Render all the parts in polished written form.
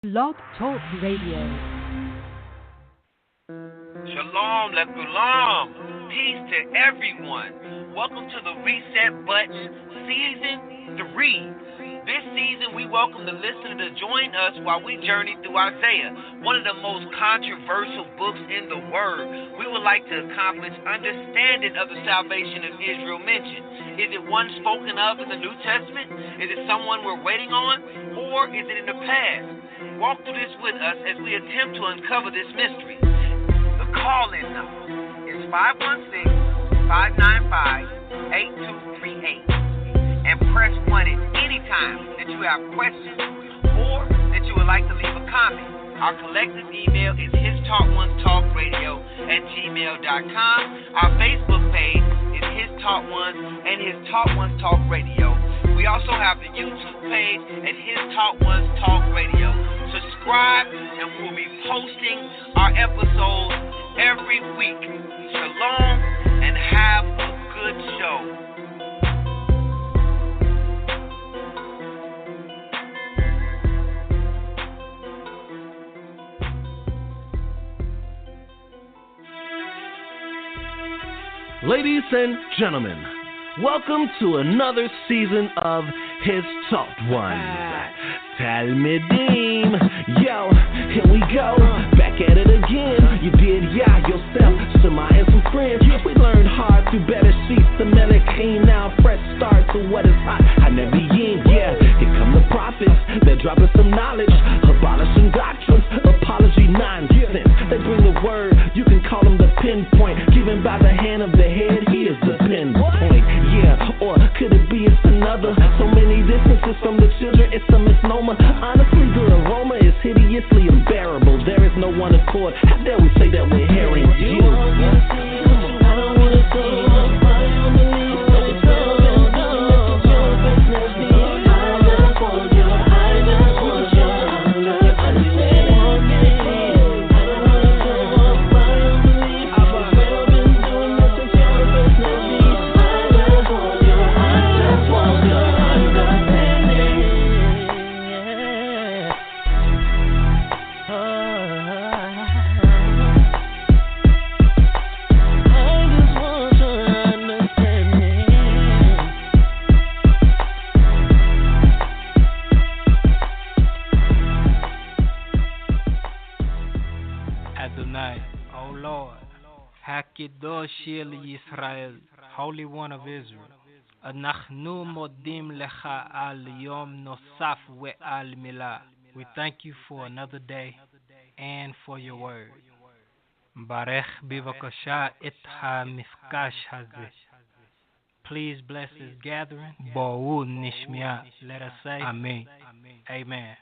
Blog Talk Radio. Shalom, Lekulam. Peace to everyone. Welcome to the Reset Button Season 3. This season, we welcome the listener to join us while we journey through Isaiah, one of the most controversial books in the Word. We would like to accomplish understanding of the salvation of Israel mentioned. Is it one spoken of in the New Testament? Is it someone we're waiting on? Or is it in the past? Walk through this with us as we attempt to uncover this mystery. The call-in number is 516-595-8238. And press 1 at any time that you have questions or that you would like to leave a comment. Our collective email is histaught1talkradio@gmail.com. Our Facebook page is His Taught Ones and His Taught Ones Talk Radio. We also have the YouTube page at His Taught Ones Talk Radio. Subscribe and we'll be posting our episodes every week. Shalom and have a good show. Ladies and gentlemen, welcome to another season of His Taught Ones. Talmidim, yo, here we go, back at it again. You did, yeah, yourself, Shema and some friends. We learned hard through better sheets, the Melechim, now fresh start to what is hot. I never yin, yeah, here come the prophets, they're dropping some knowledge, abolishing doctrines, apology nonsense. They bring the word, you can call them the pinpoint, given by the hand of the head, he is the pinpoint, yeah, or could it be it's another? So many differences from the children, it's a misnomer. Honestly, the aroma is hideously unbearable. There is no one accord. How dare we say that we're hearing you? I don't want to see Shil Yisrael, Holy One of Israel. Anachnu modim lecha al yom nosaf we al milah. We thank you for another day and for your word. Barech bivakasha et ha-mifkash hazeh. Please bless this gathering. Bo'u nishmiah. Let us say Amen. Amen.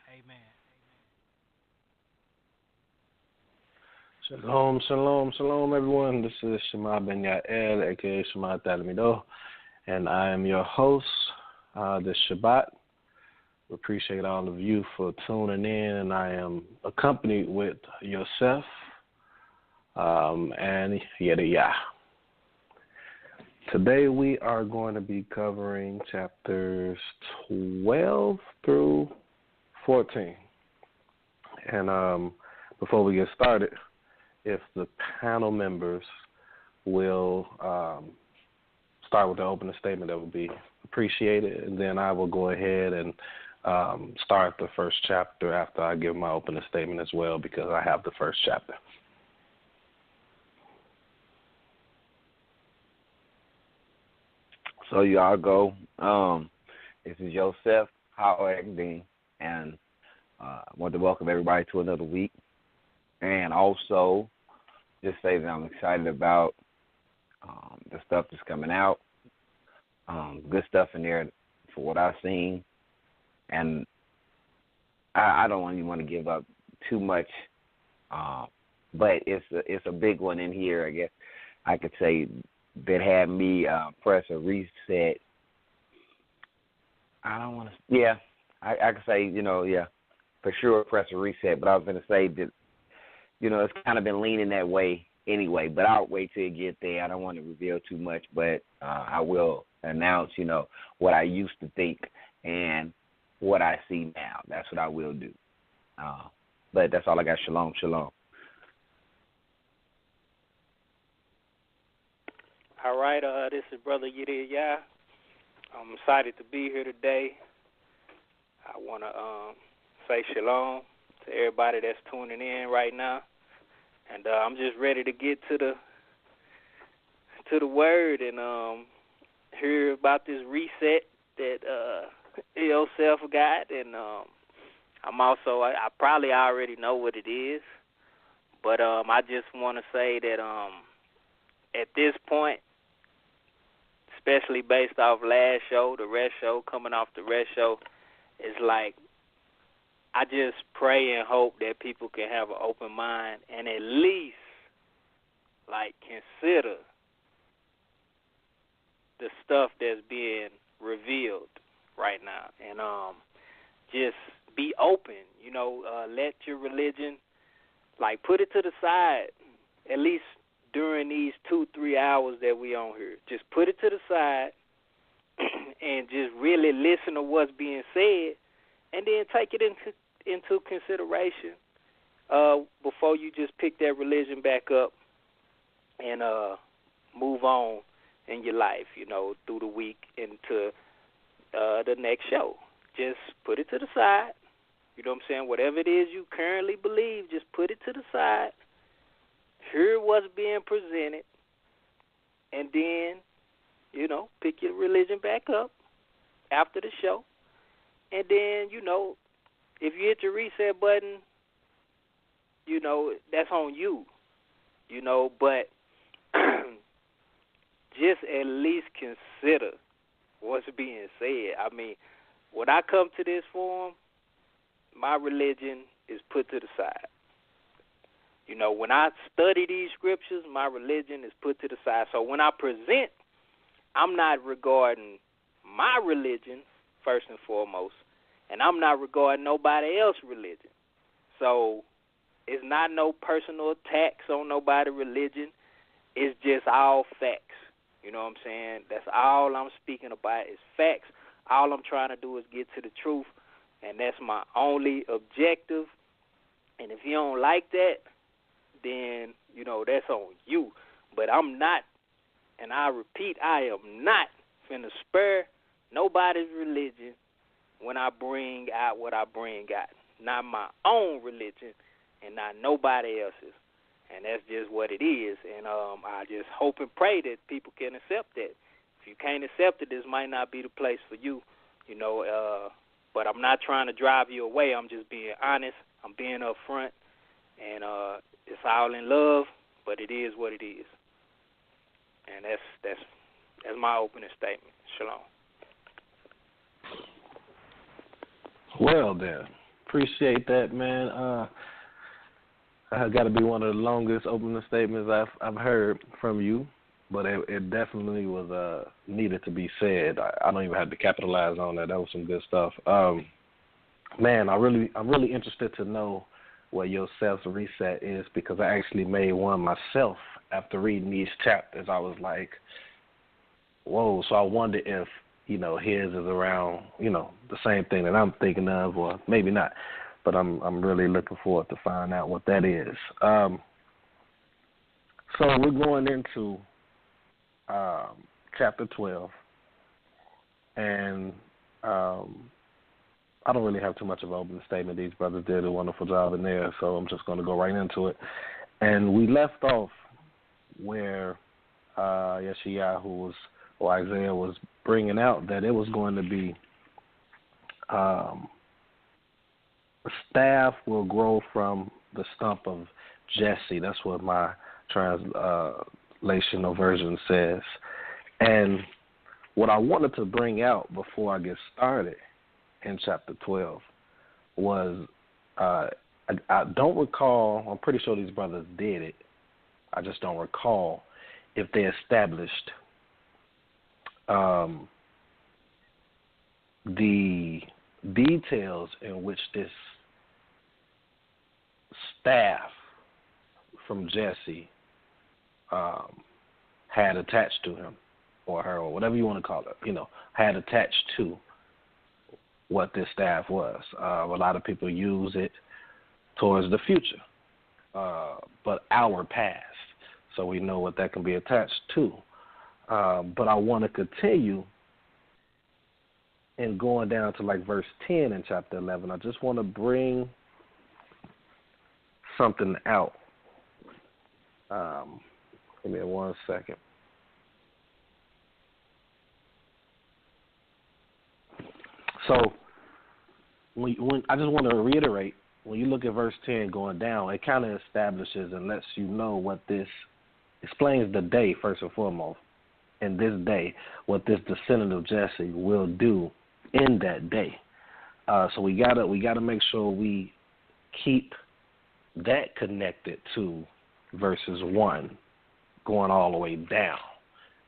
Shalom, shalom, shalom, everyone. This is Shema Ben Yael, a.k.a. Shema Talmido, and I am your host this Shabbat. We appreciate all of you for tuning in, and I am accompanied with Yosef and Yediyah. Today we are going to be covering chapters 12 through 14. And before we get started, if the panel members will start with the opening statement, that would be appreciated. And then I will go ahead and start the first chapter after I give my opening statement as well, because I have the first chapter. So y'all go. This is Joseph Howard, and I want to welcome everybody to another week. And also just say that I'm excited about the stuff that's coming out. Good stuff in there for what I've seen. And I don't even want to give up too much, but it's a big one in here, I guess I could say, that had me press a reset. I don't want to, I could say, for sure press a reset, but I was going to say that, it's kind of been leaning that way anyway, but I'll wait till you get there. I don't want to reveal too much, but I will announce, what I used to think and what I see now. That's what I will do. But that's all I got. Shalom, shalom. All right, this is Brother Yediyah. I'm excited to be here today. I want to say shalom to everybody that's tuning in right now, and I'm just ready to get to the word and hear about this reset that yourself got, and I'm also I probably already know what it is, but I just want to say that at this point, especially based off last show, the rest show, coming off the rest show, it's like I just pray and hope that people can have an open mind and at least like consider the stuff that's being revealed right now, and just be open. Let your religion, like, put it to the side, at least during these 2-3 hours that we on here. Just put it to the side and just really listen to what's being said, and then take it into consideration before you just pick that religion back up and move on in your life, through the week into the next show. Just put it to the side. You know what I'm saying? Whatever it is you currently believe, just put it to the side. Hear what's being presented, and then, pick your religion back up after the show. And then, if you hit your reset button, that's on you, but just at least consider what's being said. I mean, when I come to this forum, my religion is put to the side. When I study these scriptures, my religion is put to the side. So when I present, I'm not regarding my religion first and foremost, and I'm not regarding nobody else's religion. So it's not no personal attacks on nobody's religion. It's just all facts. You know what I'm saying? That's all I'm speaking about is facts. All I'm trying to do is get to the truth, and that's my only objective. And if you don't like that, then, that's on you. But I'm not, and I repeat, I am not finna spare nobody's religion when I bring out what I bring out. Not my own religion and not nobody else's. And that's just what it is. And I just hope and pray that people can accept that. If you can't accept it, this might not be the place for you, but I'm not trying to drive you away. I'm just being honest. I'm being upfront. And it's all in love, but it is what it is. And that's my opening statement. Shalom. Well, then, appreciate that, man. Got to be one of the longest opening statements I've heard from you, but it definitely was needed to be said. I don't even have to capitalize on that. That was some good stuff. Man, I'm really interested to know what your self-reset is, because I actually made one myself after reading these chapters. I was like, whoa. So I wonder if, his is around, the same thing that I'm thinking of, or maybe not. But I'm really looking forward to find out what that is. So we're going into chapter 12, and I don't really have too much of an opening statement. These brothers did a wonderful job in there, so I'm just going to go right into it. And we left off where Isaiah was bringing out that it was going to be a staff will grow from the stump of Jesse. That's what my translational version says. And what I wanted to bring out before I get started in chapter 12 was I don't recall, I'm pretty sure these brothers did it, I just don't recall if they established the details in which this staff from Jesse had attached to him, or her, or whatever you want to call it, had attached to what this staff was. A lot of people use it towards the future, but our past. So we know what that can be attached to. But I want to continue in going down to like verse 10 in chapter 11. I just want to bring something out. Give me 1 second. So when I just want to reiterate, when you look at verse 10 going down, it kind of establishes and lets you know what this explains the day first and foremost. In this day, what this descendant of Jesse will do in that day. So we gotta make sure we keep that connected to verses 1, going all the way down.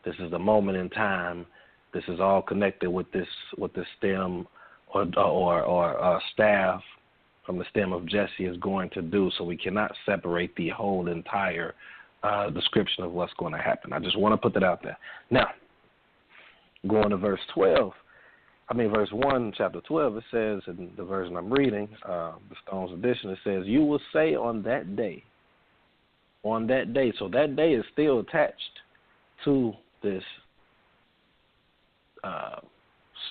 This is the moment in time. This is all connected with this stem or staff from the stem of Jesse is going to do. So we cannot separate the whole entire description of what's going to happen. I just want to put that out there. Now, going to verse 1, chapter 12, it says, in the version I'm reading, the Stone's edition, it says, you will say on that day. So that day is still attached to this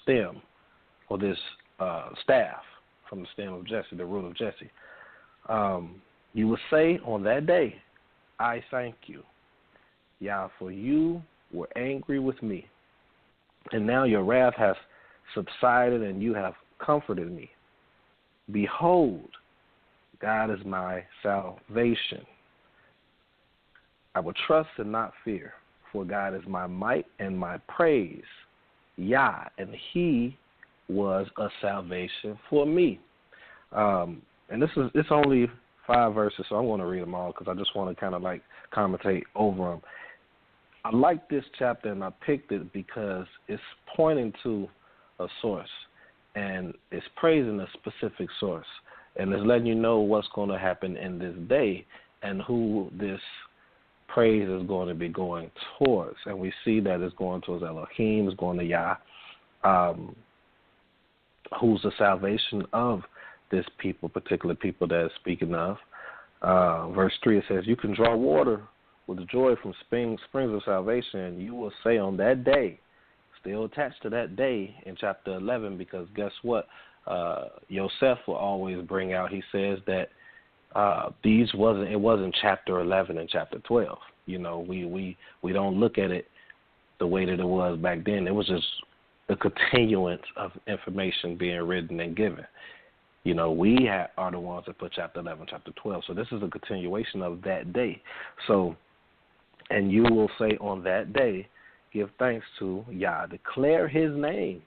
stem or this staff from the stem of Jesse, the root of Jesse. You will say on that day, I thank you, Yah, for you were angry with me, and now your wrath has subsided and you have comforted me. Behold, God is my salvation. I will trust and not fear, for God is my might and my praise, Yah, and he was a salvation for me. And it's only 5 verses, so I want to read them all because I just want to kind of like commentate over them. I like this chapter, and I picked it because it's pointing to a source, and it's praising a specific source, and it's letting you know what's going to happen in this day and who this praise is going to be going towards. And we see that it's going towards Elohim, it's going to Yah, who's the salvation of this people, particular people that it's speaking of. Verse 3, it says, you can draw water with joy from springs of salvation, and you will say on that day, still attached to that day in chapter 11, because guess what? Yosef will always bring out, he says that it wasn't chapter 11 and chapter 12. You know, we don't look at it the way that it was back then. It was just a continuance of information being written and given. You know, we are the ones that put chapter 11, chapter 12. So this is a continuation of that day. So, and you will say on that day, give thanks to Yah. Declare his name.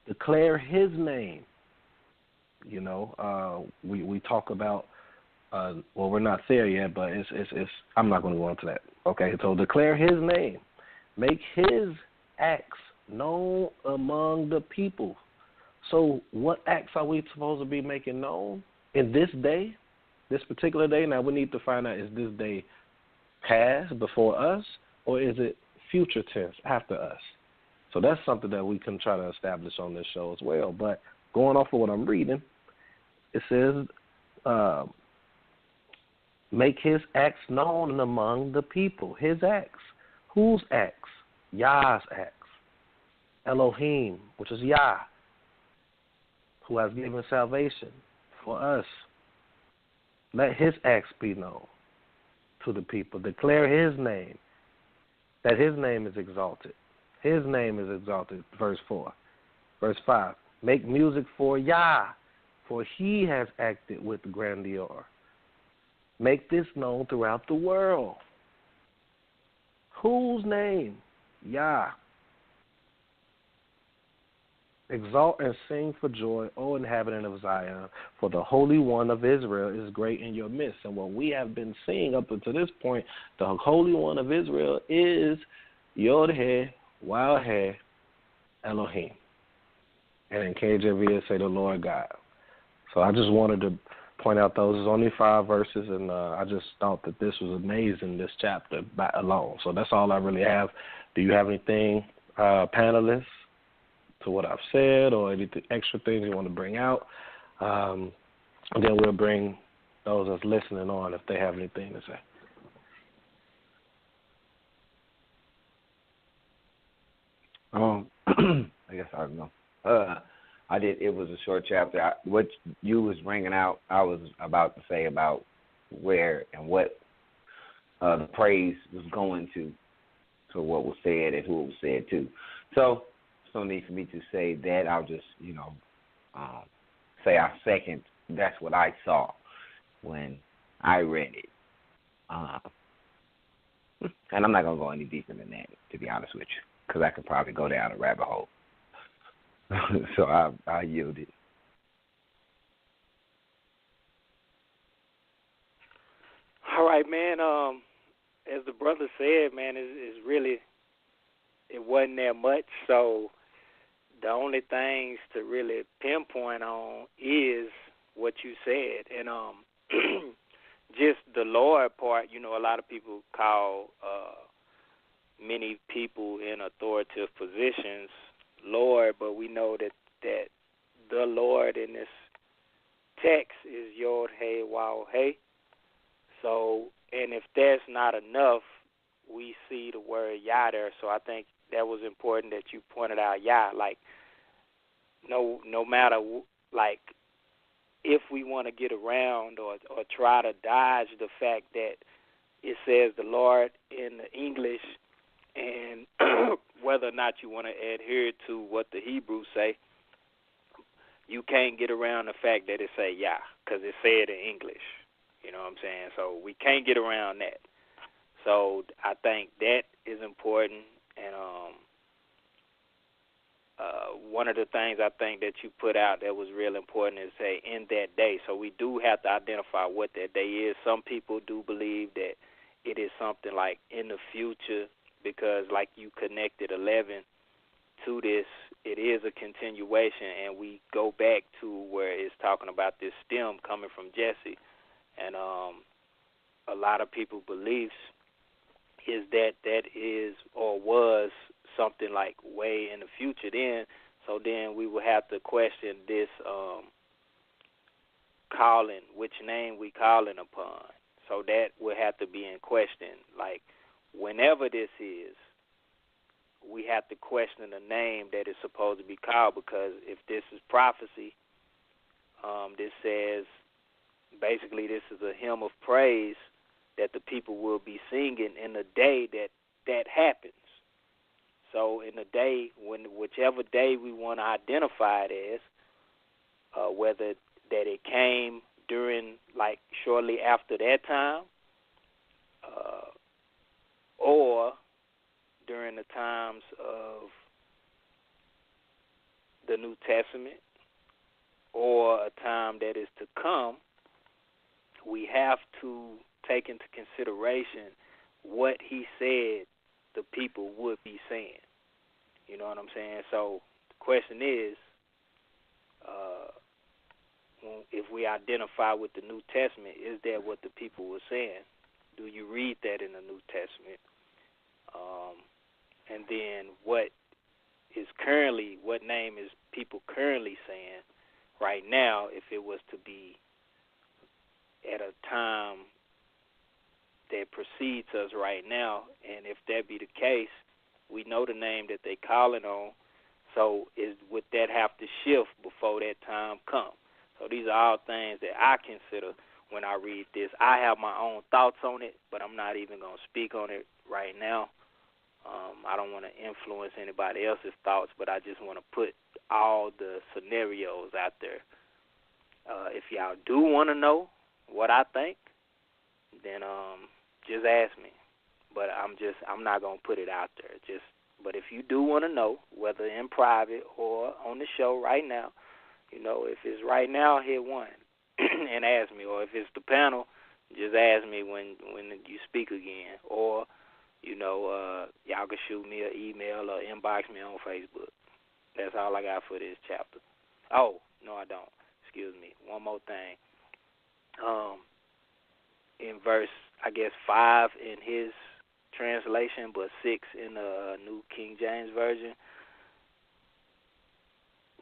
Declare his name. You know, we talk about, well, we're not there yet, but it's I'm not going to go into that. Okay, so declare his name. Make his acts known among the people. So what acts are we supposed to be making known in this day, this particular day? Now we need to find out, is this day past, before us, or is it future tense, after us? So that's something that we can try to establish on this show as well. But going off of what I'm reading, it says, make his acts known among the people. His acts. Whose acts? Yah's acts. Elohim, which is Yah, who has given salvation for us. Let his acts be known to the people. Declare his name, that his name is exalted. His name is exalted, verse 4. Verse 5, make music for Yah, for he has acted with grandeur. Make this known throughout the world. Whose name? Yah. Exalt and sing for joy, O inhabitant of Zion, for the Holy One of Israel is great in your midst. And what we have been seeing up until this point, the Holy One of Israel is Yod-Heh, Waw-Heh, Elohim. And in KJV, it say the Lord God. So I just wanted to point out those. It's only 5 verses, and I just thought that this was amazing, this chapter alone. So that's all I really have. Do you have anything, panelists, to what I've said, or any extra things you want to bring out? And then we'll bring those that's listening on if they have anything to say. I guess I don't know. I did. It was a short chapter. What you was bringing out, I was about to say about where and what the praise was going to what was said and who it was said to. So, there's no need for me to say that. I'll just, say I second. That's what I saw when I read it. And I'm not gonna go any deeper than that, to be honest with you, because I could probably go down a rabbit hole. So I yielded. All right, man. As the brother said, man, it's really, it wasn't that much. So the only things to really pinpoint on is what you said, and just the Lord part. A lot of people call many people in authoritative positions Lord, but we know that the Lord in this text is Yod Hey Waw Hey. So, and if that's not enough, we see the word Yah there. So I think that was important that you pointed out Yah. Like, no matter, like, if we want to get around or try to dodge the fact that it says the Lord in the English, and whether or not you want to adhere to what the Hebrews say, you can't get around the fact that it say Yah, because it said in English. You know what I'm saying? So we can't get around that. So I think that is important. And one of the things I think that you put out that was real important is say in that day. So we do have to identify what that day is. Some people do believe that it is something like in the future, because like you connected 11 to this, it is a continuation, and we go back to where it's talking about this stem coming from Jesse. And a lot of people's beliefs is that is or was something like way in the future then. So then we will have to question this calling, which name we calling upon. So that will have to be in question. Like, whenever this is, we have to question the name that is supposed to be called, because if this is prophecy, this says, basically this is a hymn of praise that the people will be singing in the day that happens. So in the day, whichever day we want to identify it as, whether that it came during, like, shortly after that time, or during the times of the New Testament, or a time that is to come, we have to take into consideration what he said the people would be saying. You know what I'm saying? So the question is, if we identify with the New Testament, is that what the people were saying? Do you read that in the New Testament? And then what name is people currently saying right now, if it was to be at a time that precedes us right now? And if that be the case, we know the name that they calling on. So would that have to shift before that time comes? So these are all things that I consider when I read this. I have my own thoughts on it, but I'm not even going to speak on it right now. I don't want to influence anybody else's thoughts, but I just want to put all the scenarios out there. If y'all do want to know what I think, then just ask me. But I'm not going to put it out there. But if you do want to know, whether in private or on the show right now, if it's right now, hit one and ask me. Or if it's the panel, just ask me when you speak again. Or, y'all can shoot me an email or inbox me on Facebook. That's all I got for this chapter. Oh, no, I don't. Excuse me. One more thing. In verse, I guess, 5 in his translation, but 6 in the New King James Version,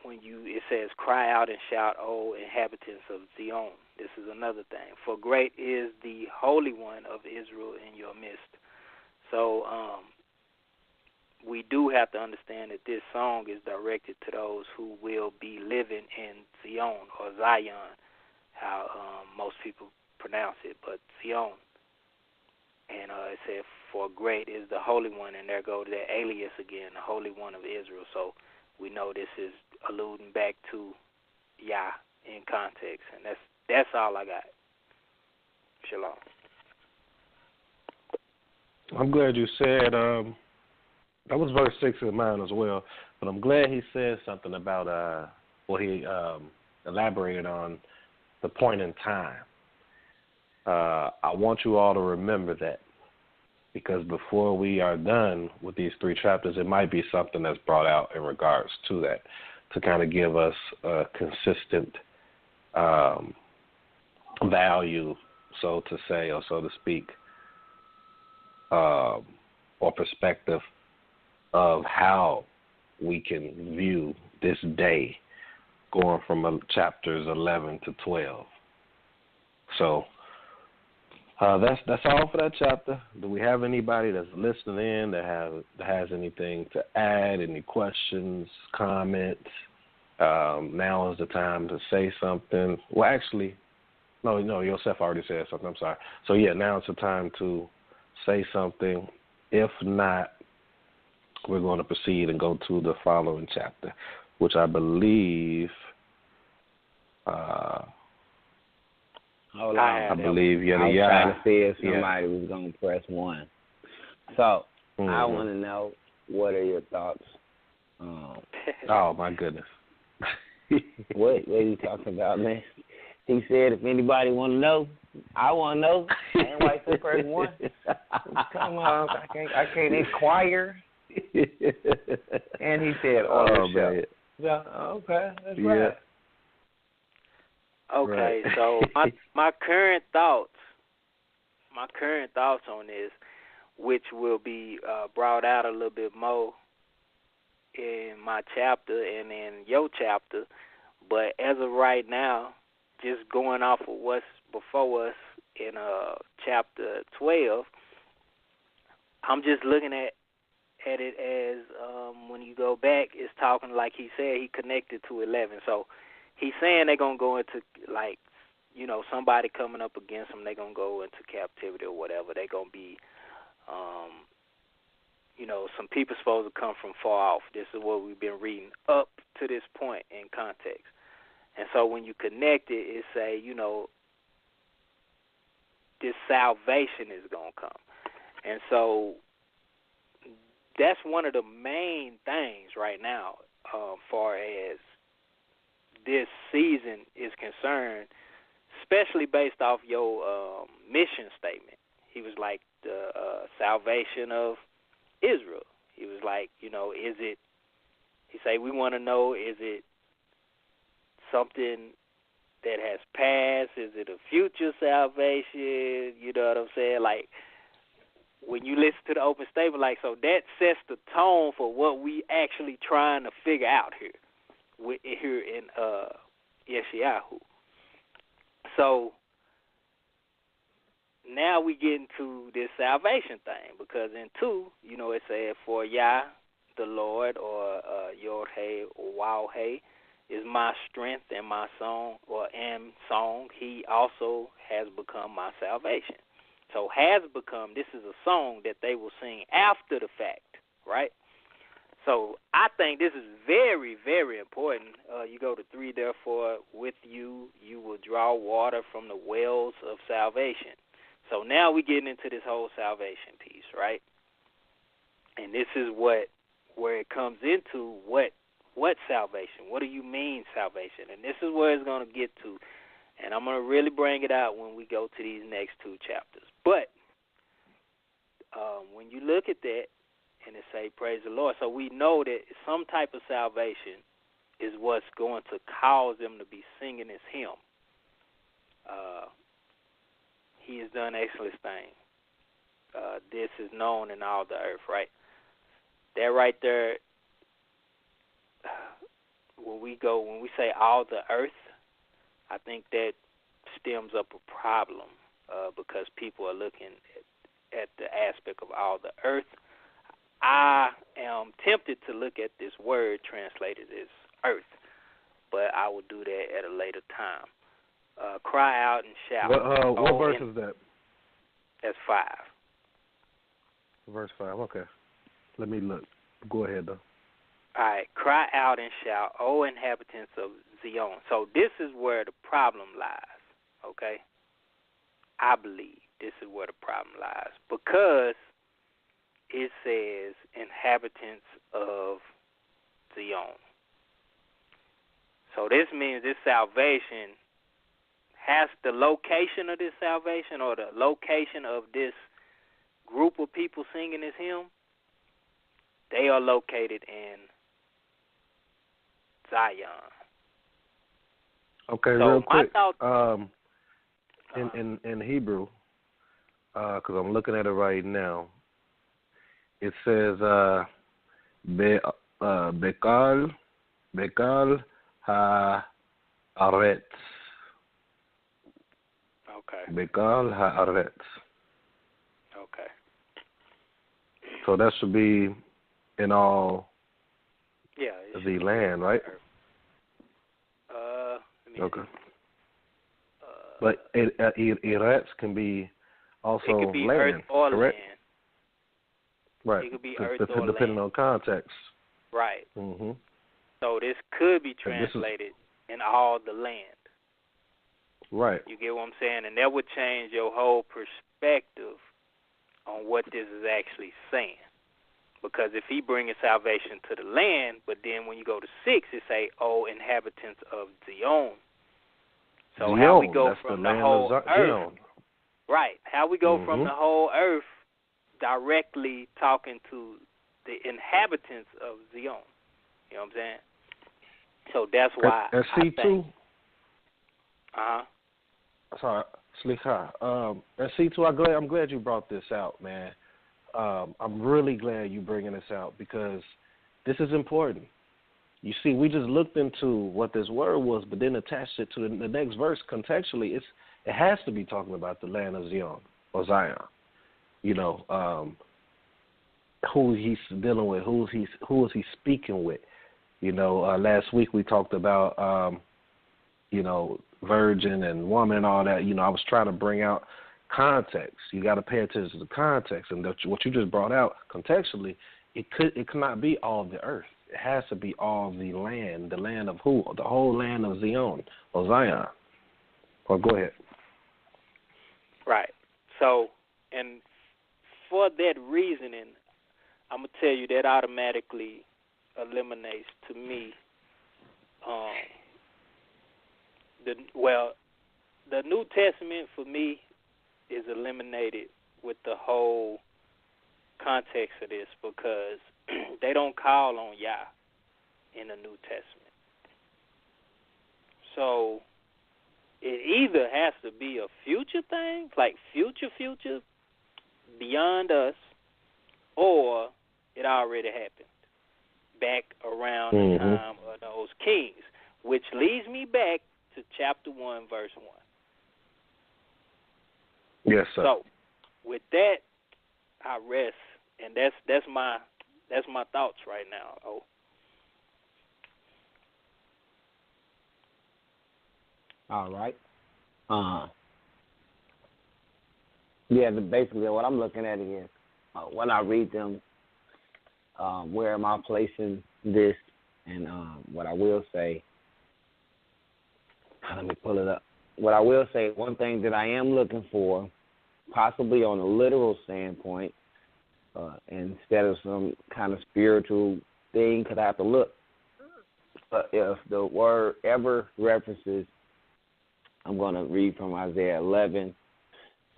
it says, cry out and shout, O inhabitants of Zion. This is another thing. For great is the Holy One of Israel in your midst. So we do have to understand that this song is directed to those who will be living in Zion, or Zion, how most people pronounce it, but Zion. And it said, for great is the Holy One, and there goes that alias again, the Holy One of Israel. So we know this is alluding back to Yah in context, and that's all I got. Shalom. I'm glad you said that was verse 6 in mine as well, but I'm glad he said something about he elaborated on the point in time. I want you all to remember that, because before we are done with these 3 chapters, it might be something that's brought out in regards to that, to kind of give us a consistent value, so to say, or so to speak, or perspective of how we can view this day going from chapters 11 to 12. So that's all for that chapter. Do we have anybody that's listening in that has anything to add, any questions, comments? Now is the time to say something. Well, actually, no, Yosef already said something. I'm sorry. So, yeah, now it's the time to say something. If not, we're going to proceed and go to the following chapter, which I believe Hold on. I believe I was trying to see if somebody was going to press 1. So, I want to know, what are your thoughts? Oh, my goodness. What are you talking about, man? He said, if anybody want to know, I want to know. Ain't like to press 1. Come on, I can't inquire. And he said, man. Yeah, okay, that's right. Okay, so my current thoughts on this, which will be brought out a little bit more in my chapter and in your chapter, but as of right now, just going off of what's before us in chapter 12, I'm just looking at it as when you go back, it's talking like he said he connected to 11. So he's saying they're going to go into, like, somebody coming up against them, they're going to go into captivity or whatever. They're going to be, some people supposed to come from far off. This is what we've been reading up to this point in context. And so when you connect it say, this salvation is going to come. And so that's one of the main things right now, far as this season is concerned, especially based off your mission statement. He was like the salvation of Israel. He was like, is it, he say, we want to know, is it something that has passed? Is it a future salvation? You know what I'm saying? Like, when you listen to the open statement, like, so that sets the tone for what we actually trying to figure out here in Yeshayahu. So now we get into this salvation thing, because in 2, it said, for Yah, the Lord, or Yod-He, or Waw-He, is my strength and my song, or am song. He also has become my salvation. So has become, this is a song that they will sing after the fact, right? So I think this is very, very important. You go to 3, therefore, with you will draw water from the wells of salvation. So now we're getting into this whole salvation piece, right? And this is where it comes into what salvation? What do you mean salvation? And this is where it's going to get to. And I'm going to really bring it out when we go to these next 2 chapters. But when you look at that and it say, praise the Lord, so we know that some type of salvation is what's going to cause them to be singing this hymn. He has done excellent things. This is known in all the earth, right? That right there when we say all the earth, I think that stems up a problem because people are looking at the aspect of all the earth. I am tempted to look at this word translated as earth, but I will do that at a later time. Cry out and shout. What verse is that? That's 5. Verse 5, okay. Let me look. Go ahead, though. All right. Cry out and shout, O inhabitants of Zion. So this is where the problem lies, okay? I believe this is where the problem lies because it says inhabitants of Zion. So this means this salvation has the location of this salvation or the location of this group of people singing this hymn. They are located in Zion. Okay, so real quick. Thought, in Hebrew, because I'm looking at it right now, it says Bekal haaretz. Okay. Bekal haaretz. Okay. So that should be in all the land, right? Okay. But eretz can be also it could be land, earth or correct? land. Right. It could be earth or depending land. on context. Right. Mm-hmm. So this could be translated in all the land. Right. You get what I'm saying? And that would change your whole perspective on what this is actually saying. Because if he brings salvation to the land, but then when you go to 6, it say, "O inhabitants of Zion." So Zion, how we go that's from the whole earth, Zion. right? How we go from the whole earth directly talking to the inhabitants of Zion. You know what I'm saying? So that's why At C2. Sorry, Slicha. At C2, I'm glad you brought this out, man. I'm really glad you bringing this out because this is important. You see, we just looked into what this word was, but then attached it to the next verse contextually. It has to be talking about the land of Zion or Zion. You know, who he's dealing with, who is he speaking with. You know, last week we talked about, you know, virgin and woman and all that. You know, I was trying to bring out context. You got to pay attention to the context, and what you just brought out contextually, it cannot be all the earth. It has to be all the land of who? The whole land of Zion or Zion. Or go ahead. Right. So, and for that reasoning, I'm gonna tell you that automatically eliminates to me the New Testament for me is eliminated with the whole context of this because they don't call on Yah in the New Testament. So it either has to be a future thing, like future, beyond us, or it already happened back around the time of those kings, which leads me back to chapter 1, verse 1. Yes, sir. So, with that, I rest, and that's my thoughts right now. Oh, all right. Yeah, basically what I'm looking at is when I read them, where am I placing this, and what I will say. Let me pull it up. What I will say, one thing that I am looking for, possibly on a literal standpoint, instead of some kind of spiritual thing, because I have to look. But if the word ever references, I'm going to read from Isaiah 11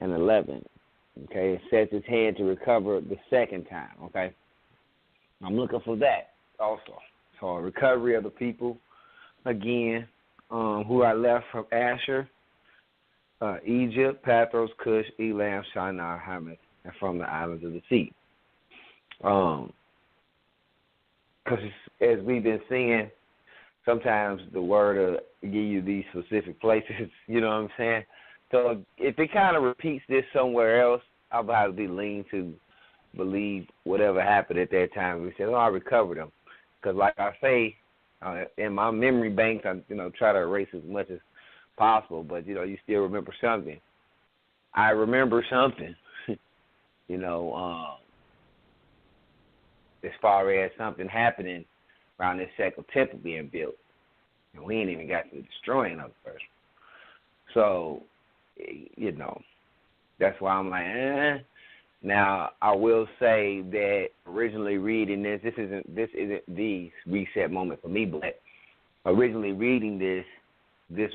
and 11. Okay, it sets its hand to recover the second time. Okay, I'm looking for that also. So a recovery of the people again. Who I left from Asher, Egypt, Pathros, Cush, Elam, Shinar, Hamath, and from the islands of the sea. Because as we've been seeing sometimes the word will give you these specific places, you know what I'm saying? So if it kind of repeats this somewhere else, I'll probably lean to believe whatever happened at that time. We said, I recovered them. Because like I say, in my memory banks, I try to erase as much as possible, but, you still remember something. I remember something, as far as something happening around this second temple being built. And we ain't even got to the destroying of it first. So, that's why I'm like, Now, I will say that originally reading this isn't the reset moment for me, but originally reading this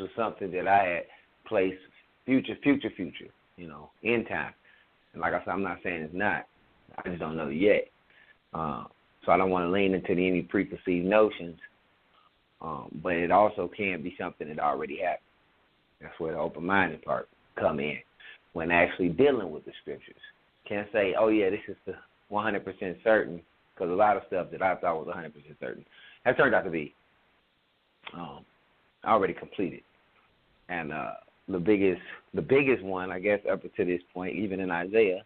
was something that I had placed future, in time. And like I said, I'm not saying it's not. I just don't know yet. So I don't want to lean into any preconceived notions. But it also can be something that already happened. That's where the open-minded part come in when actually dealing with the scriptures. Can't say, oh, yeah, this is the 100% certain, because a lot of stuff that I thought was 100% certain has turned out to be already completed. And the biggest one, I guess, up to this point, even in Isaiah,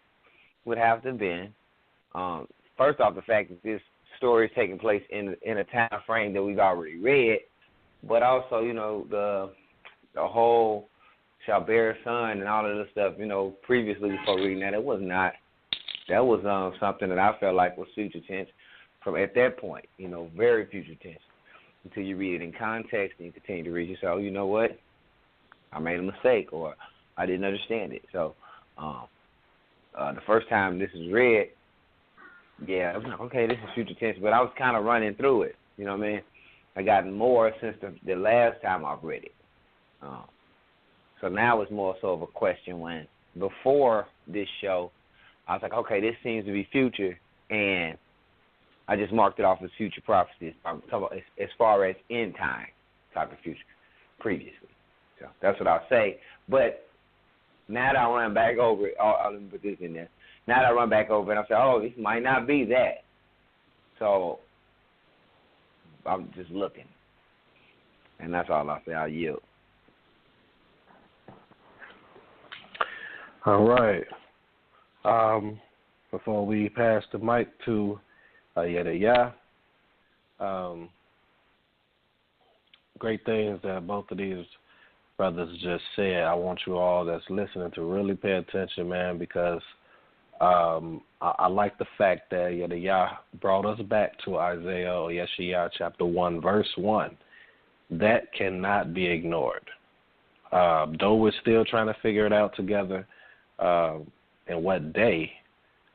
would have to have been, first off, the fact that this story is taking place in a time frame that we've already read, but also, the whole shall bear a son and all of this stuff, previously before reading that, that was something that I felt like was future tense from at that point, very future tense, until you read it in context and you continue to read. You say, oh, you know what? I made a mistake, or I didn't understand it. So the first time this was read, yeah, I was like, okay, this is future tense, but I was kind of running through it. You know what I mean? I got more since the last time I've read it. So now it's more so of a question when before this show, I was like, okay, this seems to be future, and I just marked it off as future prophecy as far as end time type of future previously. So that's what I'll say. But now that I run back over it, let me put this in there. Now that I run back over it, I say, oh, this might not be that. So I'm just looking. And that's all I'll say. I'll yield. All right. Before we pass the mic to Yedaya, great things that both of these brothers just said. I want you all that's listening to really pay attention, man, because I like the fact that Yedaya brought us back to Isaiah or Yeshaya chapter 1, verse 1. That cannot be ignored. Though we're still trying to figure it out together, and what day,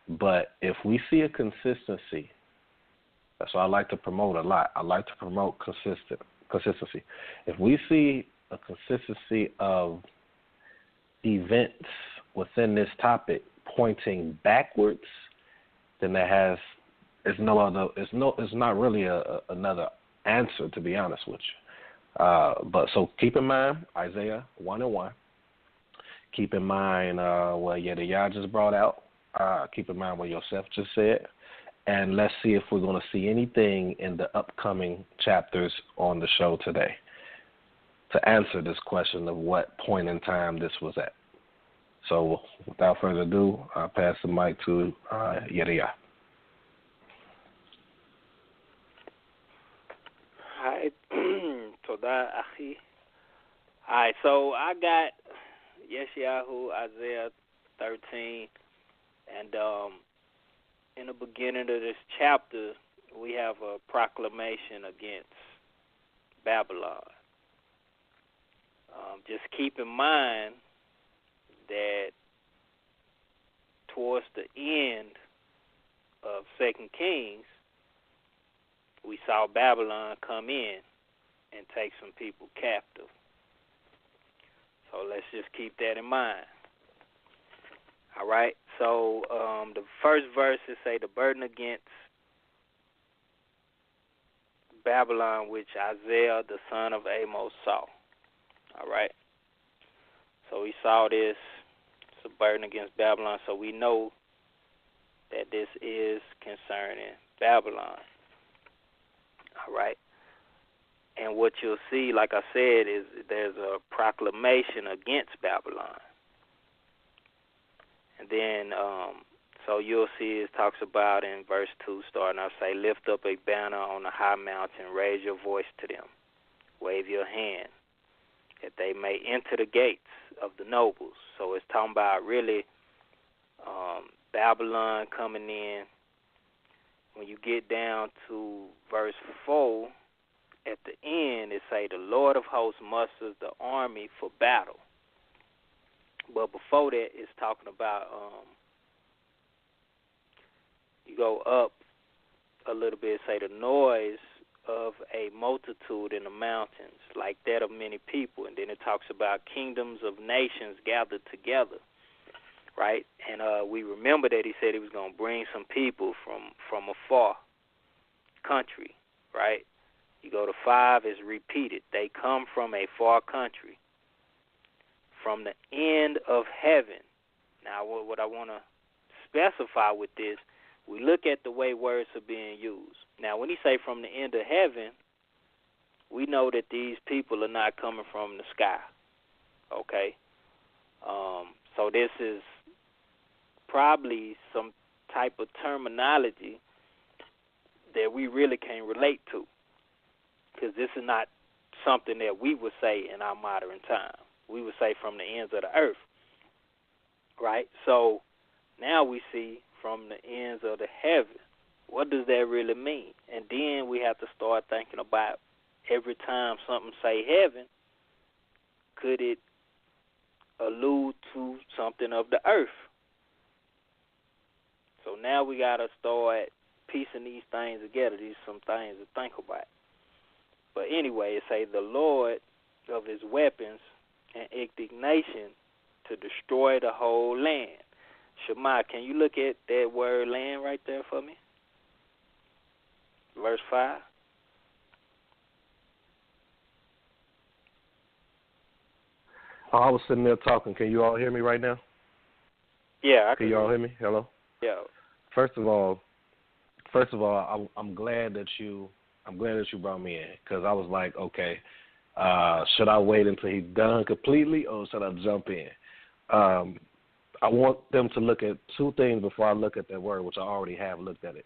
but if we see a consistency, that's what I like to promote a lot. I like to promote consistency. If we see a consistency of events within this topic pointing backwards, then it's not really another answer, to be honest with you. But so keep in mind Isaiah 1:1. Keep in mind what Yedaya just brought out. Keep in mind what Yosef just said. And let's see if we're going to see anything in the upcoming chapters on the show today to answer this question of what point in time this was at. So without further ado, I'll pass the mic to Yedaya. All right. Toda, Achi. All right, so I got Yeshayahu, Isaiah 13, and in the beginning of this chapter, we have a proclamation against Babylon. Just keep in mind that towards the end of 2 Kings, we saw Babylon come in and take some people captive. So let's just keep that in mind. All right. So the first verses say the burden against Babylon, which Isaiah the son of Amos saw. All right. So we saw this. It's a burden against Babylon. So we know that this is concerning Babylon. All right. And what you'll see, like I said, is there's a proclamation against Babylon. And then, so you'll see it talks about in verse 2, starting out, say, lift up a banner on the high mountain, raise your voice to them, wave your hand, that they may enter the gates of the nobles. So it's talking about really Babylon coming in. When you get down to verse 4, at the end, it say, the Lord of hosts musters the army for battle. But before that, it's talking about, you go up a little bit, say, the noise of a multitude in the mountains, like that of many people. And then it talks about kingdoms of nations gathered together, right? And we remember that he said he was going to bring some people from a far country, right? You go to 5, it's repeated. They come from a far country, from the end of heaven. Now, what I want to specify with this, we look at the way words are being used. Now, when he say from the end of heaven, we know that these people are not coming from the sky, okay? So this is probably some type of terminology that we really can't relate to, because this is not something that we would say in our modern time. We would say from the ends of the earth, right? So now we see from the ends of the heaven. What does that really mean? And then we have to start thinking about every time something say heaven, could it allude to something of the earth? So now we got to start piecing these things together. These are some things to think about. But anyway, it say the Lord of his weapons and indignation to destroy the whole land. Shema, can you look at that word land right there for me? Verse 5. Oh, I was sitting there talking. Can you all hear me right now? Yeah, I can. You all hear me? Hello? Yeah. First of all, I'm glad that you brought me in, because I was like, okay, should I wait until he's done completely, or should I jump in? I want them to look at two things before I look at that word, which I already have looked at it.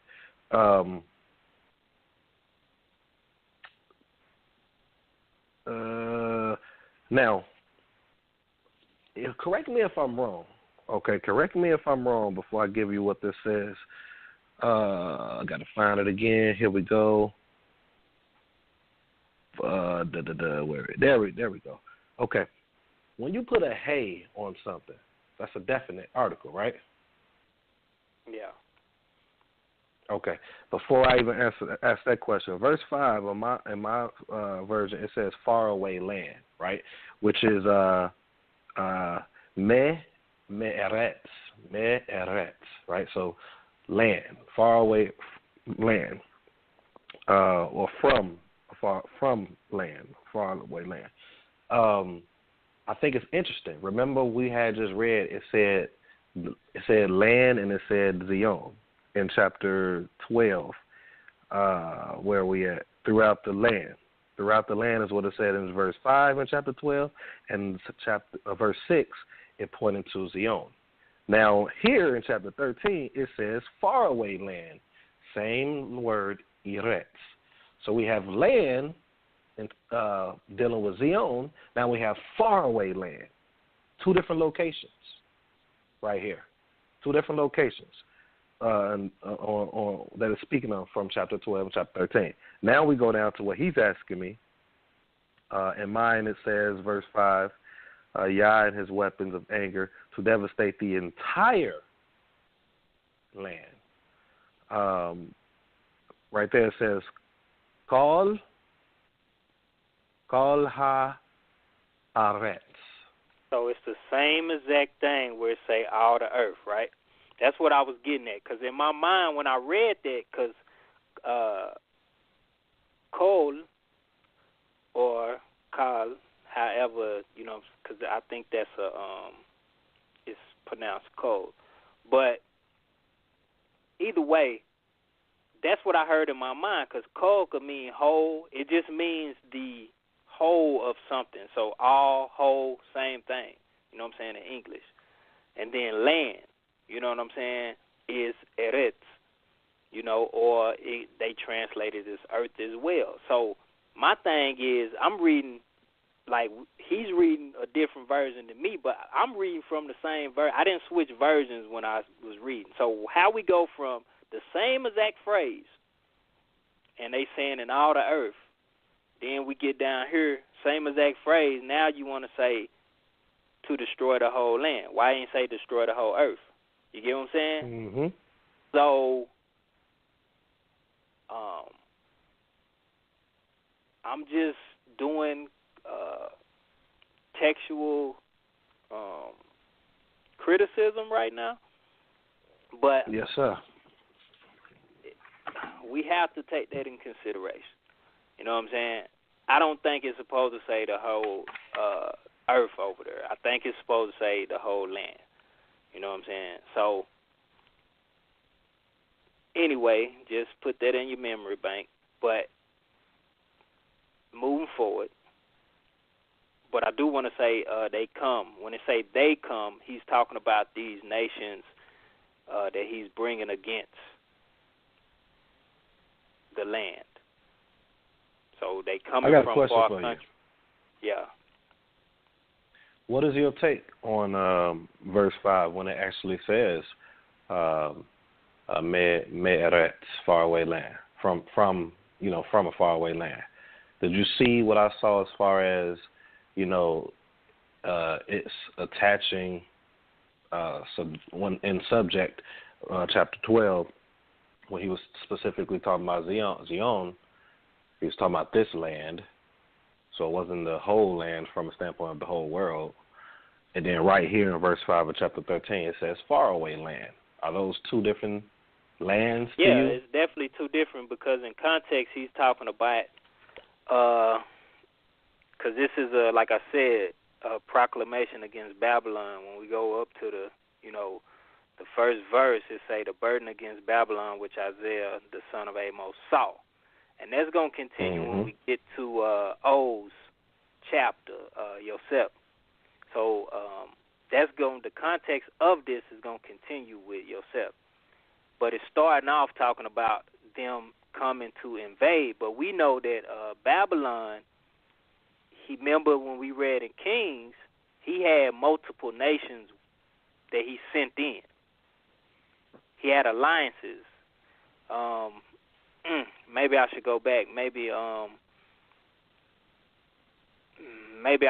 Now, correct me if I'm wrong. Okay, correct me if I'm wrong before I give you what this says. I got to find it again. Here we go. There we go. Okay. When you put a hey on something, that's a definite article, right? Yeah. Okay. Before I even ask that question, verse 5 in my version, it says far away land, right? Which is me'eretz, right? So land, far away land, or from land, far away land. I think it's interesting. Remember, we had just read, it said land and it said Zion in chapter 12, where we at, throughout the land. Throughout the land is what it said in verse 5 in chapter 12, and verse 6, it pointed to Zion. Now, here in chapter 13, it says faraway land, same word, Eretz. So we have land dealing with Zion. Now we have faraway land, two different locations right here, two different locations that is speaking of from chapter 12 and chapter 13. Now we go down to what he's asking me. In mine it says, verse 5, Yah and his weapons of anger to devastate the entire land. Right there it says, Kol ha-aretz. So it's the same exact thing where it say all the earth, right? That's what I was getting at. Because in my mind, when I read that, because Kol or Kal, however, because I think that's it's pronounced Kol. But either way, that's what I heard in my mind, because kol could mean whole. It just means the whole of something. So all, whole, same thing. You know what I'm saying, in English. And then land, you know what I'm saying, is eretz, you know, or they translate it as earth as well. So my thing is, I'm reading, like, he's reading a different version than me, but I'm reading from the same verse. I didn't switch versions when I was reading. So how we go from the same exact phrase, and they saying in all the earth, then we get down here, same exact phrase, now you want to say to destroy the whole land. Why ain't say destroy the whole earth? You get what I'm saying? Mm-hmm. So, I'm just doing textual criticism right now, but yes, sir. We have to take that in consideration. You know what I'm saying? I don't think it's supposed to say the whole earth over there. I think it's supposed to say the whole land. You know what I'm saying? So, anyway, just put that in your memory bank. But moving forward, but I do want to say they come. When they say they come, he's talking about these nations that he's bringing against the land. So they coming from far country. Yeah. What is your take on verse 5 when it actually says Me'eretz, faraway land, from a faraway land? Did you see what I saw as far as, it's attaching in subject chapter 12, when he was specifically talking about Zion, he was talking about this land, so it wasn't the whole land from a standpoint of the whole world. And then right here in verse 5 of chapter 13, it says faraway land. Are those two different lands to you? Yeah, it's definitely two different, because in context he's talking about, because this is, like I said, a proclamation against Babylon. When we go up to the first verse, it say the burden against Babylon, which Isaiah, the son of Amos, saw. And that's going to continue when we get to O's chapter, Yosef. So the context of this is going to continue with Yosef. But it's starting off talking about them coming to invade. But we know that Babylon, remember when we read in Kings, he had multiple nations that he sent in. He had alliances. Maybe I should go back. Maybe I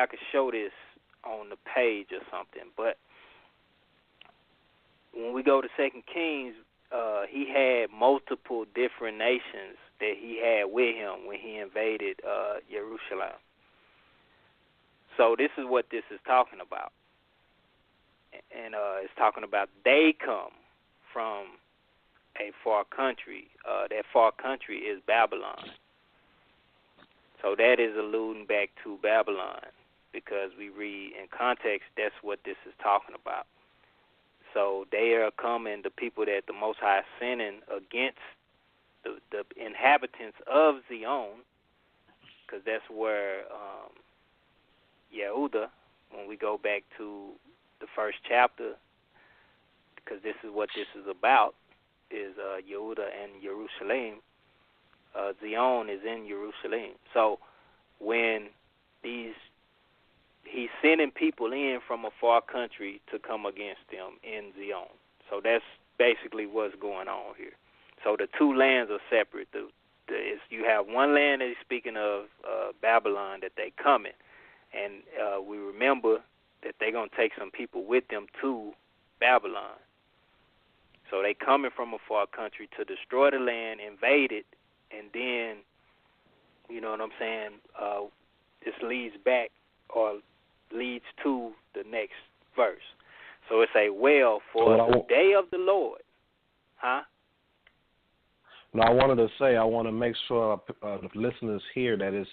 could show this on the page or something. But when we go to 2 Kings, he had multiple different nations that he had with him when he invaded Jerusalem. So this is what this is talking about. And it's talking about they come from a far country. That far country is Babylon. So that is alluding back to Babylon, because we read in context that's what this is talking about. So they are coming, the people that the Most High is sending against the inhabitants of Zion, because that's where Yehuda, when we go back to the first chapter, because this is what this is about, is Yehuda and Jerusalem. Zion is in Jerusalem. So when he's sending people in from a far country to come against them in Zion. So that's basically what's going on here. So the two lands are separate. You have one land that he's speaking of, Babylon, that they coming. And we remember that they're going to take some people with them to Babylon. So they coming from a far country to destroy the land, invade it, and then, you know what I'm saying, this leads back or leads to the next verse. So it's a well for the day of the Lord. Huh? No, I wanted to say, I want to make sure the listeners hear that is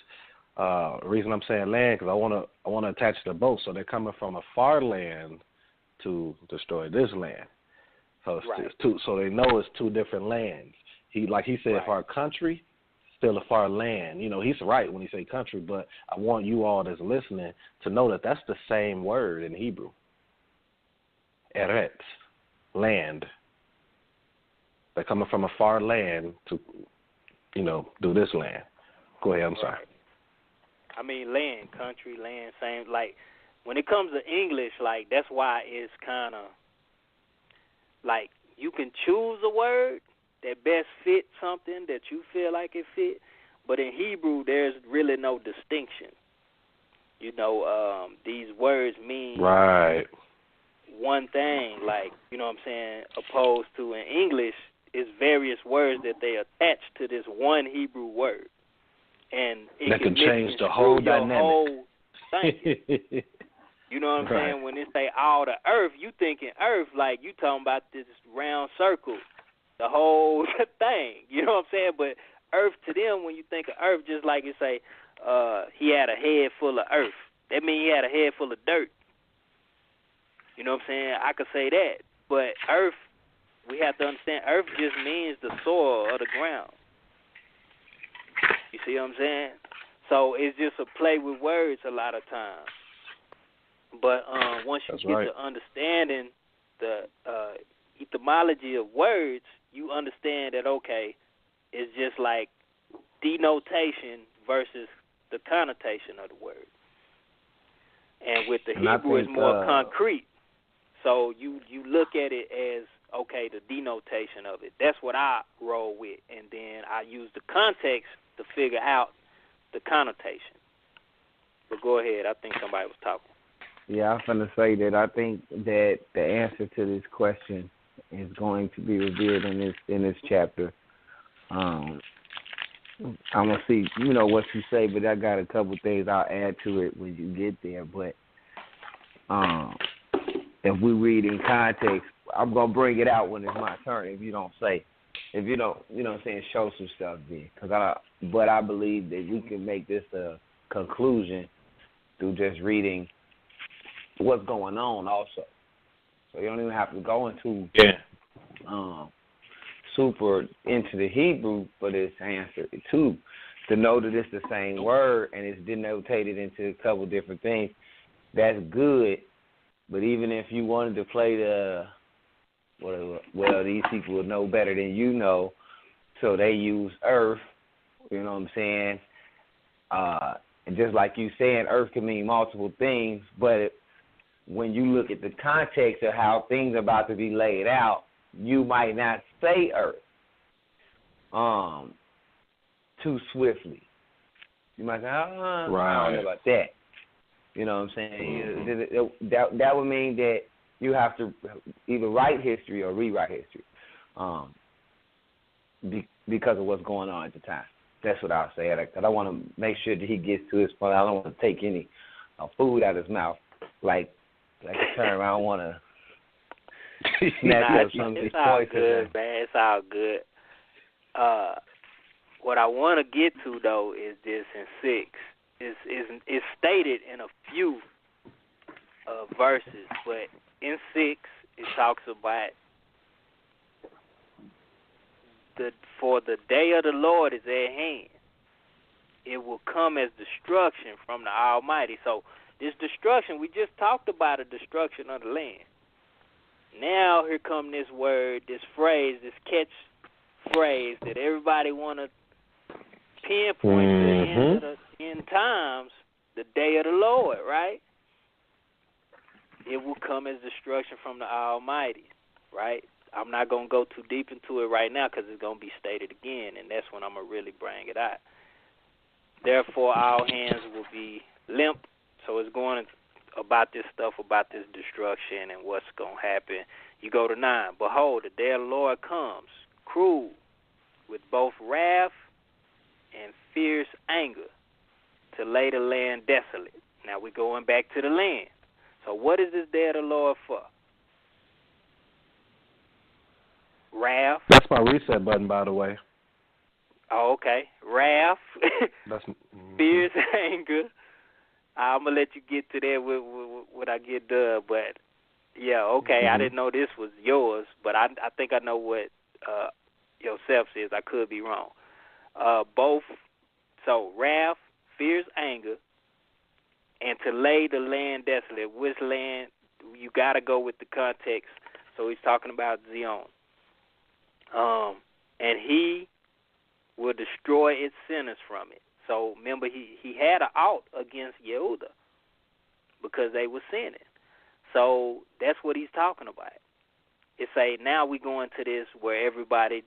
the reason I'm saying land, because I want to attach the both. So they're coming from a far land to destroy this land. So it's right. two. So they know it's two different lands. He said, Right. far country, still a far land. He's right when he say country, but I want you all that's listening to know that that's the same word in Hebrew. Eretz, land. They're coming from a far land to, do this land. Go ahead, I'm sorry. I mean, land, country, land, same. Like, when it comes to English, like, that's why it's kind of, like, you can choose a word that best fits something that you feel like it fit, but in Hebrew, there's really no distinction. These words mean Right. one thing, like, you know what I'm saying, opposed to in English, is various words that they attach to this one Hebrew word. And it that can change the whole whole dynamic. Whole thing. You know what I'm saying? When they say all the earth, you thinking earth like you talking about this round circle, the whole thing. You know what I'm saying? But earth to them, when you think of earth, just like you say, he had a head full of earth. That means he had a head full of dirt. You know what I'm saying? I could say that. But earth, we have to understand, earth just means the soil or the ground. You see what I'm saying? So it's just a play with words a lot of times. But once you get to understanding the etymology of words, you understand that, okay, it's just like denotation versus the connotation of the word. And with the Hebrew, it's more concrete. So you look at it as, okay, the denotation of it. That's what I roll with. And then I use the context to figure out the connotation. But go ahead. I think somebody was talking. Yeah, I'm going to say that I think that the answer to this question is going to be revealed in this chapter. I'm going to see, what you say, but I got a couple things I'll add to it when you get there. But if we read in context, I'm going to bring it out when it's my turn if you don't say. If you don't, show some stuff there. But I believe that we can make this a conclusion through just reading what's going on also. So you don't even have to go into super into the Hebrew for this answer too. To know that it's the same word and it's denotated into a couple different things, that's good. But even if you wanted to play these people would know better than you know, so they use earth, you know what I'm saying? And just like you saying, earth can mean multiple things, but when you look at the context of how things are about to be laid out, you might not say earth too swiftly. You might say, I don't know about that. You know what I'm saying? That would mean that you have to either write history or rewrite history because of what's going on at the time. That's what I'll say. Because I want to make sure that he gets to his point. I don't want to take any food out of his mouth like a term. I don't want to snatch up some of his points. It's all good, man. It's all good. What I want to get to, though, is this in 6. It's stated in a few verses, but in 6 it talks about for the day of the Lord is at hand. It will come as destruction from the Almighty. So this destruction, we just talked about a destruction of the land. Now here come this word, this phrase, this catch phrase that everybody want to pinpoint to the end of the end times, the day of the Lord, right? It will come as destruction from the Almighty, right? I'm not going to go too deep into it right now because it's going to be stated again, and that's when I'm going to really bring it out. Therefore, our hands will be limp. So it's going about this stuff, about this destruction and what's going to happen. You go to 9. Behold, the day of the Lord comes, cruel, with both wrath and fierce anger, to lay the land desolate. Now we're going back to the land. So what is this day of the Lord for? Wrath. That's my reset button, by the way. Oh, okay. Wrath. That's fierce anger. I'm going to let you get to that when I get done. But, yeah, okay, I didn't know this was yours, but I think I know what Yosef says, I could be wrong. Both, so wrath, fierce anger, and to lay the land desolate. Which land? You got to go with the context. So he's talking about Zion. And he will destroy its sinners from it. So remember, he had an out against Yehuda because they were sinning. So that's what he's talking about. It's now we go into this where everybody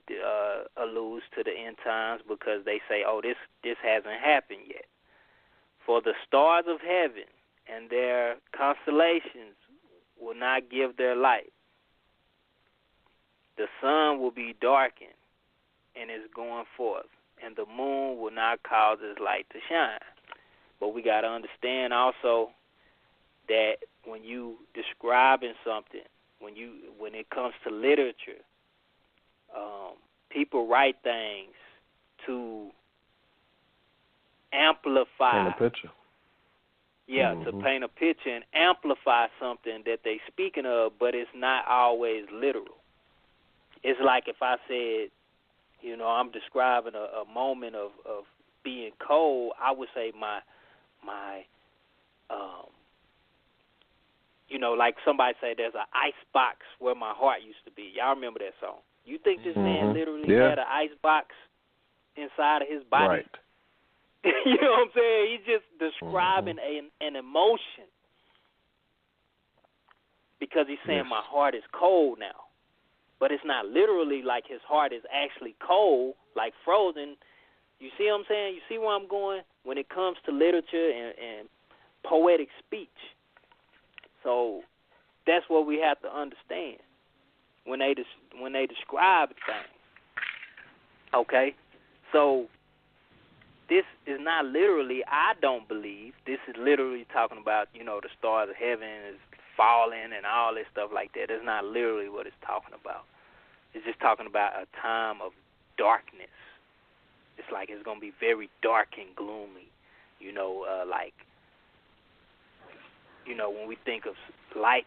alludes to the end times because they say, oh, this hasn't happened yet. For the stars of heaven and their constellations will not give their light. The sun will be darkened and is going forth, and the moon will not cause its light to shine. But we got to understand also that when you describing something, when it comes to literature, people write things to amplify. Paint a picture. Yeah, to paint a picture and amplify something that they speaking of, but it's not always literal. It's like if I said, I'm describing a moment of being cold, I would say my like somebody say there's an ice box where my heart used to be. Y'all remember that song? You think this man literally had an ice box inside of his body? Right. You know what I'm saying? He's just describing an emotion because he's saying my heart is cold now. But it's not literally like his heart is actually cold, like frozen. You see what I'm saying? You see where I'm going when it comes to literature and poetic speech. So that's what we have to understand when they describe things. Okay? So this is not literally, I don't believe, this is literally talking about, the stars of heaven is falling and all this stuff like that. That's not literally what it's talking about. It's just talking about a time of darkness. It's like it's going to be very dark and gloomy, when we think of lights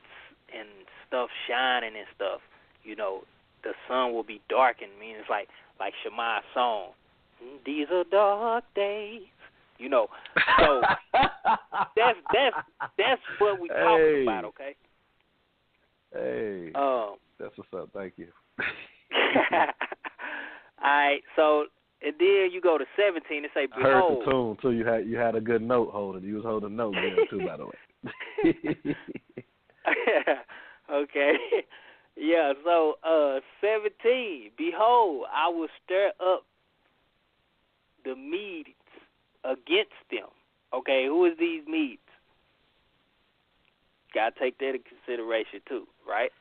and stuff shining and stuff, the sun will be darkened. I mean, it's like Shema's song. These are dark days. So that's what we talking about, okay? Hey, that's what's up. Thank you. All right, so and then you go to 17 and say, behold. I heard the tune too. You had a good note holder. You was holding a note good too, by the way. Okay. Yeah. So 17. Behold, I will stir up the Medes against them. Okay, who is these Medes? Got to take that into consideration too, right?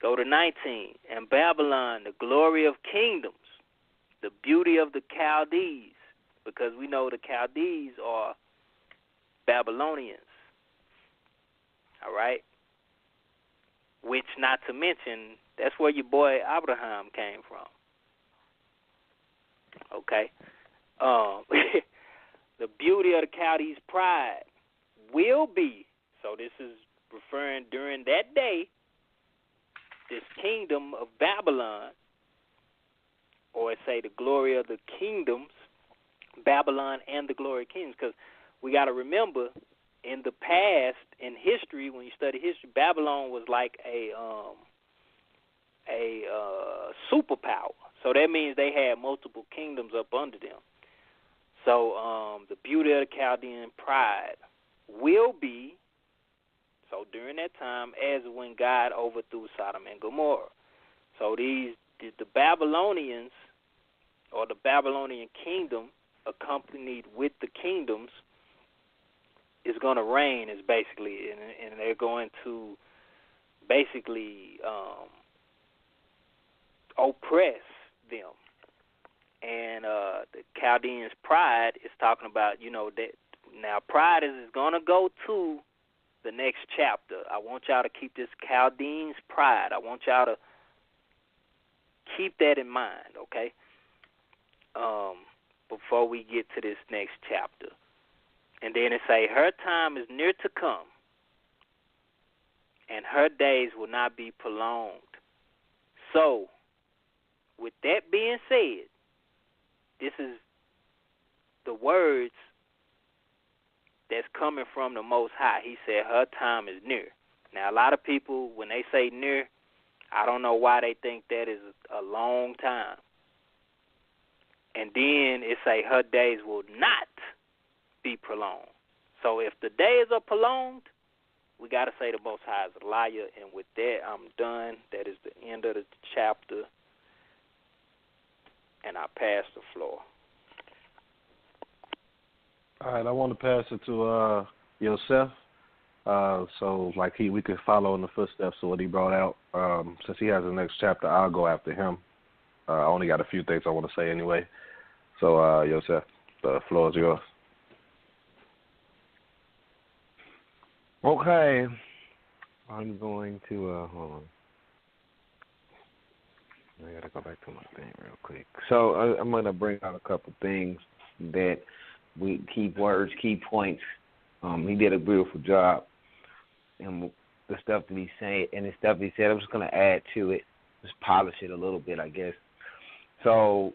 Go to 19. And Babylon, the glory of kingdoms, the beauty of the Chaldees, because we know the Chaldees are Babylonians. All right? Which, not to mention, that's where your boy Abraham came from. Okay? The beauty of the Chaldees' pride will be, so this is referring during that day, this kingdom of Babylon, or say the glory of the kingdoms, Babylon and the glory of kings, because we got to remember, in the past, in history, when you study history, Babylon was like a superpower. So that means they had multiple kingdoms up under them. So the beauty of the Chaldean pride will be, so during that time, as when God overthrew Sodom and Gomorrah. So the Babylonians, or the Babylonian kingdom, accompanied with the kingdoms, is going to reign, is basically, and they're going to basically oppress them. And the Chaldeans' pride is talking about, that now pride is going to go to the next chapter. I want y'all to keep this Chaldeans' pride. I want y'all to keep that in mind, okay? Before we get to this next chapter. And then it say, her time is near to come, and her days will not be prolonged. So with that being said, this is the words that's coming from the Most High. He said her time is near. Now, a lot of people, when they say near, I don't know why they think that is a long time. And then it say her days will not be prolonged. So if the days are prolonged, we got to say the Most High is a liar. And with that, I'm done. That is the end of the chapter. And I pass the floor. All right, I want to pass it to Yosef. So like we could follow in the footsteps of what he brought out. Since he has the next chapter, I'll go after him. I only got a few things I want to say anyway. So Yosef, the floor is yours. Okay. I'm going to hold on. I gotta go back to my thing real quick. So I'm gonna bring out a couple things that we key words, key points. He did a beautiful job, and the stuff that he said and the stuff he said, I'm just gonna add to it, just polish it a little bit, I guess. So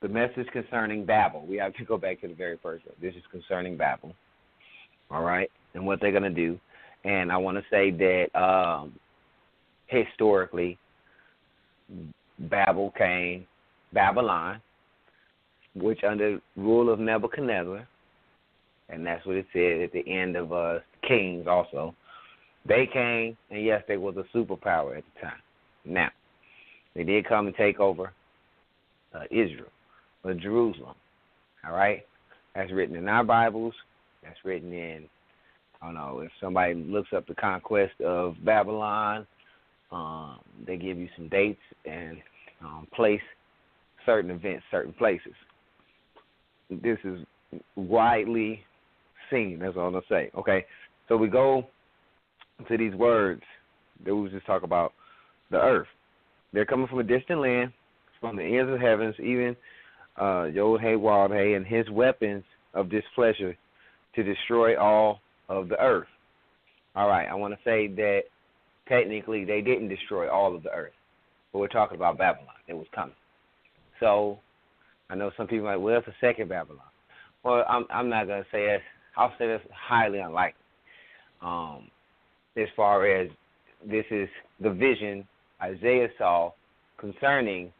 the message concerning Babel, we have to go back to the very first one. This is concerning Babel, all right, and what they're gonna do. And I want to say that historically, Babylon, which under rule of Nebuchadnezzar, and that's what it said at the end of Kings also, they came, and yes, they was a superpower at the time. Now, they did come and take over Israel, or Jerusalem, all right? That's written in our Bibles. That's written in, I don't know, if somebody looks up the conquest of Babylon, they give you some dates and place certain events, certain places. This is widely seen, that's all I'm going to say. Okay, so we go to these words that we just talk about, the earth. They're coming from a distant land, from the ends of heavens, even Yod-Heh, Wad-Heh, and his weapons of displeasure to destroy all of the earth. All right, I want to say that technically they didn't destroy all of the earth, but we're talking about Babylon. It was coming. So I know some people are like, well, it's a second Babylon. Well, I'm not going to say that. I'll say that's highly unlikely. As far as this is the vision Isaiah saw concerning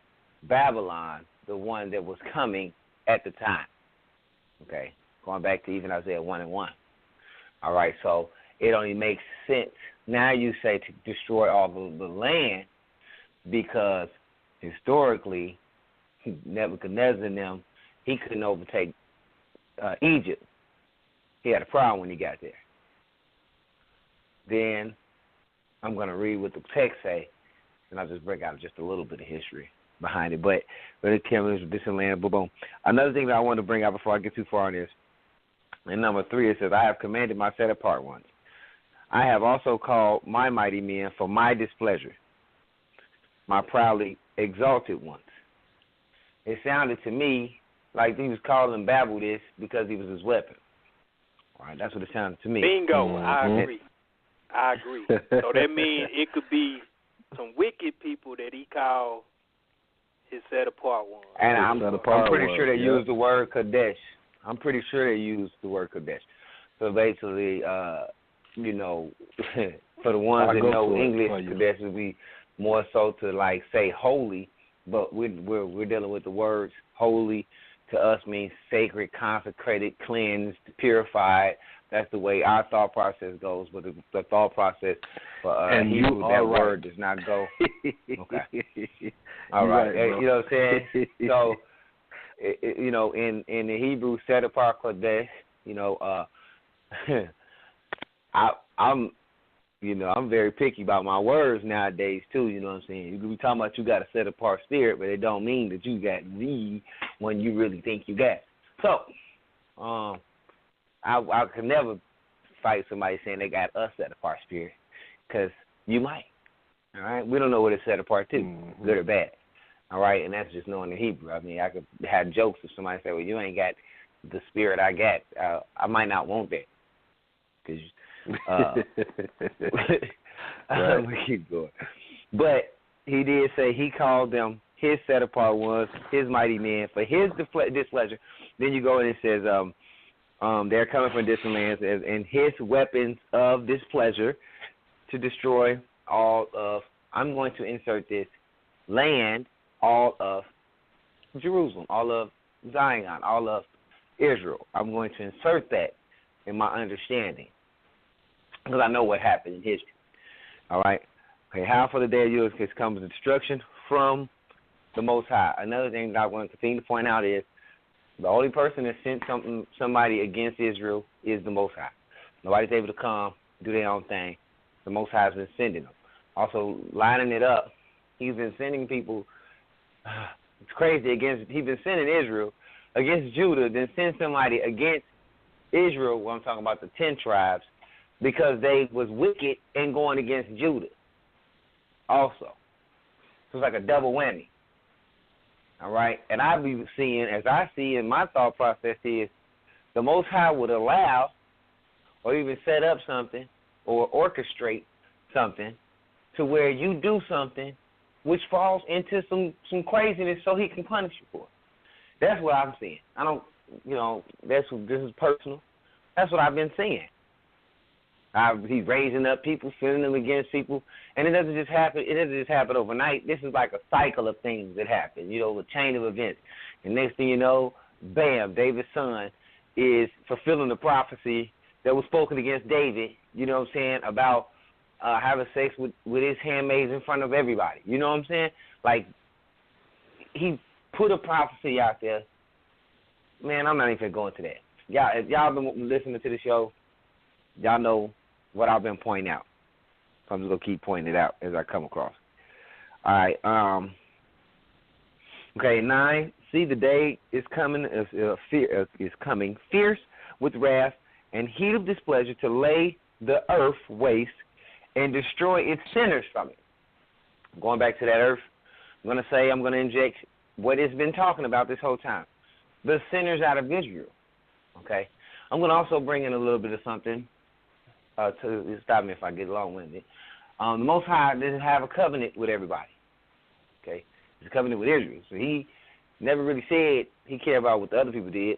Babylon, the one that was coming at the time. Okay, going back to even Isaiah 1:1. All right, so it only makes sense. Now you say to destroy all the land because historically Nebuchadnezzar and them, he couldn't overtake Egypt. He had a problem when he got there. Then I'm going to read what the text say, and I'll just break out just a little bit of history behind it. But it came with this land, boom, boom. Another thing that I want to bring out before I get too far on this, and number 3, it says, I have commanded my set apart ones. I have also called my mighty men for my displeasure, my proudly exalted ones. It sounded to me like he was calling Babel this because he was his weapon. All right, that's what it sounded to me. Bingo, Mm-hmm. I agree. So that means it could be some wicked people that he called his set apart ones. And I'm pretty sure they used the word Kadesh. I'm pretty sure they used the word Kadesh. So basically, for the ones that know English, Kadesh would be more so to like say holy, but we're dealing with the words holy. To us means sacred, consecrated, cleansed, purified. That's the way our thought process goes. But the thought process for Hebrew, that word does not go. Okay. All right. You know what I'm saying? So, in the Hebrew, set apart Kodesh, I'm very picky about my words nowadays too. You know what I'm saying? You can be talking about you got a set apart spirit, but it don't mean that you got the when you really think you got. So, I could never fight somebody saying they got a set apart spirit, because you might. All right, we don't know what it's set apart to, good or bad. All right, and that's just knowing the Hebrew. I mean, I could have jokes if somebody say, "Well, you ain't got the spirit I got." I might not want that, because. We keep going. But he did say he called them his set apart ones, his mighty men, for his displeasure. Then you go and it says, they're coming from distant lands, and his weapons of displeasure to destroy all of, I'm going to insert this, land, all of Jerusalem, all of Zion, all of Israel. I'm going to insert that in my understanding because I know what happened in history. All right? Okay, how for the day of yours comes destruction from the Most High. Another thing that I want to continue to point out is the only person that sent somebody against Israel is the Most High. Nobody's able to come, do their own thing. The Most High has been sending them. Also, lining it up, he's been sending people, it's crazy, he's been sending Israel against Judah, then send somebody against Israel, I'm talking about the 10 tribes, because they was wicked and going against Judah also. So it's like a double whammy. All right? And I be seeing, as I see in my thought process is, the Most High would allow or even set up something or orchestrate something to where you do something which falls into some craziness so he can punish you for it. That's what I'm seeing. I don't, this is personal. That's what I've been seeing. He's raising up people, sending them against people, and it doesn't just happen. It doesn't just happen overnight. This is like a cycle of things that happen, a chain of events. And next thing you know, bam, David's son is fulfilling the prophecy that was spoken against David, about having sex with his handmaids in front of everybody. You know what I'm saying? Like, he put a prophecy out there. Man, I'm not even going to that. If y'all been listening to the show, y'all know what I've been pointing out. So I'm just going to keep pointing it out as I come across. All right. Okay, 9. See, the day is coming, is coming fierce with wrath and heat of displeasure to lay the earth waste and destroy its sinners from it. Going back to that earth, I'm going to inject what it's been talking about this whole time. The sinners out of Israel. Okay? I'm going to also bring in a little bit of something to stop me if I get long-winded. The Most High doesn't have a covenant with everybody. Okay? It's a covenant with Israel. So he never really said he cared about what the other people did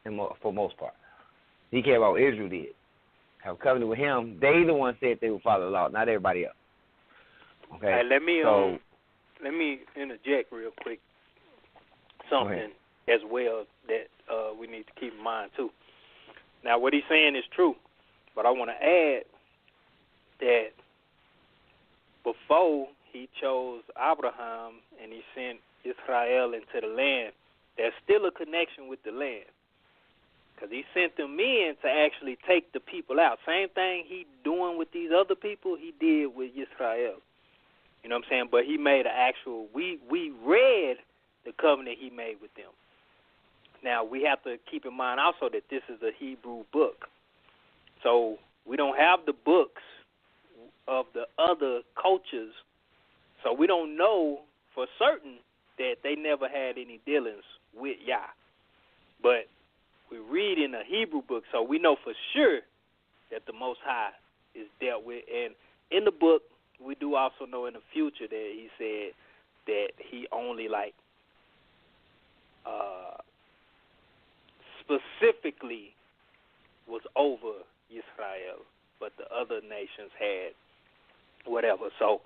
for the most part. He cared about what Israel did. Have a covenant with him. They the ones said they would follow the law, not everybody else. Okay? Hey, let me interject real quick something as well that we need to keep in mind too. Now, what he's saying is true, but I want to add that before he chose Abraham and he sent Israel into the land, there's still a connection with the land. Because he sent them in to actually take the people out. Same thing he doing with these other people, he did with Israel. You know what I'm saying? But he made an actual, we read the covenant he made with them. Now, we have to keep in mind also that this is a Hebrew book. So we don't have the books of the other cultures. So we don't know for certain that they never had any dealings with Yah. But we read in a Hebrew book, so we know for sure that the Most High is dealt with. And in the book, we do also know in the future that he said that he only specifically was over Israel, but the other nations had whatever. So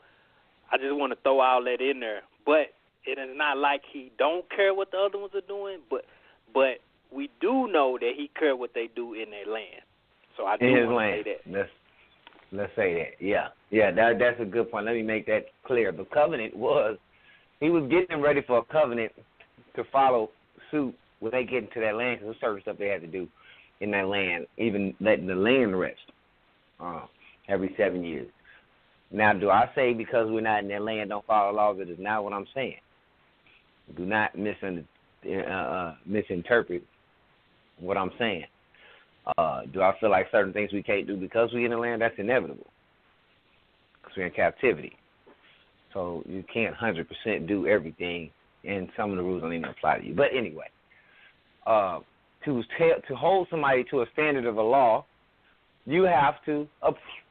I just want to throw all that in there. But it is not like he don't care what the other ones are doing, but we do know that he cared what they do in their land. So I do want to say that. Let's say that. Yeah, that's a good point. Let me make that clear. The covenant was, he was getting them ready for a covenant to follow suit when they get into that land, because there's certain stuff they had to do in that land, even letting the land rest every 7 years. Now, do I say because we're not in that land don't follow laws? That is not what I'm saying. Do not misinterpret what I'm saying. Do I feel like certain things we can't do because we're in the land? That's inevitable, because we're in captivity. So you can't 100% do everything, and some of the rules don't even apply to you. But anyway, to hold somebody to a standard of a law, you have to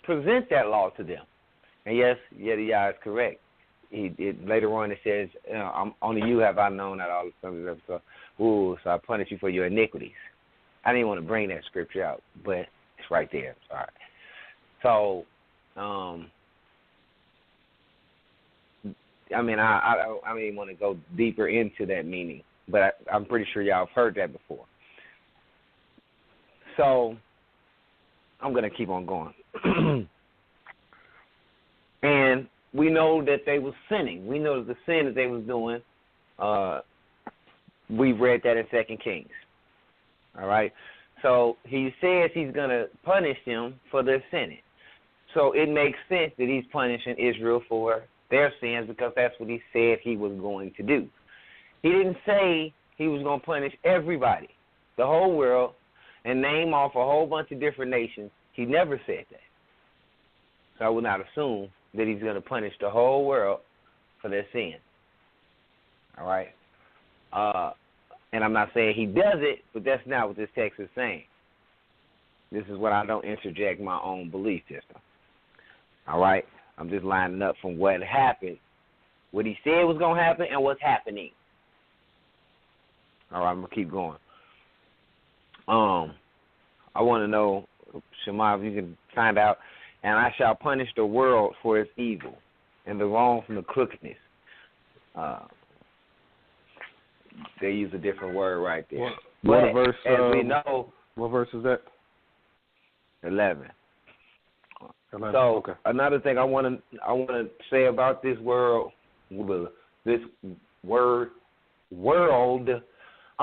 present that law to them. And yes, Yah is correct. later on it says, only you have I known that all the so I punish you for your iniquities. I didn't want to bring that scripture out, but it's right there. Sorry. So, I mean, I don't even want to go deeper into that meaning, but I'm pretty sure y'all have heard that before. So, I'm going to keep on going. And we know that they were sinning. We know that the sin that they was doing, we've read that in 2 Kings. All right? So he says he's going to punish them for their sinning. So it makes sense that he's punishing Israel for their sins because that's what he said he was going to do. He didn't say he was going to punish everybody, the whole world, and name off a whole bunch of different nations. He never said that. So I would not assume that he's going to punish the whole world for their sin. All right? And I'm not saying he does it, but that's not what this text is saying. This is what I don't interject my own belief system. All right? I'm just lining up from what happened, what he said was going to happen, and what's happening. All right, I'm going to keep going. I want to know, Shema, if you can find out, and I shall punish the world for its evil and the wrong from the crookedness. They use a different word right there. What verse? As we know, what verse is that? 11. 11. So okay. Another thing I want to say about this world, I'm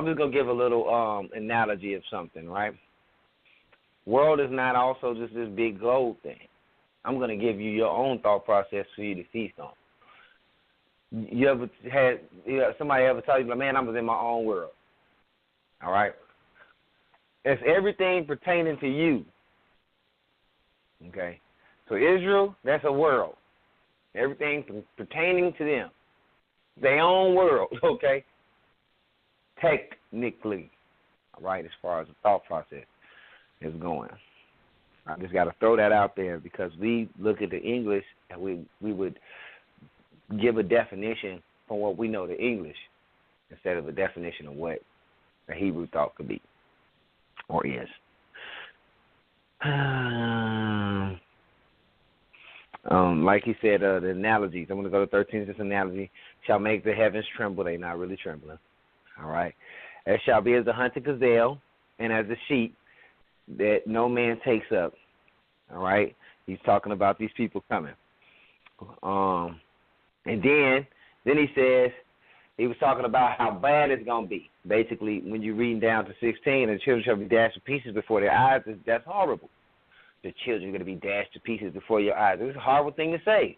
just gonna give a little analogy of something, right? World is not also just this big gold thing. I'm gonna give you your own thought process for you to feast on. You ever had somebody ever tell you, like, man, I was in my own world? All right. It's everything pertaining to you. Okay. So Israel, that's a world. Everything pertaining to them. Their own world, okay? Technically. All right, as far as the thought process is going. I just got to throw that out there because we look at the English and we would give a definition from what we know the English instead of a definition of what the Hebrew thought could be or is. Like he said, the analogies. I'm going to go to 13. This analogy shall make the heavens tremble. They're not really trembling. All right. It shall be as the hunted gazelle and as the sheep that no man takes up. All right. He's talking about these people coming. And then he says, he was talking about how bad it's going to be. Basically, when you're reading down to 16, and the children shall be dashed to pieces before their eyes, that's horrible. The children are going to be dashed to pieces before your eyes. It's a horrible thing to say.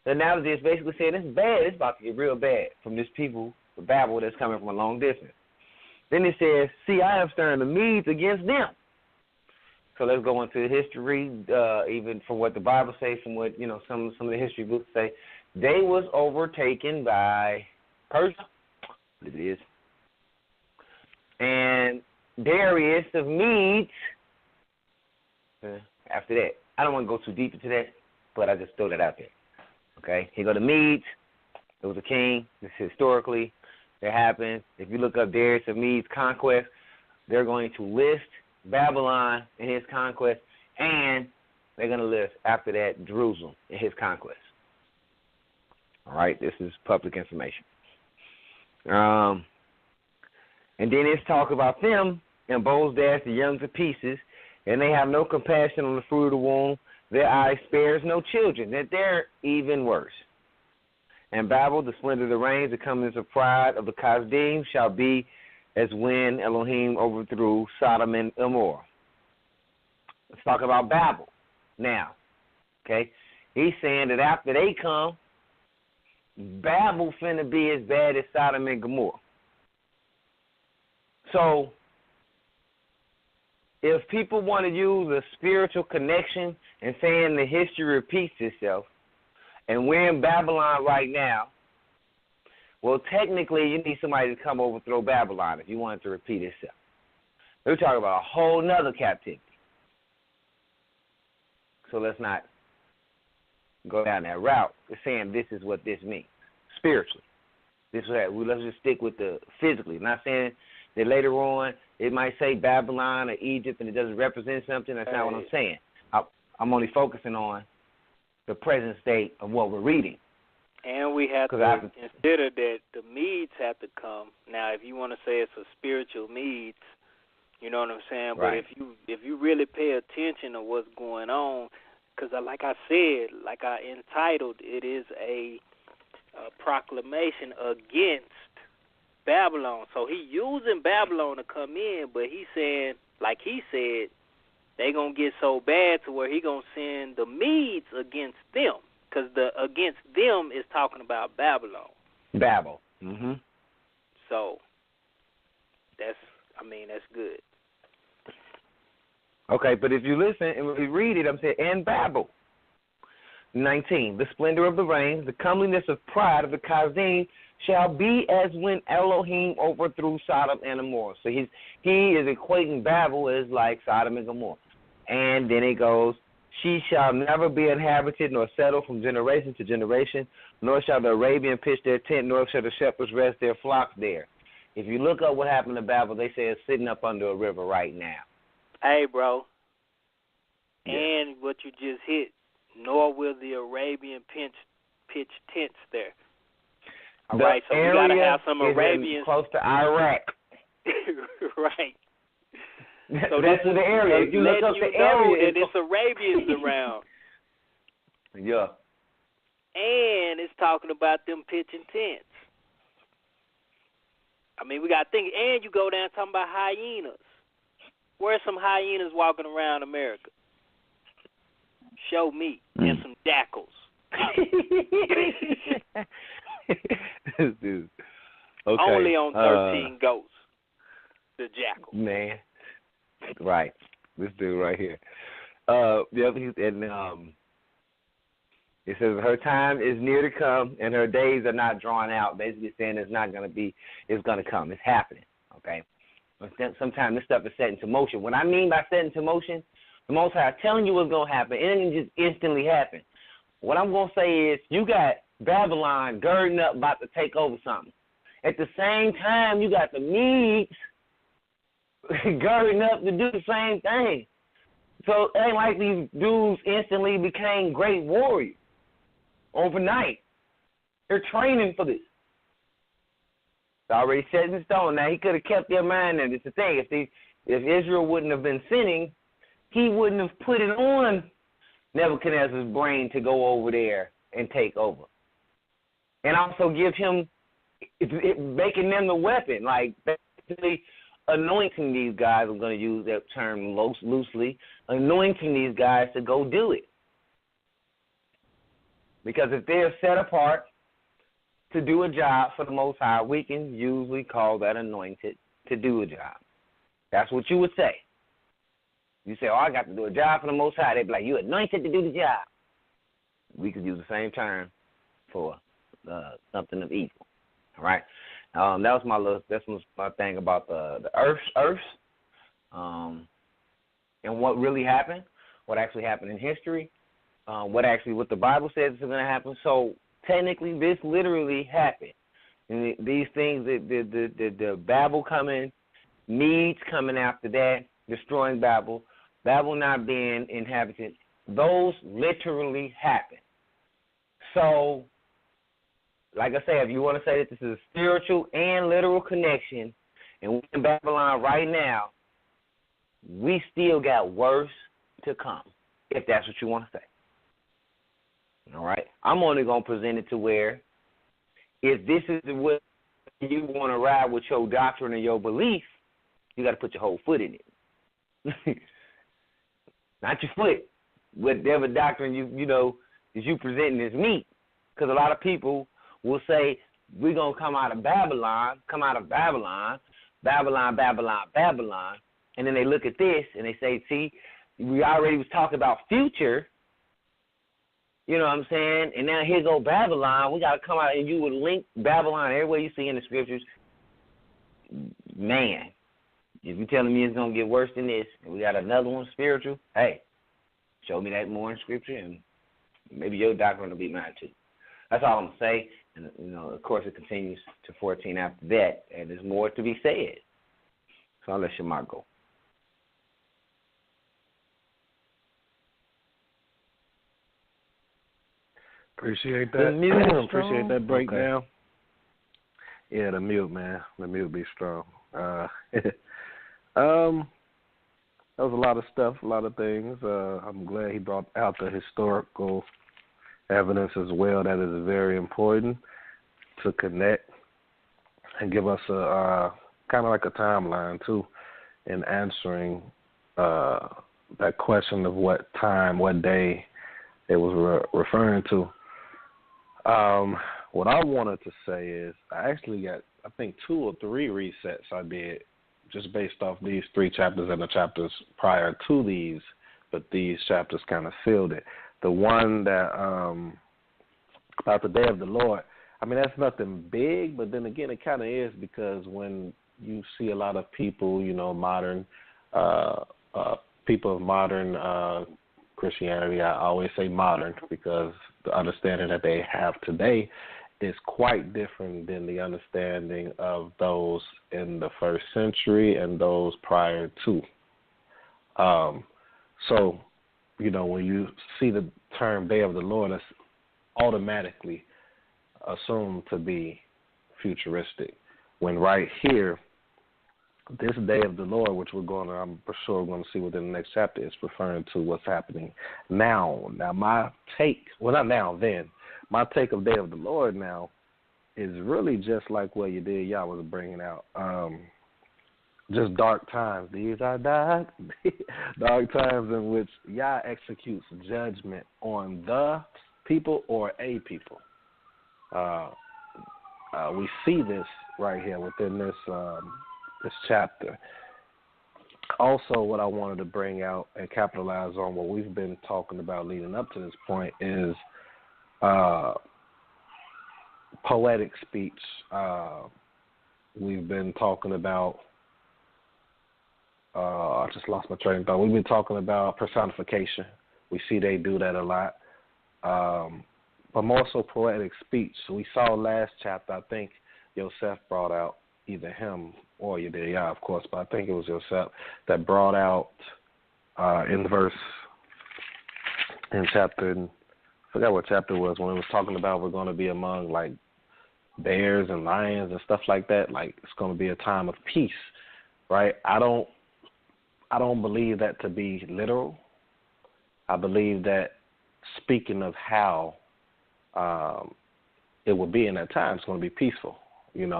The analogy is basically saying it's bad. It's about to get real bad from this people, the Babel that's coming from a long distance. Then it says, see, I am stirring the Medes against them. So let's go into history, even from what the Bible says, from what some of the history books say. They was overtaken by Persia, I believe it is, and Darius of Medes. After that, I don't want to go too deep into that, but I just throw that out there. Okay, here go the Medes. It was a king. This historically that happened. If you look up Darius of Medes' conquest, they're going to list Babylon in his conquest, and they're going to list after that Jerusalem in his conquest. All right, this is public information. And then it's talk about them, and bows dash the young to pieces, and they have no compassion on the fruit of the womb. Their eye spares no children. That they're even worse. And Babel, the splendor of the reigns, the comings of pride of the Chaldeans, shall be as when Elohim overthrew Sodom and Gomorrah. Let's talk about Babel now. Okay? He's saying that after they come, Babel finna be as bad as Sodom and Gomorrah. So, if people want to use a spiritual connection and saying the history repeats itself, and we're in Babylon right now, well, technically, you need somebody to come overthrow Babylon if you want it to repeat itself. We're talking about a whole nother captivity. So let's not go down that route. It's saying this is what this means spiritually. This is that. Let's just stick with the physically. Not saying that later on it might say Babylon or Egypt and it doesn't represent something. That's not what I'm saying. I'm only focusing on the present state of what we're reading. And we have to consider that the Medes have to come. Now, if you want to say it's a spiritual Medes, you know what I'm saying? Right. But if you really pay attention to what's going on, because like I said, like I entitled, it is a proclamation against Babylon. So he using Babylon to come in, but he's saying, like he said, they going to get so bad to where he going to send the Medes against them. Because the against them is talking about Babylon. Babel. Mm-hmm. So that's good. Okay, but if you listen and when we read it, I'm saying, and Babel. 19, the splendor of the reigns, the comeliness of pride of the Chazim shall be as when Elohim overthrew Sodom and Gomorrah. So he is equating Babel as like Sodom and Gomorrah. And then it goes, she shall never be inhabited nor settle from generation to generation, nor shall the Arabian pitch their tent, nor shall the shepherds rest their flocks there. If you look up what happened to Babel, they say it's sitting up under a river right now. Hey, bro. Yeah. And what you just hit, nor will the Arabian pitch tents there. All right, so we got to have some Arabians. Close to Iraq. Right. So that's the area. If you look up the area, that it's Arabians around. Yeah. And it's talking about them pitching tents. I mean, we got to think. And you go down talking about hyenas. Where's some hyenas walking around America? Show me. And some jackals. Dude. Okay. Only on 13 goats. The jackal. Man. Right. This dude right here. It says her time is near to come and her days are not drawn out. Basically saying it's not going to be, it's going to come. It's happening. Okay? Sometimes this stuff is set into motion. What I mean by set into motion, the Most High telling you what's going to happen, it doesn't just instantly happen. What I'm going to say is you got Babylon girding up about to take over something. At the same time, you got the Medes girding up to do the same thing. So it ain't like these dudes instantly became great warriors overnight. They're training for this. It's already set in stone. Now, he could have kept their mind there. It's the thing. If Israel wouldn't have been sinning, he wouldn't have put it on Nebuchadnezzar's brain to go over there and take over. And also give him, making them the weapon, like basically anointing these guys. I'm going to use that term loosely, anointing these guys to go do it. Because if they're set apart to do a job for the Most High, we can usually call that anointed to do a job. That's what you would say. You say, oh, I got to do a job for the Most High. They'd be like, you anointed to do the job. We could use the same term for something of evil. All right? That's my thing about the earths, and what really happened, what actually happened in history, what the Bible says is going to happen. So technically, this literally happened. And these things, the Babel coming, Medes coming after that, destroying Babel, Babel not being inhabited, those literally happened. So, like I said, if you want to say that this is a spiritual and literal connection, and we're in Babylon right now, we still got worse to come, if that's what you want to say. All right? I'm only going to present it to where, if this is what you want to ride with your doctrine and your belief, you got to put your whole foot in it. Not your foot. Whatever doctrine you presenting is meat. Because a lot of people will say, we're going to come out of Babylon, and then they look at this and they say, see, we already was talking about future, you know what I'm saying, and now here go Babylon, we got to come out, and you would link Babylon everywhere you see in the scriptures. Man, if you're telling me it's going to get worse than this, and we got another one spiritual, hey, show me that more in scripture, and maybe your doctrine will be mine too. That's all I'm going to say. And, of course, it continues to 14 after that, and there's more to be said. So I'll let Shamar go. Appreciate that. Appreciate that breakdown. Okay. Yeah, the mute, man. The mute be strong. That was a lot of stuff, a lot of things. I'm glad he brought out the historical evidence as well. That is very important to connect and give us a kind of like a timeline too in answering that question of what time, what day it was referring to. What I wanted to say is I actually got, I think, 2 or 3 resets I did just based off these 3 chapters and the chapters prior to these, but these chapters kind of filled it. The one that about the day of the Lord, I mean, that's nothing big, but then again, it kind of is, because when you see a lot of people, modern people of modern Christianity, I always say modern because the understanding that they have today is quite different than the understanding of those in the first century and those prior to. So, when you see the term Day of the Lord, that's automatically assumed to be futuristic. When right here, this Day of the Lord, which I'm for sure going to see within the next chapter, is referring to what's happening now. Now, my take, well, not now, then, my take of Day of the Lord now is really just like what you did, y'all was bringing out. Just dark times. These are dark times in which Yah executes judgment on the people or a people. We see this right here within this chapter. Also, what I wanted to bring out and capitalize on what we've been talking about leading up to this point is poetic speech. We've been talking about, I just lost my train of thought. We've been talking about personification. We see they do that a lot. But more so poetic speech. So we saw last chapter, I think Yosef brought out, either him or Yediah, of course, but I think it was Yosef that brought out in chapter, I forgot what chapter it was, when it was talking about we're going to be among like bears and lions and stuff like that. Like it's going to be a time of peace, right? I don't believe that to be literal. I believe that speaking of how it will be in that time, it's going to be peaceful, and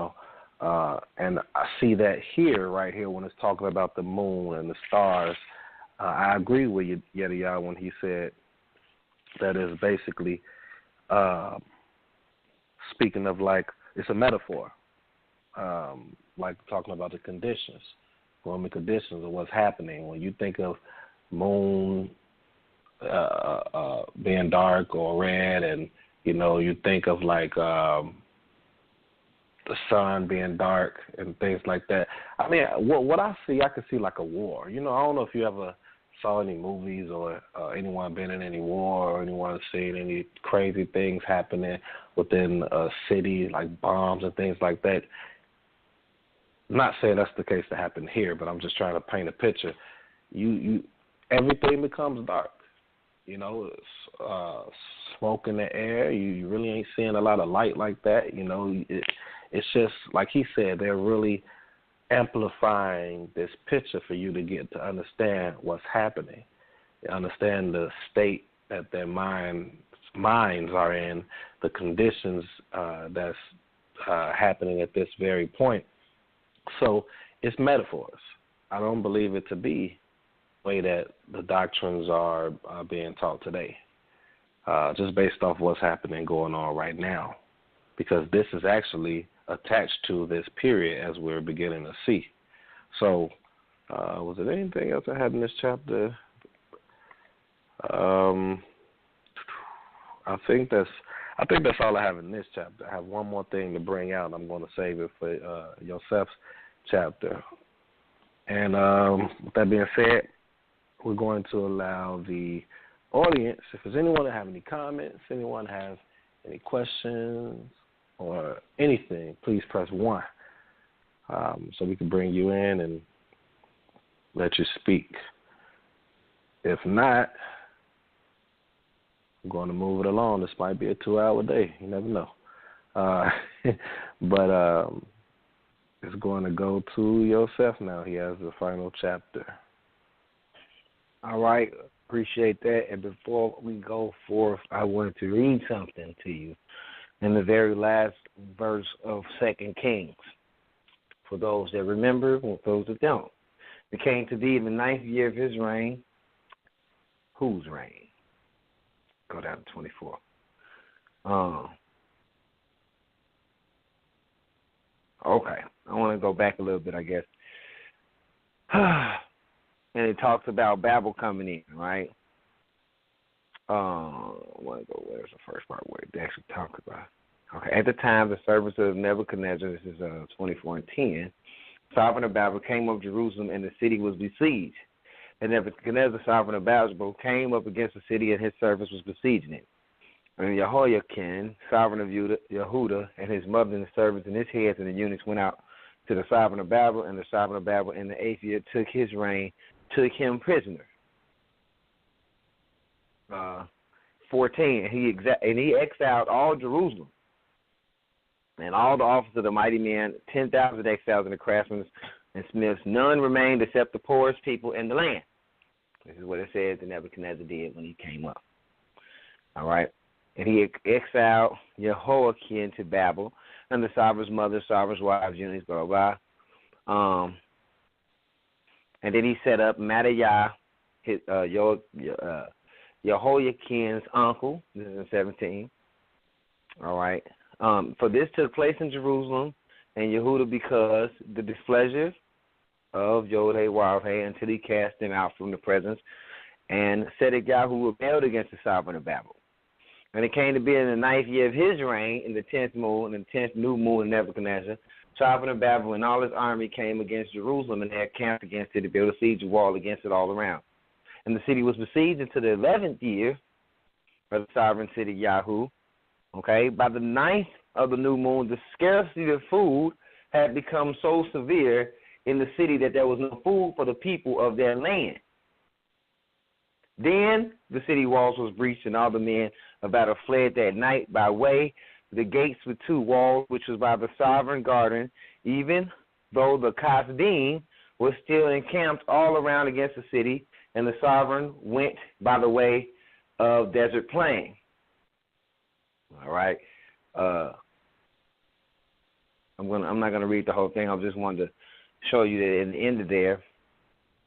I see that right here, when it's talking about the moon and the stars. I agree with Yediah when he said that is basically speaking of, like, it's a metaphor, like talking about the conditions, gloomy conditions of what's happening. When you think of moon being dark or red, and you think of like the sun being dark and things like that. I mean, what I can see like a war. I don't know if you ever saw any movies or anyone been in any war or anyone seen any crazy things happening within a city, like bombs and things like that. I'm not saying that's the case that happened here, but I'm just trying to paint a picture. You everything becomes dark. Smoke in the air. You really ain't seeing a lot of light like that. It's just, like he said, they're really amplifying this picture for you to get to understand what's happening, understand the state that their minds are in, the conditions that's happening at this very point. So it's metaphors. I don't believe it to be the way that the doctrines are being taught today, just based off what's happening going on right now, because this is actually attached to this period as we're beginning to see. So, was there anything else I had in this chapter? I think that's all I have in this chapter. I have one more thing to bring out. I'm going to save it for Yosef's chapter. And with that being said, we're going to allow the audience, if there's anyone that have any comments, anyone has any questions or anything, please press 1 so we can bring you in and let you speak. If not, I'm going to move it along. This might be a 2-hour day. You never know. But it's going to go to Yosef now. He has the final chapter. All right. Appreciate that. And before we go forth, I wanted to read something to you in the very last verse of 2 Kings. For those that remember, and those that don't. It came to be in the 9th year of his reign. Whose reign? Go down to 24. Okay. I want to go back a little bit, I guess. And it talks about Babel coming in, right? I want to go, where's the first part where it actually talks about? Okay. At the time, the servants of Nebuchadnezzar, this is 24 and 10, sovereign of Babel came up Jerusalem, and the city was besieged. And Nebuchadnezzar, sovereign of Babel, came up against the city, and his servants was besieging it. And Jehoiakim, sovereign of Yehuda, and his mother and the servants and his heads and the eunuchs went out to the sovereign of Babel, and the sovereign of Babel in the 8th year took his reign, took him prisoner. 14, and he exiled all Jerusalem and all the officers of the mighty men, 10,000 exiles and the craftsmen and smiths. None remained except the poorest people in the land. This is what it says that Nebuchadnezzar did when he came up. All right. And he exiled Jehoiakim to Babel, and the sovereign's mother, sovereign's wives, eunuchs, blah, blah, blah. And then he set up Mattaniah, Jehoiakim's uncle. This is in 17. All right. For this took place in Jerusalem and Yehuda because the displeasure of Yod-Heh-Wav-Heh until he cast them out from the presence, and Zedekiah rebelled against the sovereign of Babel. And it came to be in the 9th year of his reign, in the 10th moon, and the 10th new moon of Nebuchadnezzar, sovereign of Babel and all his army came against Jerusalem, and they had camped against it to build a siege wall against it all around. And the city was besieged until the 11th year of the sovereign city Yahu. Okay, by the 9th of the new moon, the scarcity of food had become so severe in the city that there was no food for the people of their land. Then the city walls was breached, and all the men of battle fled that night by way the gates with 2 walls, which was by the sovereign garden, even though the Kasdim was still encamped all around against the city, and the sovereign went by the way of desert plain. All right. I'm not gonna read the whole thing. I just wanted to show you that in the end of there,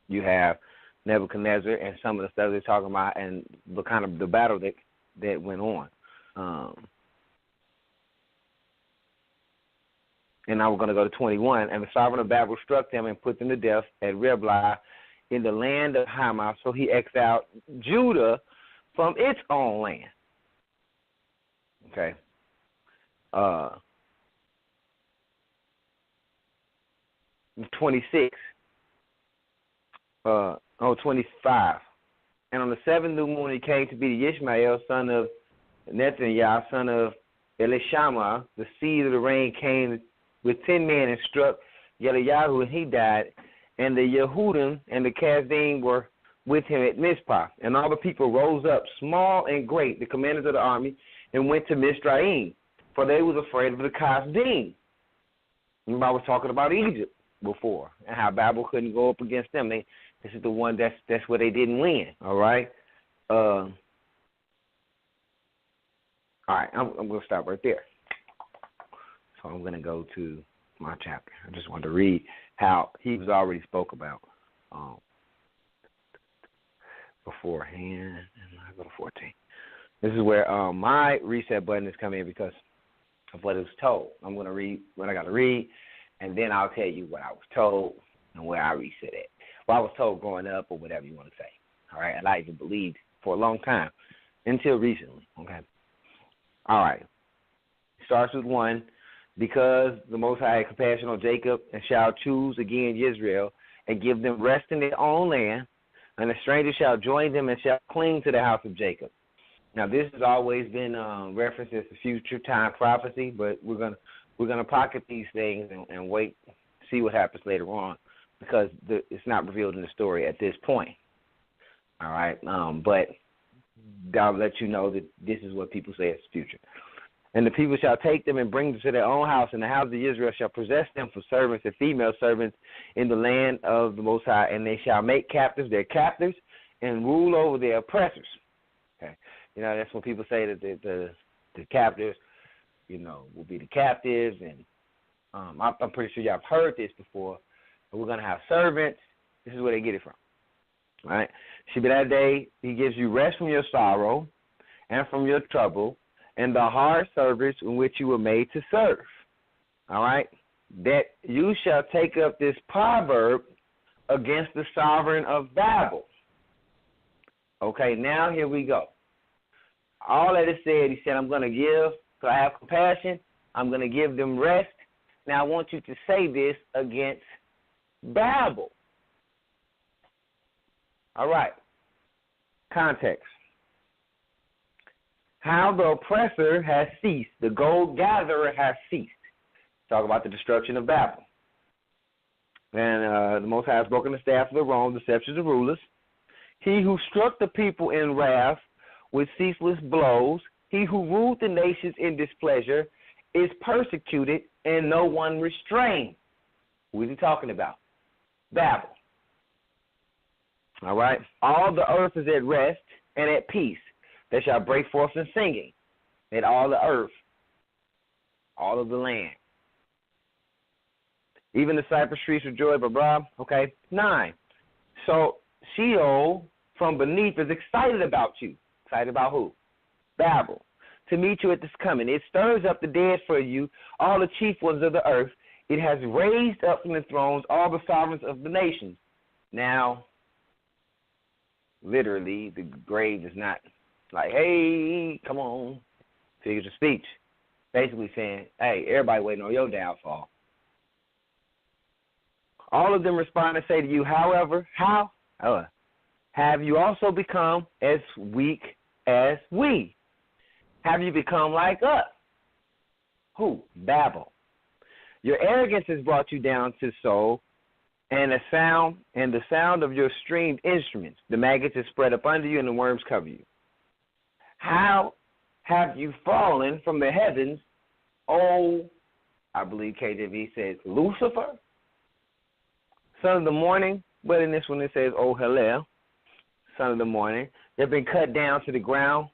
you have Nebuchadnezzar and some of the stuff they're talking about, and the kind of the battle that went on. And now we're going to go to 21. And the sovereign of Babel struck them and put them to death at Riblah in the land of Hamath. So he exiled Judah from its own land. Okay. 26. 25. And on the 7th new moon, it came to be Ishmael, son of Nethaniah, son of Elishama. The seed of the rain came with 10 men and struck Eliyahu, and he died. And the Yehudim and the Kasdim were with him at Mizpah. And all the people rose up, small and great, the commanders of the army, and went to Mizraim, for they was afraid of the Kasdim. Remember, I was talking about Egypt before, and how Babel couldn't go up against them. This is the one that's where they didn't win. All right. All right. I'm going to stop right there. So I'm going to go to my chapter. I just wanted to read how he was already spoke about beforehand. And I go to 14. This is where my reset button is coming in because of what it was told. I'm going to read what I got to read, and then I'll tell you what I was told and where I reset at. What I was told growing up, or whatever you want to say. All right, and I even believed for a long time until recently. Okay. All right. It starts with 1. Because the Most High had compassion on Jacob and shall choose again Israel and give them rest in their own land, and a stranger shall join them and shall cling to the house of Jacob. Now, this has always been referenced as a future time prophecy, but we're gonna pocket these things and wait, see what happens later on, because it's not revealed in the story at this point. All right, but I'll let you know that this is what people say is future. And the people shall take them and bring them to their own house, and the house of Israel shall possess them for servants and female servants in the land of the Most High, and they shall make captives their captives and rule over their oppressors. Okay, that's when people say that the captives, will be the captives, and I'm pretty sure y'all have heard this before. But we're gonna have servants. This is where they get it from. All right, should be that day he gives you rest from your sorrow and from your trouble, and the hard service in which you were made to serve. All right? That you shall take up this proverb against the sovereign of Babel. Okay, now here we go. All that is said, he said, I'm going to give, so I have compassion. I'm going to give them rest. Now I want you to say this against Babel. All right. Context. How the oppressor has ceased, the gold gatherer has ceased. Talk about the destruction of Babel. And the Most High has broken the staff of the wrong, the scepters of rulers. He who struck the people in wrath with ceaseless blows, he who ruled the nations in displeasure, is persecuted and no one restrained. Who is he talking about? Babel. All right? All the earth is at rest and at peace. They shall break forth in singing at all the earth, all of the land. Even the cypress trees rejoice, blah, blah. Okay, 9. So Sheol from beneath is excited about you. Excited about who? Babel. To meet you at this coming. It stirs up the dead for you, all the chief ones of the earth. It has raised up from the thrones all the sovereigns of the nations. Now, literally, the grave is not like, hey, come on, figures of speech. Basically saying, hey, everybody waiting on your downfall. All of them respond and say to you, however, have you also become as weak as we? Have you become like us? Who? Babel. Your arrogance has brought you down to soul, and the sound of your stringed instruments. The maggots is spread up under you, and the worms cover you. How have you fallen from the heavens, oh, I believe KJV says, Lucifer, son of the morning, but in this one it says, oh, Hallel, son of the morning. They've been cut down to the ground,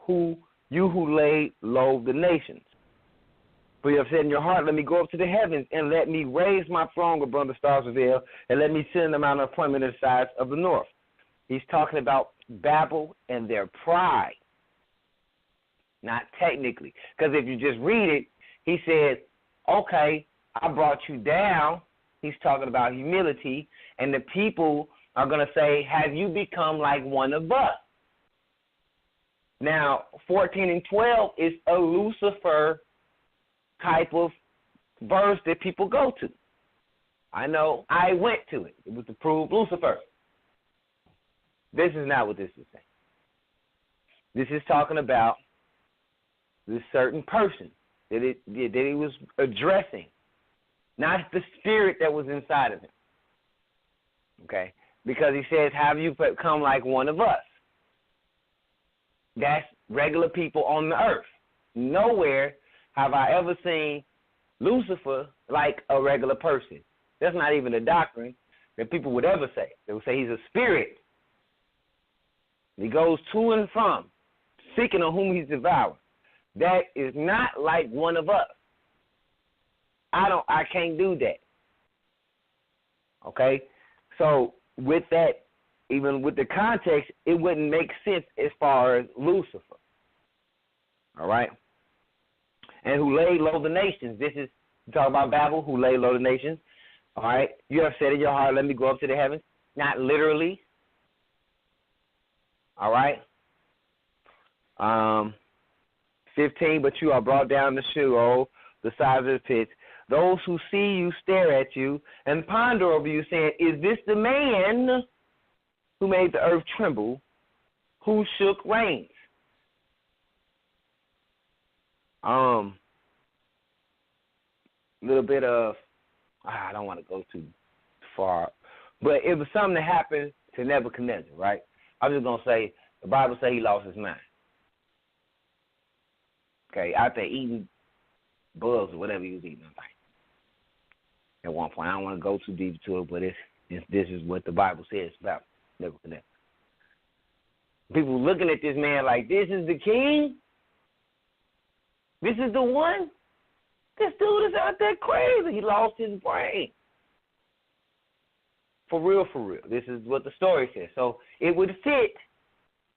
who laid low the nations. For you have said in your heart, let me go up to the heavens, and let me raise my throne above the stars of hell, and let me send them out of appointment to the sides of the north. He's talking about Babel and their pride. Not technically. Because if you just read it, he said, okay, I brought you down. He's talking about humility. And the people are going to say, have you become like one of us? Now, 14 and 12 is a Lucifer type of verse that people go to. I know I went to it. It was to prove Lucifer. This is not what this is saying. This is talking about this certain person that he was addressing, not the spirit that was inside of him. Okay? Because he says, have you become like one of us? That's regular people on the earth. Nowhere have I ever seen Lucifer like a regular person. That's not even a doctrine that people would ever say. They would say he's a spirit. He goes to and from, seeking on whom he's devoured. That is not like one of us. I can't do that. Okay? So with that, even with the context, it wouldn't make sense as far as Lucifer. All right? And who laid low the nations. This is, you talk about Babel, who laid low the nations. All right? You have said in your heart, let me go up to the heavens. Not literally. All right? 15, but you are brought down to Sheol, the sides of the pits. Those who see you stare at you and ponder over you, saying, is this the man who made the earth tremble, who shook reins. Little bit of, I don't want to go too far, but it was something that happened to Nebuchadnezzar, right? I'm just going to say, the Bible says he lost his mind. Okay, out there eating bugs or whatever he was eating. At one point, I don't want to go too deep to it, but this is what the Bible says about Nebuchadnezzar. People looking at this man like, this is the king? This is the one? This dude is out there crazy. He lost his brain. For real, for real. This is what the story says. So it would fit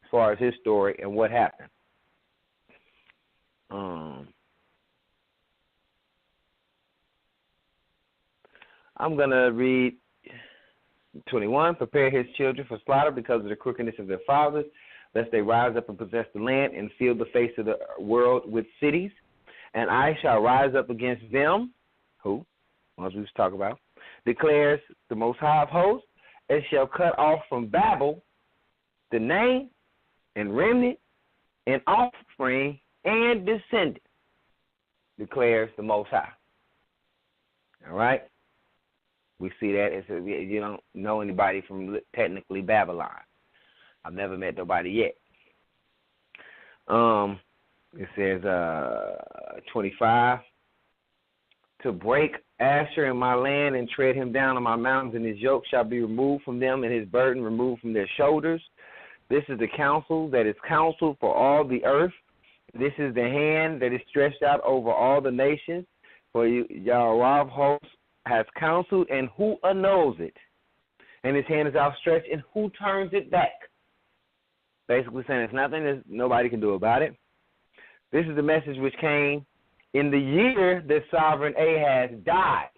as far as his story and what happened. I'm going to read 21. Prepare his children for slaughter because of the crookedness of their fathers, lest they rise up and possess the land and fill the face of the world with cities. And I shall rise up against them, who, as we was talking about, declares the Most High of hosts, and shall cut off from Babel the name and remnant and offspring and descendant, declares the Most High. All right? We see that as you don't know anybody from technically Babylon. I've never met nobody yet. It says 25, to break Asher in my land and tread him down on my mountains, and his yoke shall be removed from them and his burden removed from their shoulders. This is the counsel that is counseled for all the earth. This is the hand that is stretched out over all the nations. For Yahweh of hosts has counseled, and who annuls it? And his hand is outstretched, and who turns it back? Basically saying it's nothing that nobody can do about it. This is the message which came in the year that sovereign Ahaz died.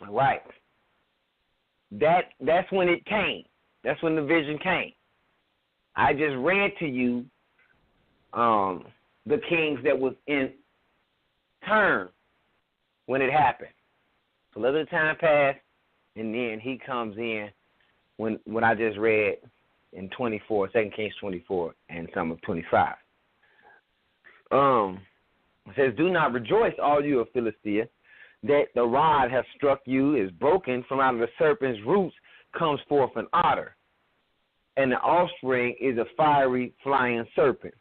All right. That's when it came. That's when the vision came. I just read to you the kings that was in turn when it happened. So a little time passed, and then he comes in when I just read in 24, 2 Kings 24, and some of 25. It says, do not rejoice, all you of Philistia, that the rod hath struck you, is broken. From out of the serpent's roots comes forth an otter, and the offspring is a fiery flying serpent.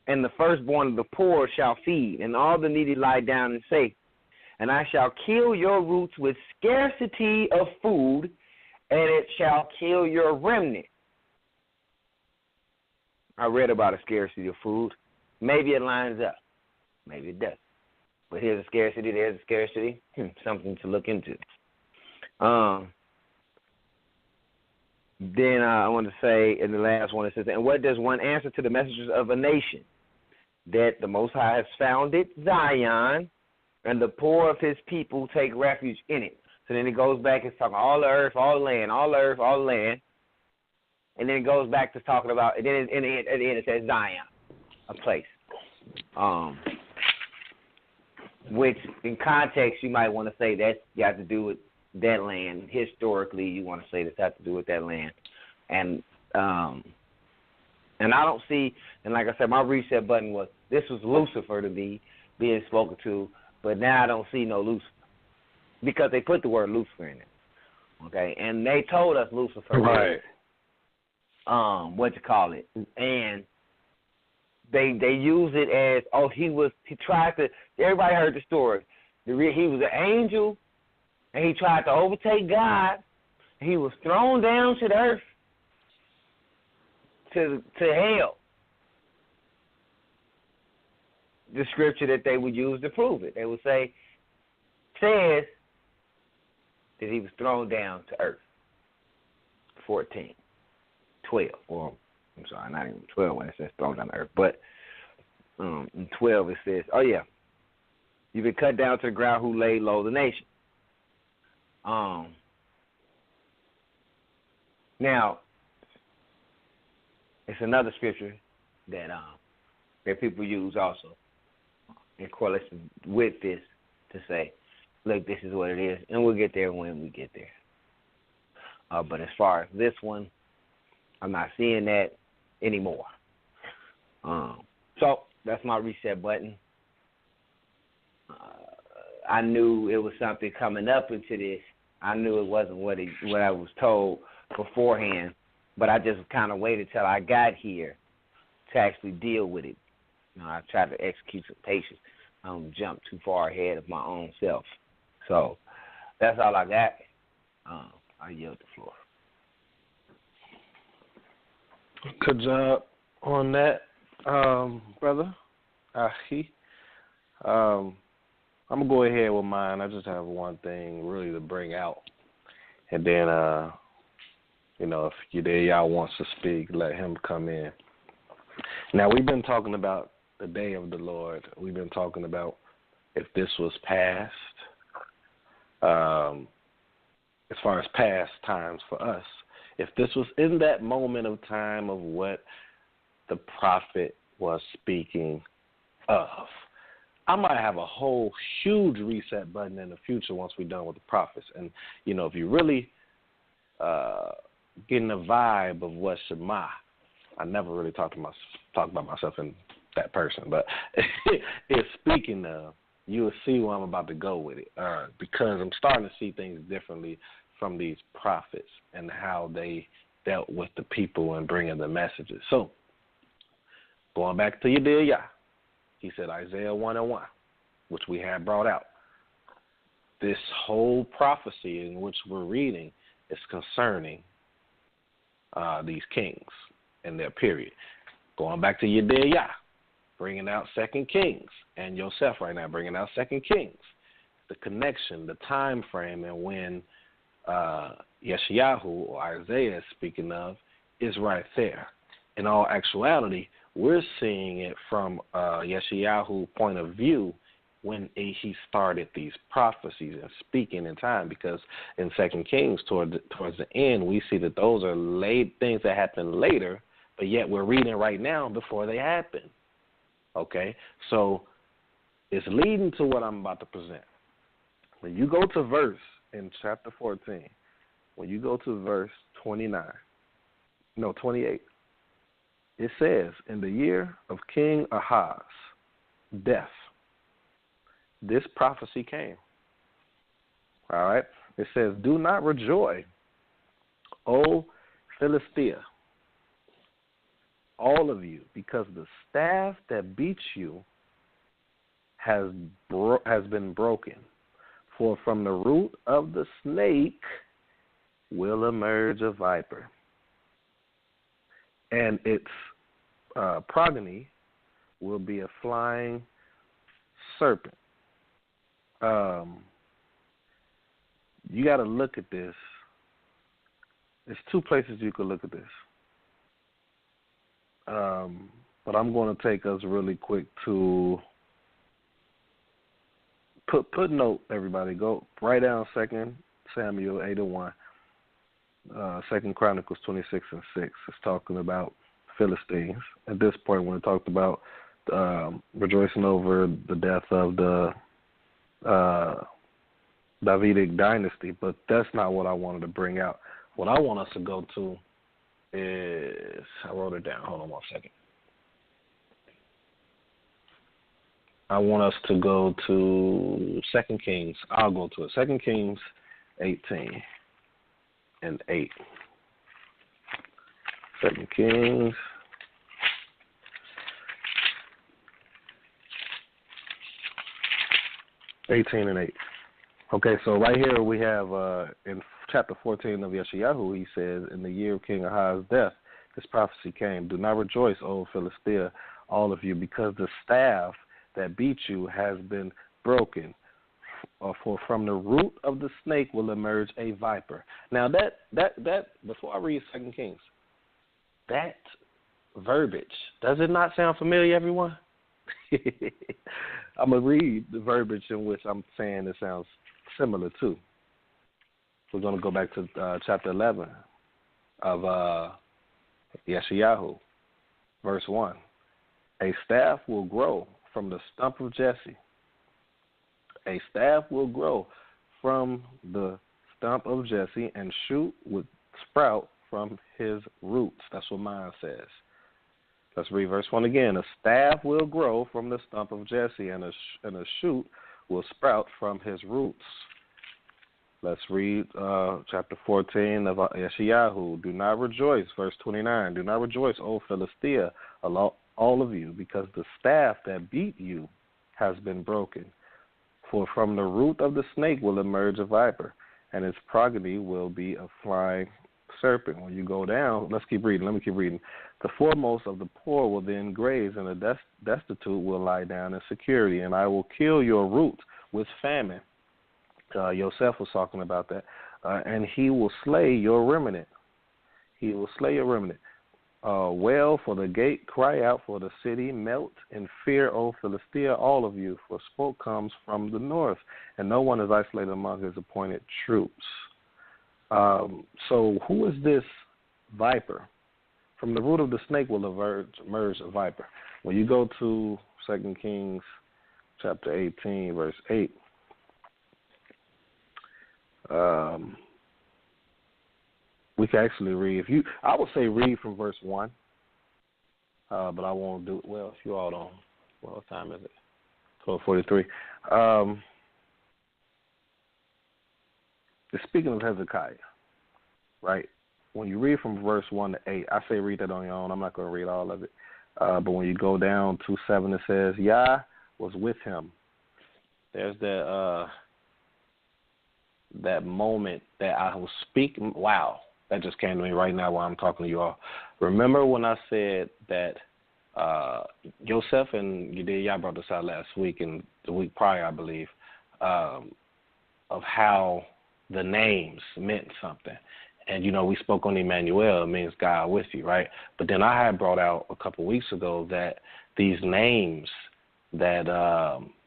And the firstborn of the poor shall feed, and all the needy lie down in safety. And I shall kill your roots with scarcity of food, and it shall kill your remnant. I read about a scarcity of food. Maybe it lines up. Maybe it does. But here's a scarcity, there's a scarcity. Something to look into. Then I want to say in the last one, it says, and what does one answer to the messengers of a nation? That the Most High has founded Zion, and the poor of his people take refuge in it. So then it goes back, it's talking all the earth, all the land, all the earth, all the land. And then it goes back to talking about, and then at the end it says Zion, a place. Which in context you might want to say that's got to do with that land. Historically, you want to say this has to do with that land. And I don't see, and like I said, my reset button was, this was Lucifer to be being spoken to, but now I don't see no Lucifer because they put the word Lucifer in it. Okay, and they told us Lucifer, right? And they use it as, he tried to. Everybody heard the story. He was an angel, and he tried to overtake God. He was thrown down to the earth, to hell. The scripture that they would use to prove it, they would say, says that he was thrown down to earth. 12, or I'm sorry, not even 12 when it says thrown down to earth, but in 12 it says, oh yeah, you've been cut down to the ground who laid low the nation. Now, it's another scripture that people use also in correlation with this to say, look, this is what it is, and we'll get there when we get there. But as far as this one, I'm not seeing that anymore. So that's my reset button. I knew it was something coming up into this. I knew it wasn't what I was told beforehand, but I just kind of waited till I got here to actually deal with it. I tried to execute some patience. I don't jump too far ahead of my own self. So that's all I got. I yield the floor. Good job on that, brother. Ahi. I'm going to go ahead with mine. I just have one thing really to bring out. And then, if y'all wants to speak, let him come in. Now, we've been talking about the day of the Lord. We've been talking about if this was past, as far as past times for us, if this was in that moment of time of what the prophet was speaking of. I might have a whole huge reset button in the future once we're done with the prophets. And, if you really getting the vibe of what Shema, I never really talk about myself in that person, but it's speaking of, you will see where I'm about to go with it, because I'm starting to see things differently from these prophets and how they dealt with the people and bringing the messages. So, going back to your dear Yah, he said Isaiah 1:1, which we had brought out. This whole prophecy in which we're reading is concerning these kings and their period. Going back to your dear Yah, bringing out 2 Kings, and Yosef right now bringing out 2 Kings. The connection, the time frame, and when Yeshayahu or Isaiah is speaking of is right there. In all actuality, we're seeing it from Yeshayahu's point of view when he started these prophecies and speaking in time, because in 2 Kings, towards the end, we see that those are late things that happen later, but yet we're reading right now before they happen. Okay? So it's leading to what I'm about to present. When you go to verse in chapter 14, when you go to verse 28, it says, in the year of King Ahaz, death, this prophecy came. All right? It says, do not rejoice, O Philistia, all of you, because the staff that beats you has been broken. For from the root of the snake will emerge a viper, and its progeny will be a flying serpent. You got to look at this. There's two places you could look at this. But I'm going to take us really quick to put note, everybody. Go write down 2 Samuel 8:1, 2 Chronicles 26:6. It's talking about Philistines. At this point, when it talked about rejoicing over the death of the Davidic dynasty, but that's not what I wanted to bring out. What I want us to go to is, I wrote it down. Hold on 1 second. I want us to go to 2 Kings. I'll go to it. 2 Kings 18 and 8. 2 Kings 18 and 8. Okay, so right here we have in chapter 14 of Yeshayahu, he says, in the year of King Ahaz's death, this prophecy came. Do not rejoice, O Philistia, all of you, because the staff that beat you has been broken. For from the root of the snake will emerge a viper. Now that before I read 2 Kings, that verbiage, does it not sound familiar, everyone? I'm going to read the verbiage in which I'm saying it sounds similar to. We're going to go back to chapter 11 of Yeshayahu, verse 1. A staff will grow from the stump of Jesse. A staff will grow from the stump of Jesse and shoot with sprout from his roots. That's what mine says. Let's read verse 1 again. A staff will grow from the stump of Jesse, and a shoot will sprout from his roots. Let's read chapter 14 of Yeshayahu. Do not rejoice, verse 29. Do not rejoice, O Philistia, all of you, because the staff that beat you has been broken. For from the root of the snake will emerge a viper, and its progeny will be a flying serpent. When you go down, let's keep reading. Let me keep reading. The foremost of the poor will then graze, and the destitute will lie down in security, and I will kill your roots with famine. Yosef was talking about that. And he will slay your remnant. He will slay your remnant. Wail for the gate, cry out for the city, melt in fear, O Philistia, all of you, for smoke comes from the north, and no one is isolated among his appointed troops. So who is this viper? From the root of the snake will emerge a viper. When you go to 2 Kings chapter 18, verse 8, we can actually read. I would say read from verse 1, but I won't do it. Well, if you all don't. Well, what time is it? 12:43. Speaking of Hezekiah, right? When you read from verse 1 to 8, I say read that on your own. I'm not going to read all of it. But when you go down to 7, it says, Yah was with him. There's that moment that I was speaking. Wow, that just came to me right now while I'm talking to you all. Remember when I said that Yosef and y'all brought this out last week and the week prior, I believe, of how the names meant something. And, we spoke on Emmanuel, it means God with you, right? But then I had brought out a couple weeks ago that these names that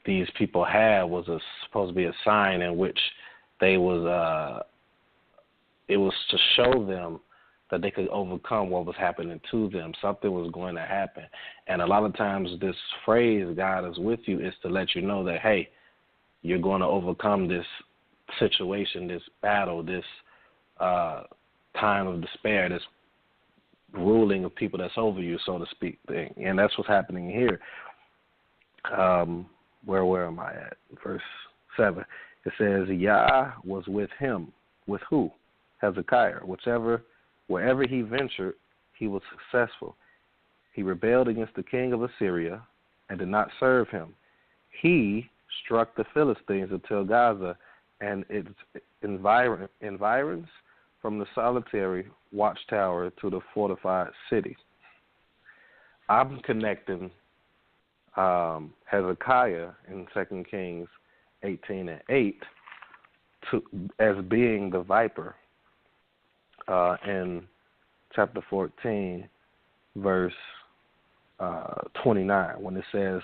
these people had was supposed to be a sign in which it was to show them that they could overcome what was happening to them. Something was going to happen. And a lot of times this phrase, God is with you, is to let you know that, hey, you're going to overcome this situation, this battle, this time of despair, this ruling of people that's over you, so to speak, thing. And that's what's happening here. Where am I at? Verse 7. It says, Yah was with him. With who? Hezekiah. Wherever he ventured, he was successful. He rebelled against the king of Assyria and did not serve him. He struck the Philistines until Gaza and its environs, from the solitary watchtower to the fortified city. I'm connecting Hezekiah in 2 Kings 18 and 8 as being the viper in chapter 14, verse 29, when it says,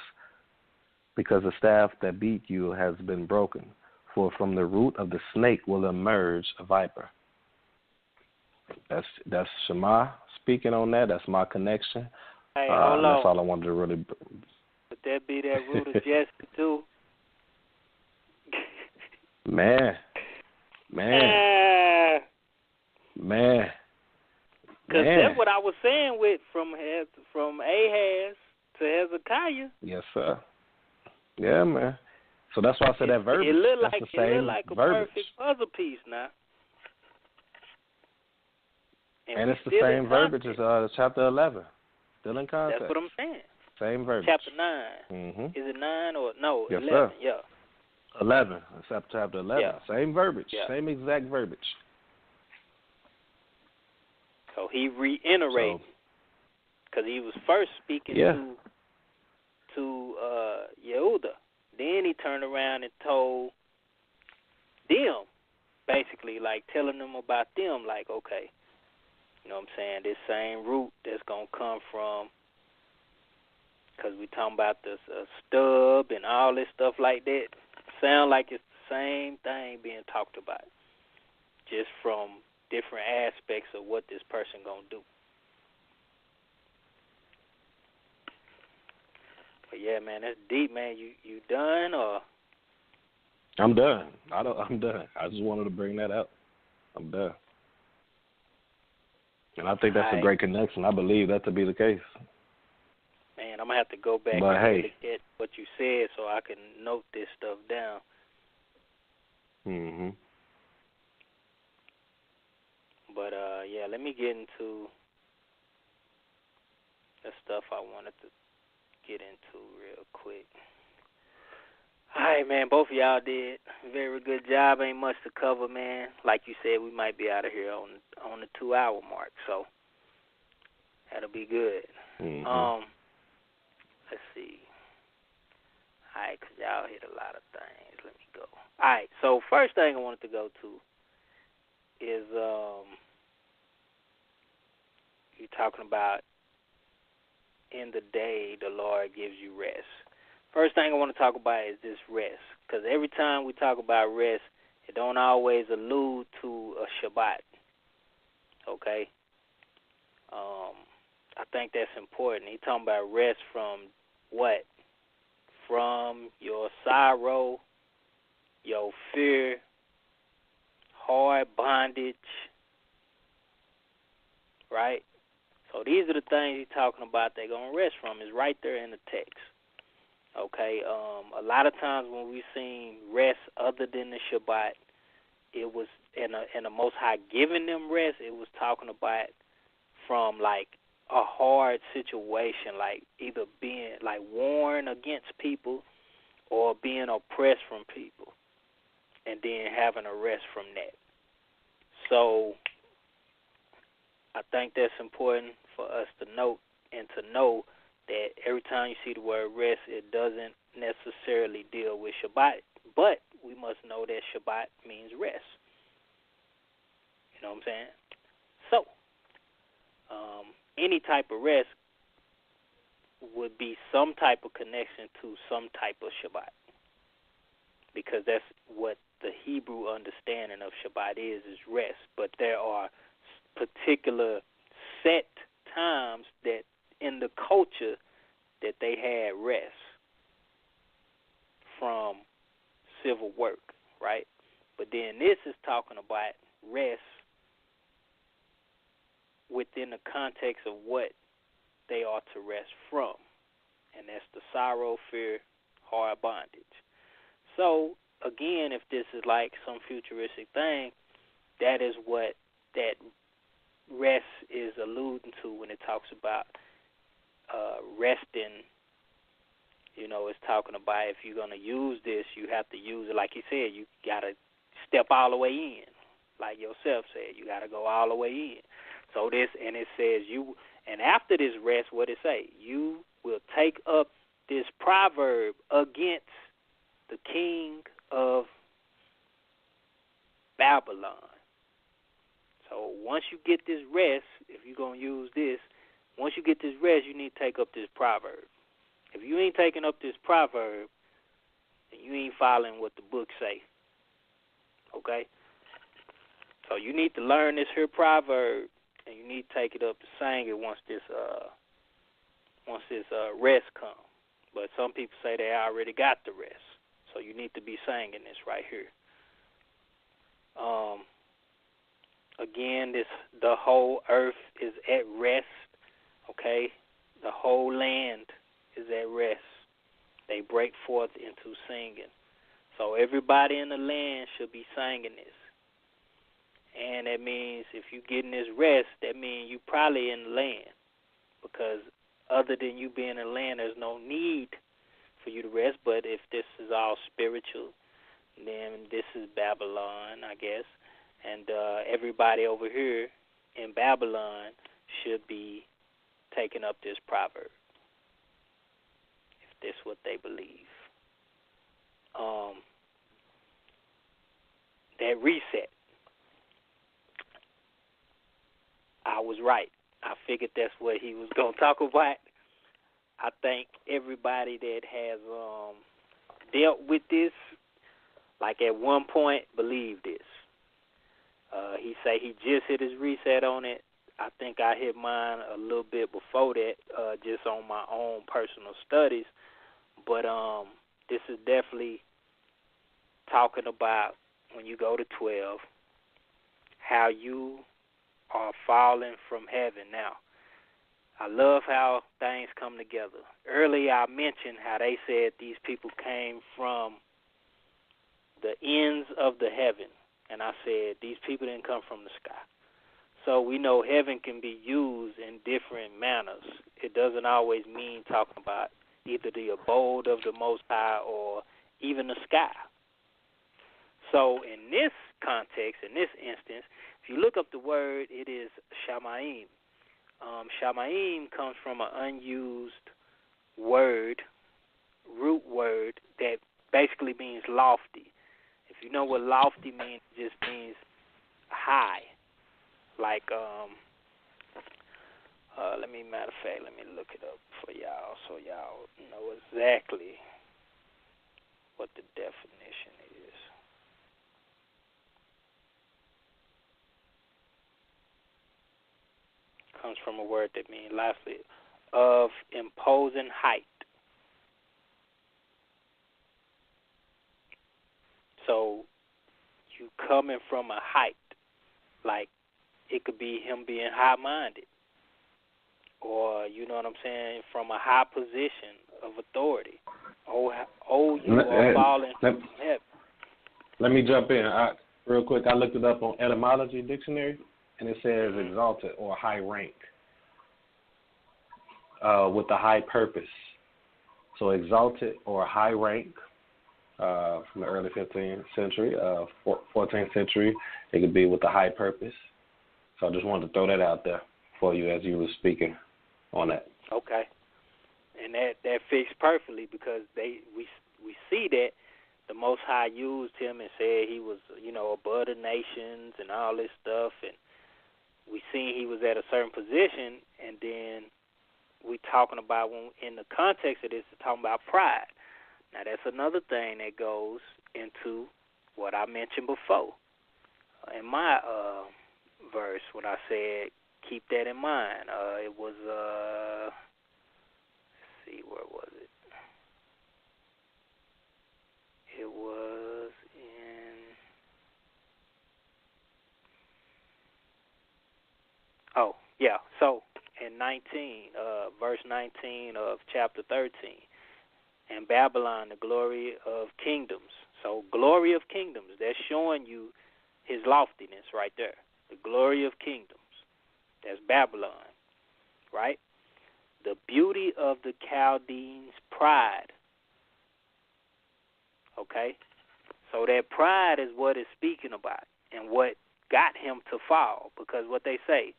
because the staff that beat you has been broken, for from the root of the snake will emerge a viper. That's Shema speaking on that. That's my connection. Hey, hold on. That's all I wanted to really. Would that be that root of Jesse too? Man. Because that's what I was saying with from Ahaz to Hezekiah. Yes, sir. Yeah, man. So that's why I said that verbiage. It looked like a verbiage. perfect puzzle piece now. And it's the same verbiage as chapter 11. Still in context. That's what I'm saying. Same verbiage. Chapter 9. Mm-hmm. Is it 9 or no? Yes, 11. sir. Yeah. 11. It's chapter 11. Yeah. Same verbiage. Yeah. Same exact verbiage. So he reiterated because he was first speaking to Yehuda. Then he turned around and told them, basically, like telling them about them, like, okay, you know what I'm saying, this same root that's going to come from, because we talking about this stub and all this stuff like that, sound like it's the same thing being talked about, just from different aspects of what this person going to do. But yeah, man, that's deep, man. You done or? I'm done. I'm done. I just wanted to bring that up. I'm done. And I think that's a great connection. I believe that to be the case. Man, I'm going to have to go back but and hey, really get what you said so I can note this stuff down. Mhm. But, yeah, let me get into the stuff I wanted to get into real quick. All right, man, both of y'all did a very good job. Ain't much to cover, man. Like you said, we might be out of here on the 2-hour mark, so that'll be good. Mhm. Let's see. All right, because y'all hit a lot of things. Let me go. All right, so first thing I wanted to go to is you talking about in the day the Lord gives you rest. First thing I want to talk about is this rest, because every time we talk about rest, it don't always allude to a Shabbat, okay? I think that's important. He's talking about rest from what? From your sorrow, your fear, hard bondage, right? So these are the things he's talking about they're going to rest from. Is right there in the text. Okay, a lot of times when we've seen rest other than the Shabbat, it was in the Most High giving them rest. It was talking about from like a hard situation, like either being like warned against people or being oppressed from people, and then having a rest from that. So I think that's important for us to note and to know that every time you see the word rest, it doesn't necessarily deal with Shabbat, but we must know that Shabbat means rest. You know what I'm saying? So, any type of rest would be some type of connection to some type of Shabbat, because that's what the Hebrew understanding of Shabbat is rest. But there are particular set times that in the culture that they had rest from civil work, right? But then this is talking about rest within the context of what they are to rest from, and that's the sorrow, fear, hard bondage. So, again, if this is like some futuristic thing, that is what that rest is alluding to when it talks about resting. You know, it's talking about if you're going to use this, you have to use it. Like he said, you got to step all the way in. Like yourself said, you got to go all the way in. So this, and it says and after this rest, what it say? You will take up this proverb against the king of Babylon. So once you get this rest, if you're going to use this, once you get this rest, you need to take up this proverb. If you ain't taking up this proverb, then you ain't following what the book say. Okay? So you need to learn this here proverb, and you need to take it up to sing it once this rest comes. But some people say they already got the rest. So you need to be singing this right here. Again, the whole earth is at rest. Okay? The whole land is at rest. They break forth into singing. So everybody in the land should be singing this. And that means if you're getting this rest, that means you probably in the land. Because other than you being in the land, there's no need for you to rest. But if this is all spiritual, then this is Babylon, I guess. And everybody over here in Babylon should be taking up this proverb, if this is what they believe. That reset. I was right. I figured that's what he was going to talk about. I think everybody that has dealt with this, like at one point, believed this. He say he just hit his reset on it. I think I hit mine a little bit before that, just on my own personal studies. But this is definitely talking about when you go to 12, how you are falling from heaven. Now, I love how things come together. Earlier I mentioned how they said these people came from the ends of the heaven. And I said these people didn't come from the sky. So we know heaven can be used in different manners. It doesn't always mean talking about either the abode of the Most High or even the sky. So in this context, in this instance, if you look up the word, it is Shamayim. Shamayim comes from an unused word, root word, that basically means lofty. If you know what lofty means, it just means high. Like, let me look it up for y'all so y'all know exactly what the definition is. Comes from a word that means lofty, of imposing height. So you coming from a height, like it could be him being high-minded, or you know what I'm saying, from a high position of authority. You are falling from heaven. Let me jump in real quick. I looked it up on etymology dictionary, and it says exalted or high rank with a high purpose. So exalted or high rank from the early 15th century, 14th century, it could be with a high purpose. So I just wanted to throw that out there for you as you were speaking on that. Okay. And that fits perfectly because we see that the Most High used him and said he was, above the nations and all this stuff, and we seen he was at a certain position, and then we talking about, when in the context of this, we're talking about pride. Now that's another thing that goes into what I mentioned before in my verse when I said keep that in mind. It was let's see, where was it? It was in so in 19, verse 19 of chapter 13, and Babylon, the glory of kingdoms. So glory of kingdoms, that's showing you his loftiness right there. The glory of kingdoms. That's Babylon, right? The beauty of the Chaldeans' pride. Okay? So that pride is what it's speaking about and what got him to fall. Because what they say,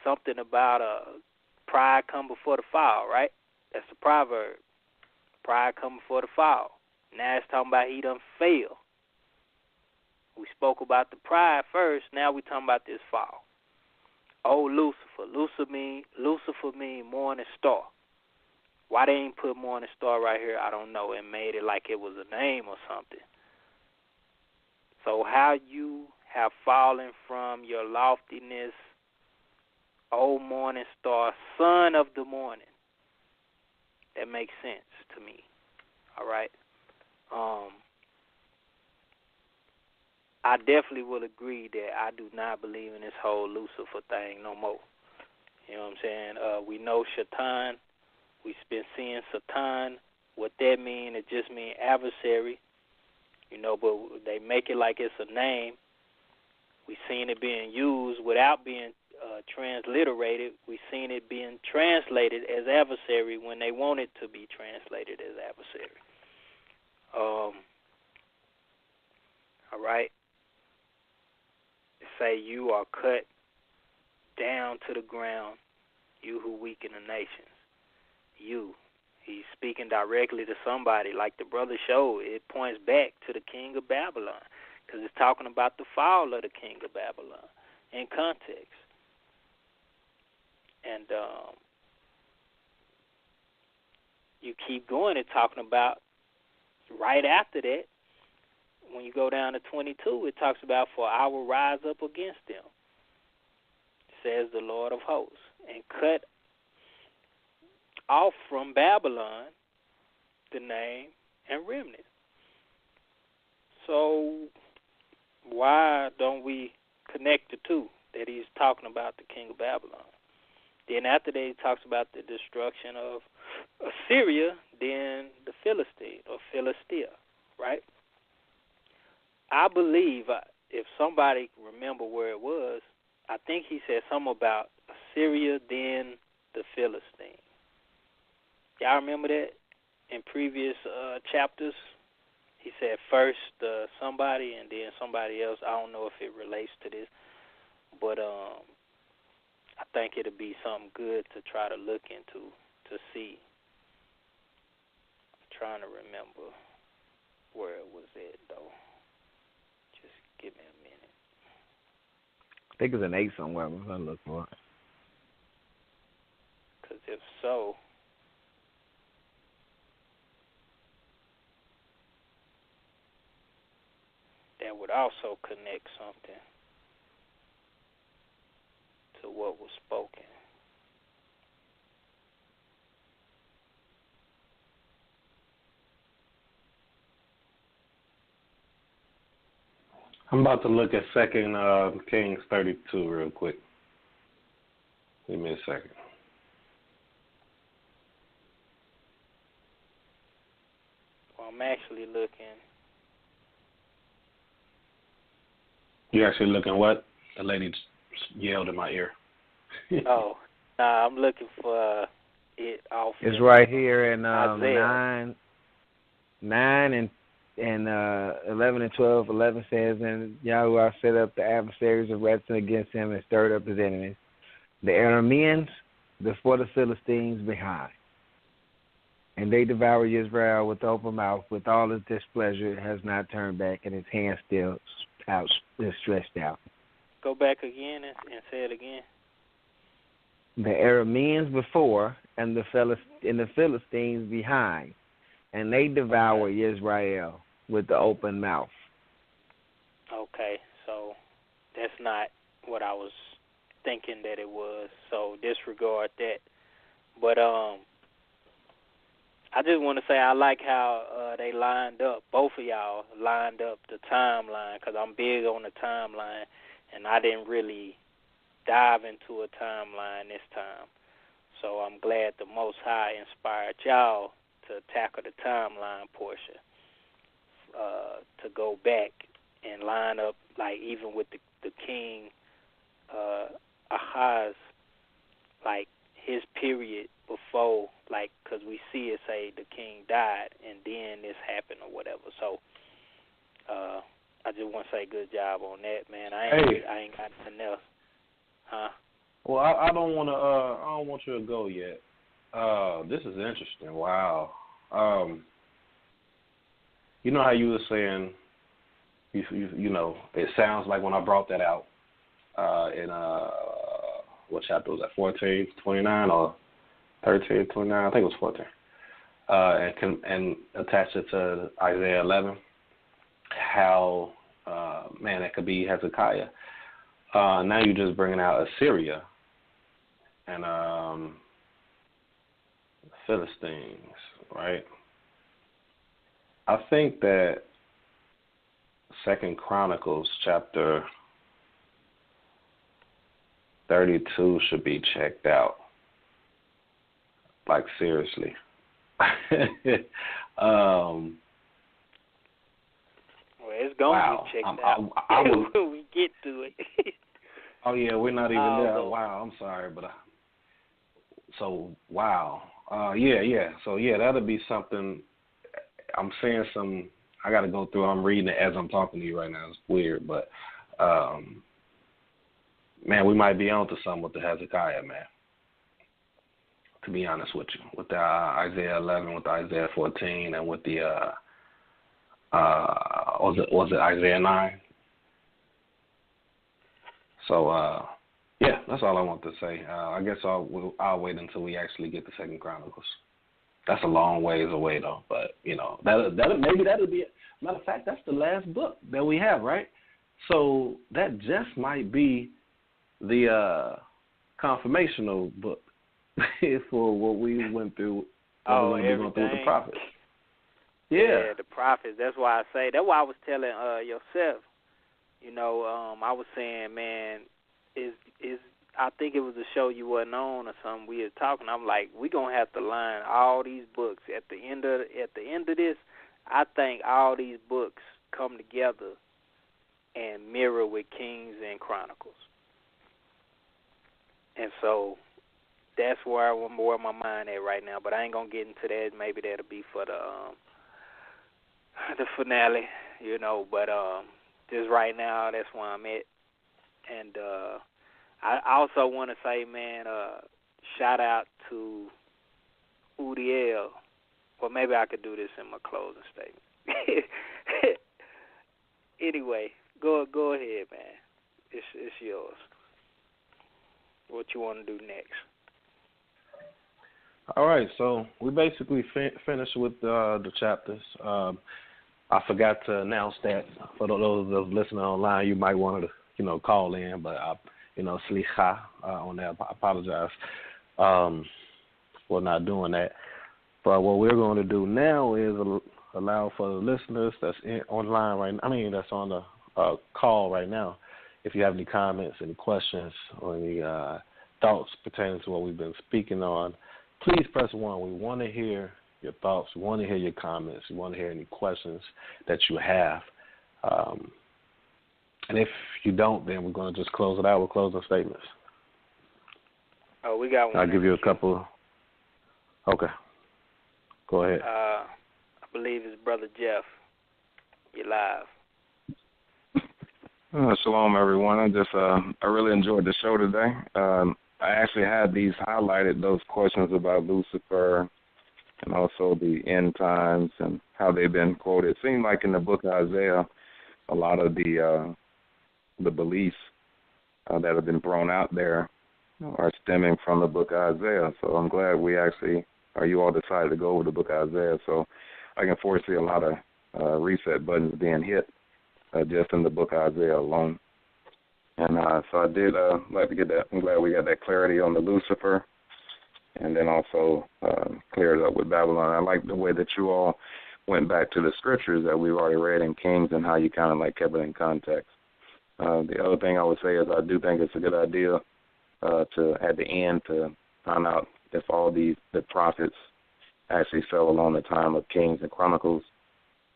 something about pride come before the fall, right? That's the proverb. Pride come before the fall. Now it's talking about he done failed. We spoke about the pride first. Now we're talking about this fall. Oh, Lucifer. Lucifer mean morning star. Why they ain't put morning star right here, I don't know, and made it like it was a name or something. So how you have fallen from your loftiness, O morning star, son of the morning. That makes sense to me. All right? I definitely will agree that I do not believe in this whole Lucifer thing no more. You know what I'm saying? We know Shaitan. We've been seeing Satan. What that means, it just means adversary. But they make it like it's a name. We've seen it being used without being transliterated. We've seen it being translated as adversary when they want it to be translated as adversary. All right. Say you are cut down to the ground, you who weaken the nations. You. He's speaking directly to somebody. Like the brother showed, it points back to the king of Babylon because it's talking about the fall of the king of Babylon in context. And you keep going and talking about right after that, when you go down to 22, it talks about, for I will rise up against them, says the Lord of hosts, and cut off from Babylon the name and remnant. So why don't we connect the two? That he's talking about the king of Babylon. Then after that, he talks about the destruction of Assyria, then the Philistine or Philistia, right? I believe, if somebody remember where it was, I think he said something about Assyria, then the Philistine. Y'all remember that in previous chapters? He said first somebody and then somebody else. I don't know if it relates to this, but I think it'll be something good to try to look into to see. I'm trying to remember where it was at, though. Just give me a minute. I think it's an 8 somewhere. I'm going to look for it. Because if so, that would also connect something to what was spoken. I'm about to look at 2 Kings 32 real quick. Give me a second. Well, I'm actually looking. You actually looking what? The lady yelled in my ear. Oh, nah, I'm looking for it off. It's right here in Isaiah. 9 and 11 and 12. 11 says, and Yahweh set up the adversaries of wrestling against him and stirred up his enemies, the Arameans before the Philistines behind. And they devour Israel with open mouth, with all his displeasure has not turned back, and his hand still is stretched out. Go back again and say it again. The Arameans before and the Philistines behind, and they devour Israel with the open mouth. Okay, so that's not what I was thinking that it was, so disregard that. But I just want to say I like how they lined up, both of y'all lined up the timeline, because I'm big on the timeline, and I didn't really dive into a timeline this time. So I'm glad the Most High inspired y'all to tackle the timeline portion, to go back and line up, like even with the king Ahaz, like his period before, like, because we see it say the king died and then this happened or whatever. So I just want to say good job on that, man. I ain't got nothing else. Huh? Well, I don't want to. I don't want you to go yet. This is interesting. Wow. You know how you were saying. You know, it sounds like when I brought that out in what chapter was that? 14:29 or 13:29? I think it was 14. And attach it to Isaiah 11. How that could be Hezekiah. Now you're just bringing out Assyria and Philistines, right? I think that 2 Chronicles chapter 32 should be checked out. Like, seriously. Well, it's going to be checked out when we get to it. Oh, yeah, we're not even there. Wow, I'm sorry, but wow. Yeah. So, yeah, that'll be something. I'm seeing some, I got to go through. I'm reading it as I'm talking to you right now. It's weird, but, man, we might be on to something with the Hezekiah, man, to be honest with you, with the Isaiah 11, with the Isaiah 14, and with the, was it Isaiah 9? So, yeah, that's all I want to say. I guess I'll wait until we actually get to 2 Chronicles. That's a long ways away, though. But you know, that'll be. Matter of fact, that's the last book that we have, right? So that just might be the confirmational book for what we went through. What we're going through with the prophets. Yeah, the prophets. That's why I say. That's why I was telling yourself. I was saying, man, is I think it was a show you wasn't on or something. We were talking. I'm like, we gonna have to line all these books at the end of this. I think all these books come together and mirror with Kings and Chronicles, and so that's where my mind at right now. But I ain't gonna get into that. Maybe that'll be for the finale, But just right now, that's where I'm at. And I also want to say, man, shout out to Udiel. Well, maybe I could do this in my closing statement. Anyway, go ahead, man. It's yours. What you want to do next? All right, so we basically finished with the chapters. I forgot to announce that for those of us listening online, you might want to, call in, but slicha on that. I apologize for not doing that. But what we're going to do now is allow for the listeners that's online right now. I mean, that's on the call right now. If you have any comments, any questions, or any thoughts pertaining to what we've been speaking on, please press 1. We want to hear your thoughts. We want to hear your comments. We want to hear any questions that you have. And if you don't, then we're going to just close it out with closing statements. Oh, we got one. I'll give you a couple. Okay. Go ahead. I believe it's Brother Jeff. You're live. Shalom, everyone. I really enjoyed the show today. I actually had these highlighted, those questions about Lucifer and also the end times and how they've been quoted. It seemed like in the book of Isaiah, a lot of the beliefs that have been thrown out there are stemming from the book of Isaiah. So I'm glad you all decided to go over the book of Isaiah. So I can foresee a lot of reset buttons being hit just in the book of Isaiah alone. And so I did like to get that. I'm glad we got that clarity on the Lucifer, and then also cleared up with Babylon. I like the way that you all went back to the scriptures that we've already read in Kings and how you kind of like kept it in context. The other thing I would say is I do think it's a good idea to at the end to find out if all the prophets actually fell along the time of Kings and Chronicles,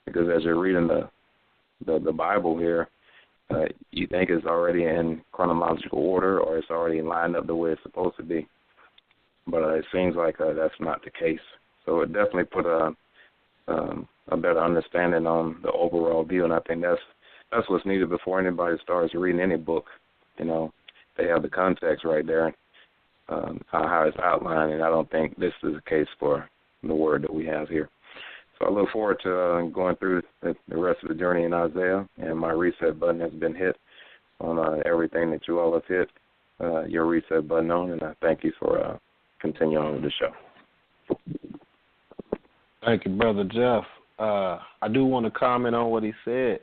because as you're reading the Bible here, you think it's already in chronological order or it's already lined up the way it's supposed to be. But it seems like that's not the case. So it definitely put a better understanding on the overall view, and I think that's what's needed before anybody starts reading any book. They have the context right there, how it's outlined, and I don't think this is the case for the word that we have here. So I look forward to going through the rest of the journey in Isaiah, and my reset button has been hit on everything that you all have hit your reset button on, and I thank you for continuing with the show. Thank you, Brother Jeff. I do want to comment on what he said.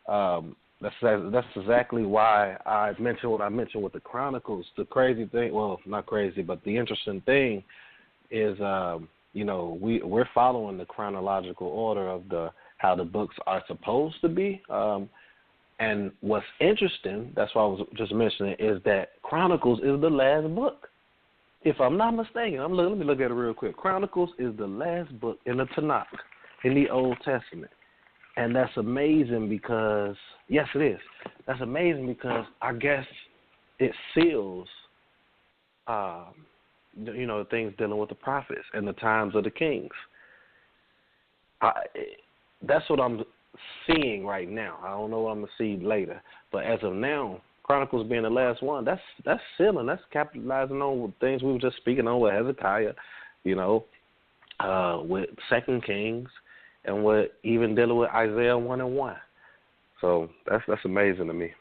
That's exactly why I mentioned what I mentioned with the Chronicles. The crazy thing, well, not crazy, but the interesting thing is we're following the chronological order of how the books are supposed to be. And what's interesting, that's why I was just mentioning, is that Chronicles is the last book. If I'm not mistaken, let me look at it real quick. Chronicles is the last book in the Tanakh, in the Old Testament. And that's amazing because, yes, it is. That's amazing because I guess it seals things dealing with the prophets and the times of the kings. That's what I'm seeing right now. I don't know what I'm going to see later. But as of now, Chronicles being the last one, that's sealing. That's capitalizing on things we were just speaking on with Hezekiah, with 2 Kings, and with even dealing with Isaiah 1 and 1. So that's amazing to me.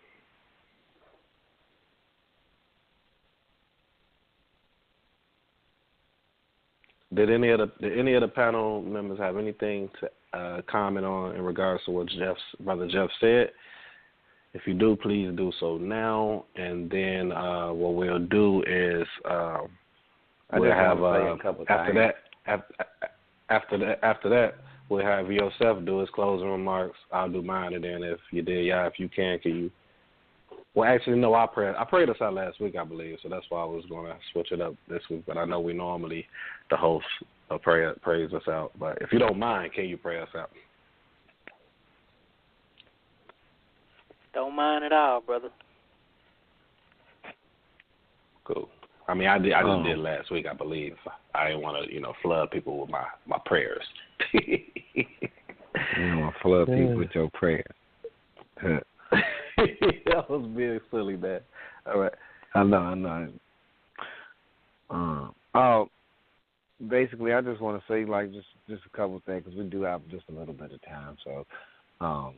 Did any of the panel members have anything to comment on in regards to what Brother Jeff said? If you do, please do so now. And then what we'll do is we'll have after that we'll have Yosef do his closing remarks. I'll do mine, and then if you can you Well, actually, no, I prayed us out last week, I believe, so that's why I was going to switch it up this week. But I know we normally, the host prays us out. But if you don't mind, can you pray us out? Don't mind at all, brother. Cool. I mean, I just did last week, I believe. I didn't want to, flood people with my prayers. You don't want to flood people with your prayers. That was being silly, man. All right. I know. Basically, I just want to say, just a couple of things, because we do have just a little bit of time, so I'm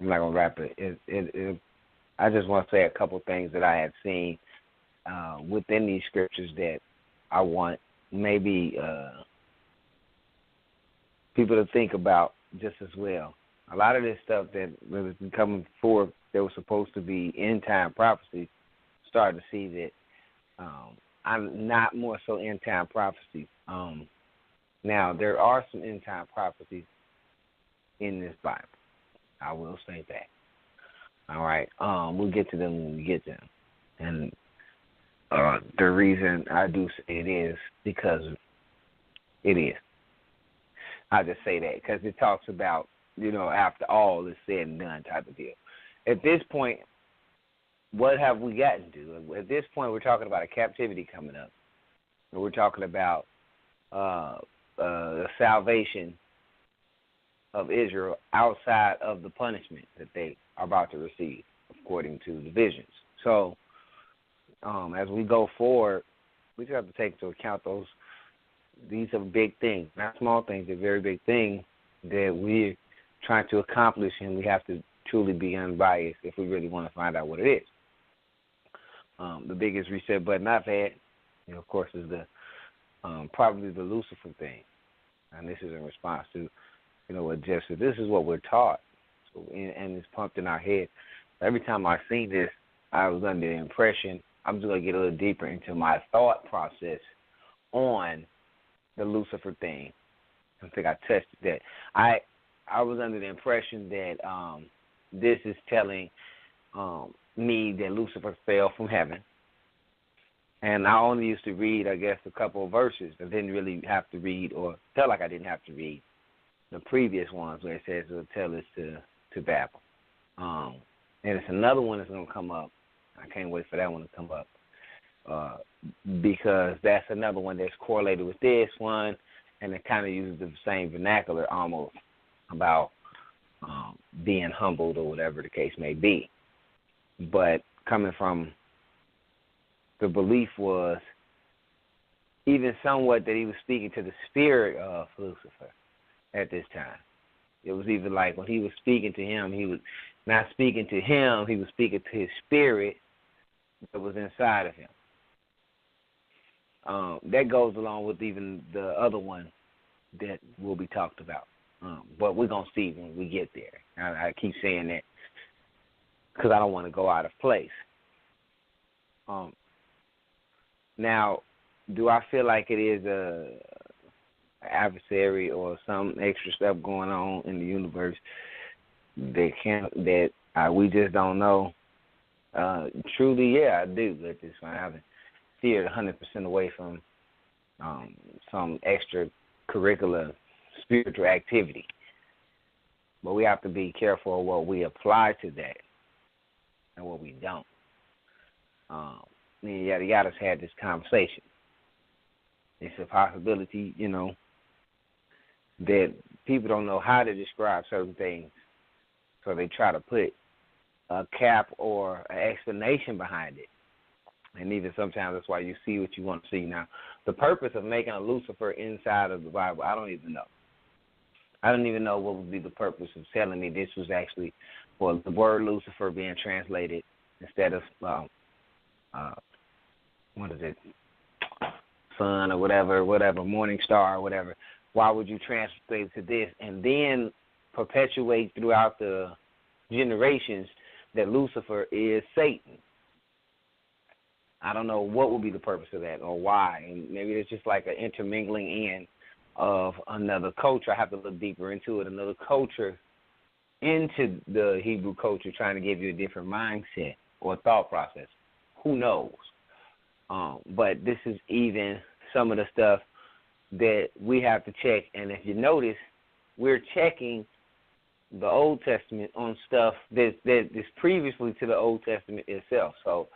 not going to wrap it. I just want to say a couple of things that I had seen within these scriptures that I want maybe people to think about just as well. A lot of this stuff that was coming forth that was supposed to be end-time prophecy, starting to see that I'm not more so end-time prophecies. Now, there are some end-time prophecies in this Bible. I will say that. All right. We'll get to them when we get to them. And the reason I do say it is because it is. I just say that because it talks about, after all is said and done type of deal. At this point, what have we gotten to? At this point, we're talking about a captivity coming up. We're talking about the salvation of Israel outside of the punishment that they are about to receive, according to the visions. So, as we go forward, we just have to take into account these are big things, not small things, they're very big things that we're trying to accomplish, and we have to truly be unbiased if we really want to find out what it is. The biggest reset button I've had, of course, is probably the Lucifer thing, and this is in response to, what Jeff said. This is what we're taught, and it's pumped in our head. Every time I see this, I was under the impression, I'm just going to get a little deeper into my thought process on the Lucifer thing. I think I touched that. I was under the impression that this is telling me that Lucifer fell from heaven. And I only used to read, I guess, a couple of verses. I didn't really have to read, or felt like I didn't have to read the previous ones where it says it'll tell us to Babel. And it's another one that's going to come up. I can't wait for that one to come up because that's another one that's correlated with this one, and it kind of uses the same vernacular almost about being humbled or whatever the case may be. But coming from the belief was even somewhat that he was speaking to the spirit of Lucifer at this time. It was even like when he was speaking to him, he was not speaking to him, he was speaking to his spirit that was inside of him. That goes along with even the other one that will be talked about. But we're going to see when we get there. I keep saying that because I don't want to go out of place. Now, do I feel like it is a adversary or some extra stuff going on in the universe that we just don't know? Truly, yeah, I do. At this point, I haven't steered 100% away from some extracurricular spiritual activity. But we have to be careful of what we apply to that and what we don't. Me and Yada Yada's had this conversation. It's a possibility, that people don't know how to describe certain things, so they try to put a cap or an explanation behind it. And even sometimes that's why you see what you want to see. Now, the purpose of making a Lucifer inside of the Bible, I don't even know. I don't even know what would be the purpose of telling me this was actually for the word Lucifer being translated instead of, what is it, sun or whatever, morning star or whatever. Why would you translate it to this and then perpetuate throughout the generations that Lucifer is Satan? I don't know what would be the purpose of that or why. And maybe it's just like an intermingling in of another culture. I have to look deeper into it. Another culture into the Hebrew culture trying to give you a different mindset. or thought process. Who knows? But this is even some of the stuff that we have to check. And if you notice, we're checking the Old Testament on stuff that is previously to the Old Testament itself. So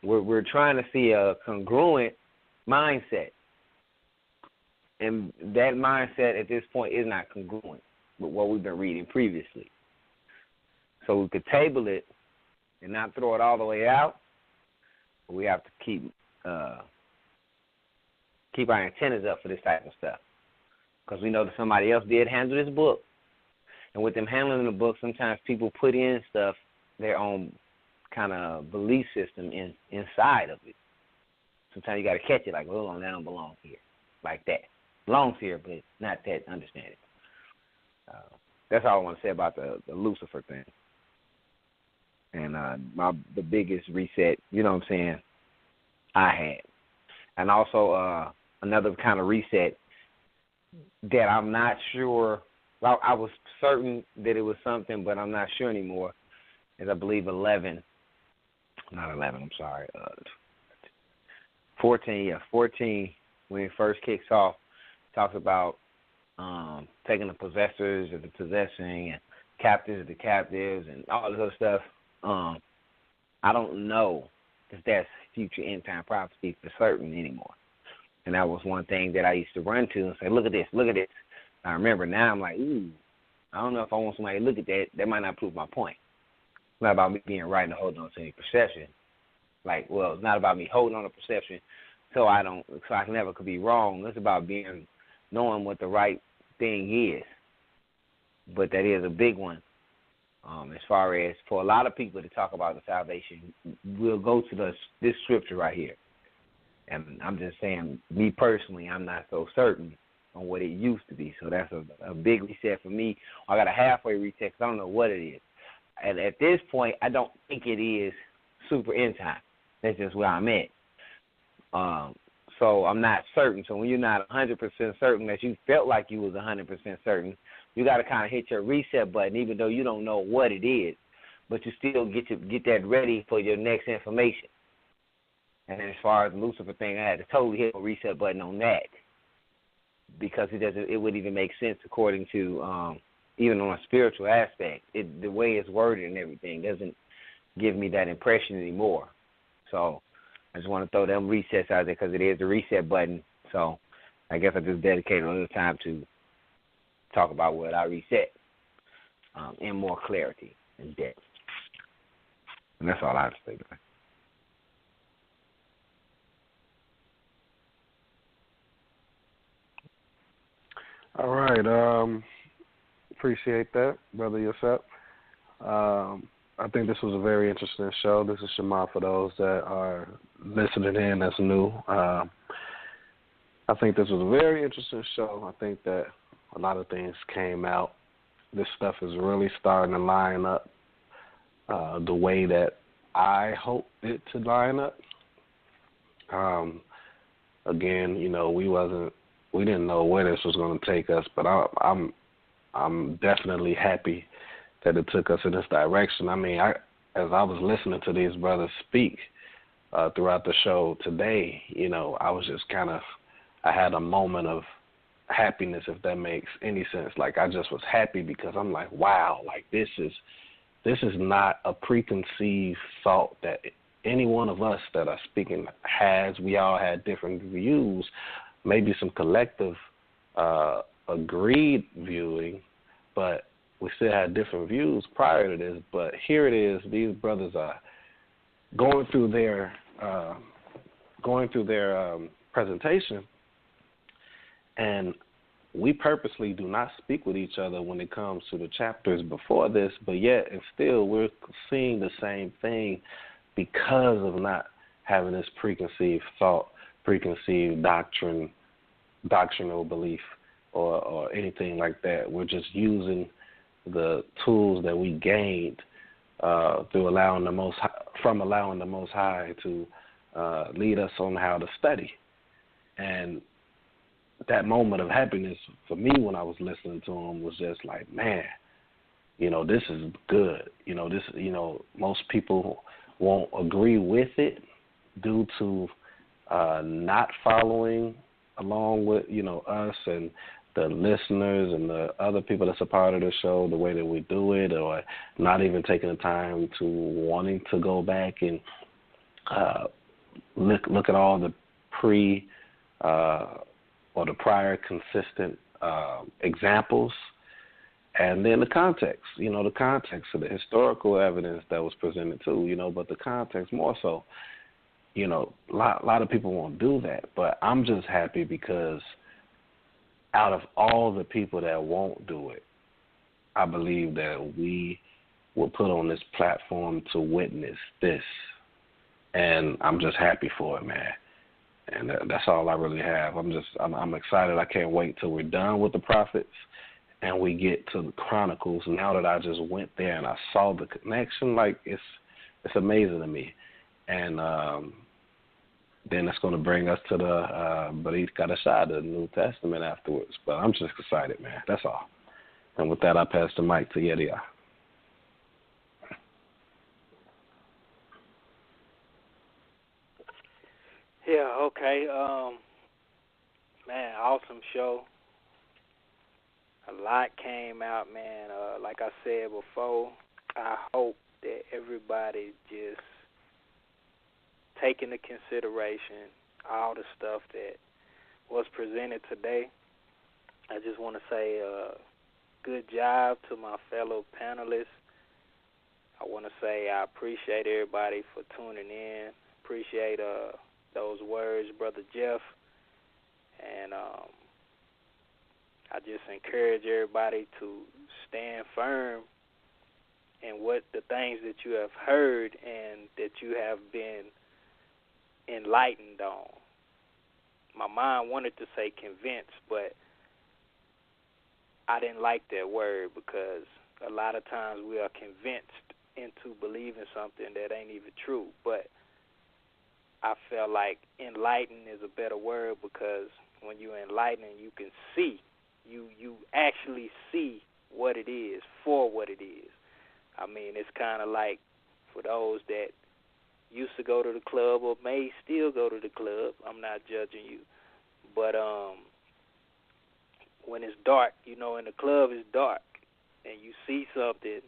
we're trying to see a congruent mindset. And that mindset at this point is not congruent with what we've been reading previously. So we could table it and not throw it all the way out. But we have to keep our antennas up for this type of stuff. Because we know that somebody else did handle this book. And with them handling the book, sometimes people put in stuff, their own kind of belief system inside of it. Sometimes you got to catch it like, hold on, that don't belong here. Like that. Belongs here, but not that. Understand it. That's all I want to say about the Lucifer thing. And the biggest reset, you know what I'm saying, I had. And also another kind of reset that I'm not sure. Well, I was certain that it was something, but I'm not sure anymore. Is I believe 14, when it first kicks off, talks about taking the possessors of the possessing and captives of the captives and all this other stuff. I don't know if that's future end time prophecy for certain anymore. And that was one thing that I used to run to and say, look at this. I remember now I'm like, ooh, I don't know if I want somebody to look at that. That might not prove my point. It's not about me being right and holding on to any perception. Like, well, it's not about me holding on to perception so I never could be wrong. It's about knowing what the right thing is. But that is a big one. As far as for a lot of people to talk about the salvation, we'll go to this scripture right here. And I'm just saying, me personally, I'm not so certain on what it used to be. So that's a big reset for me. I got a halfway reset because I don't know what it is. And at this point, I don't think it is super end time. That's just where I'm at. So I'm not certain. So when you're not 100% certain that you felt like you was 100% certain, you got to kind of hit your reset button, even though you don't know what it is. But you still get that ready for your next information. And as far as the Lucifer thing, I had to totally hit a reset button on that because it wouldn't even make sense according to even on a spiritual aspect. The way it's worded and everything doesn't give me that impression anymore. So I just want to throw them resets out there because it is the reset button. So I guess I just dedicated a little time to talk about what I reset in more clarity and depth. And that's all I have to say today. All right. Appreciate that, Brother Yosef. I think this was a very interesting show. This is Shema for those that are listening in that's new. I think this was a very interesting show. I think that a lot of things came out. This stuff is really starting to line up the way that I hope it to line up. Again, you know, we didn't know where this was going to take us, but I'm definitely happy that it took us in this direction. I mean, as I was listening to these brothers speak throughout the show today, you know, I was just I had a moment of happiness, if that makes any sense. Like, I just was happy because I'm like, wow, like this is not a preconceived thought that any one of us that are speaking has. We all had different views, maybe some collective agreed viewing, but we still had different views prior to this. But here it is, these brothers are going through their presentation, and we purposely do not speak with each other when it comes to the chapters before this, but yet and still we're seeing the same thing because of not having this preconceived thought, preconceived doctrinal belief or anything like that. We're just using the tools that we gained through allowing the Most High to lead us on how to study. And that moment of happiness for me when I was listening to him was just like, man, you know, this is good. You know, most people won't agree with it due to not following along with, us and the listeners and the other people that's a part of the show, the way that we do it, or not even taking the time to wanting to go back and look at all the or the prior consistent examples, and then the context, the context of the historical evidence that was presented too, but the context more so, a lot of people won't do that, but I'm just happy because out of all the people that won't do it, I believe that we will put on this platform to witness this, and I'm just happy for it, man. And that's all I really have. I'm excited. I can't wait till we're done with the prophets and we get to the Chronicles. Now that I just went there and I saw the connection, like it's amazing to me. And then it's going to bring us to but he's got a shot of the New Testament afterwards. But I'm just excited, man. That's all. And with that, I pass the mic to Yedia. Yeah, okay. Man, awesome show. A lot came out, man. Like I said before, I hope that everybody just take into consideration all the stuff that was presented today. I just want to say good job to my fellow panelists. I want to say I appreciate everybody for tuning in. Appreciate those words, Brother Jeff. And I just encourage everybody to stand firm in what the things that you have heard and that you have been enlightened on. My mind wanted to say convinced, but I didn't like that word because a lot of times we are convinced into believing something that ain't even true. But I felt like enlightened is a better word because when you're enlightened, you can see. You actually see what it is for what it is. I mean, it's kind of like for those that used to go to the club or may still go to the club. I'm not judging you. But when it's dark, and the club is dark, and you see something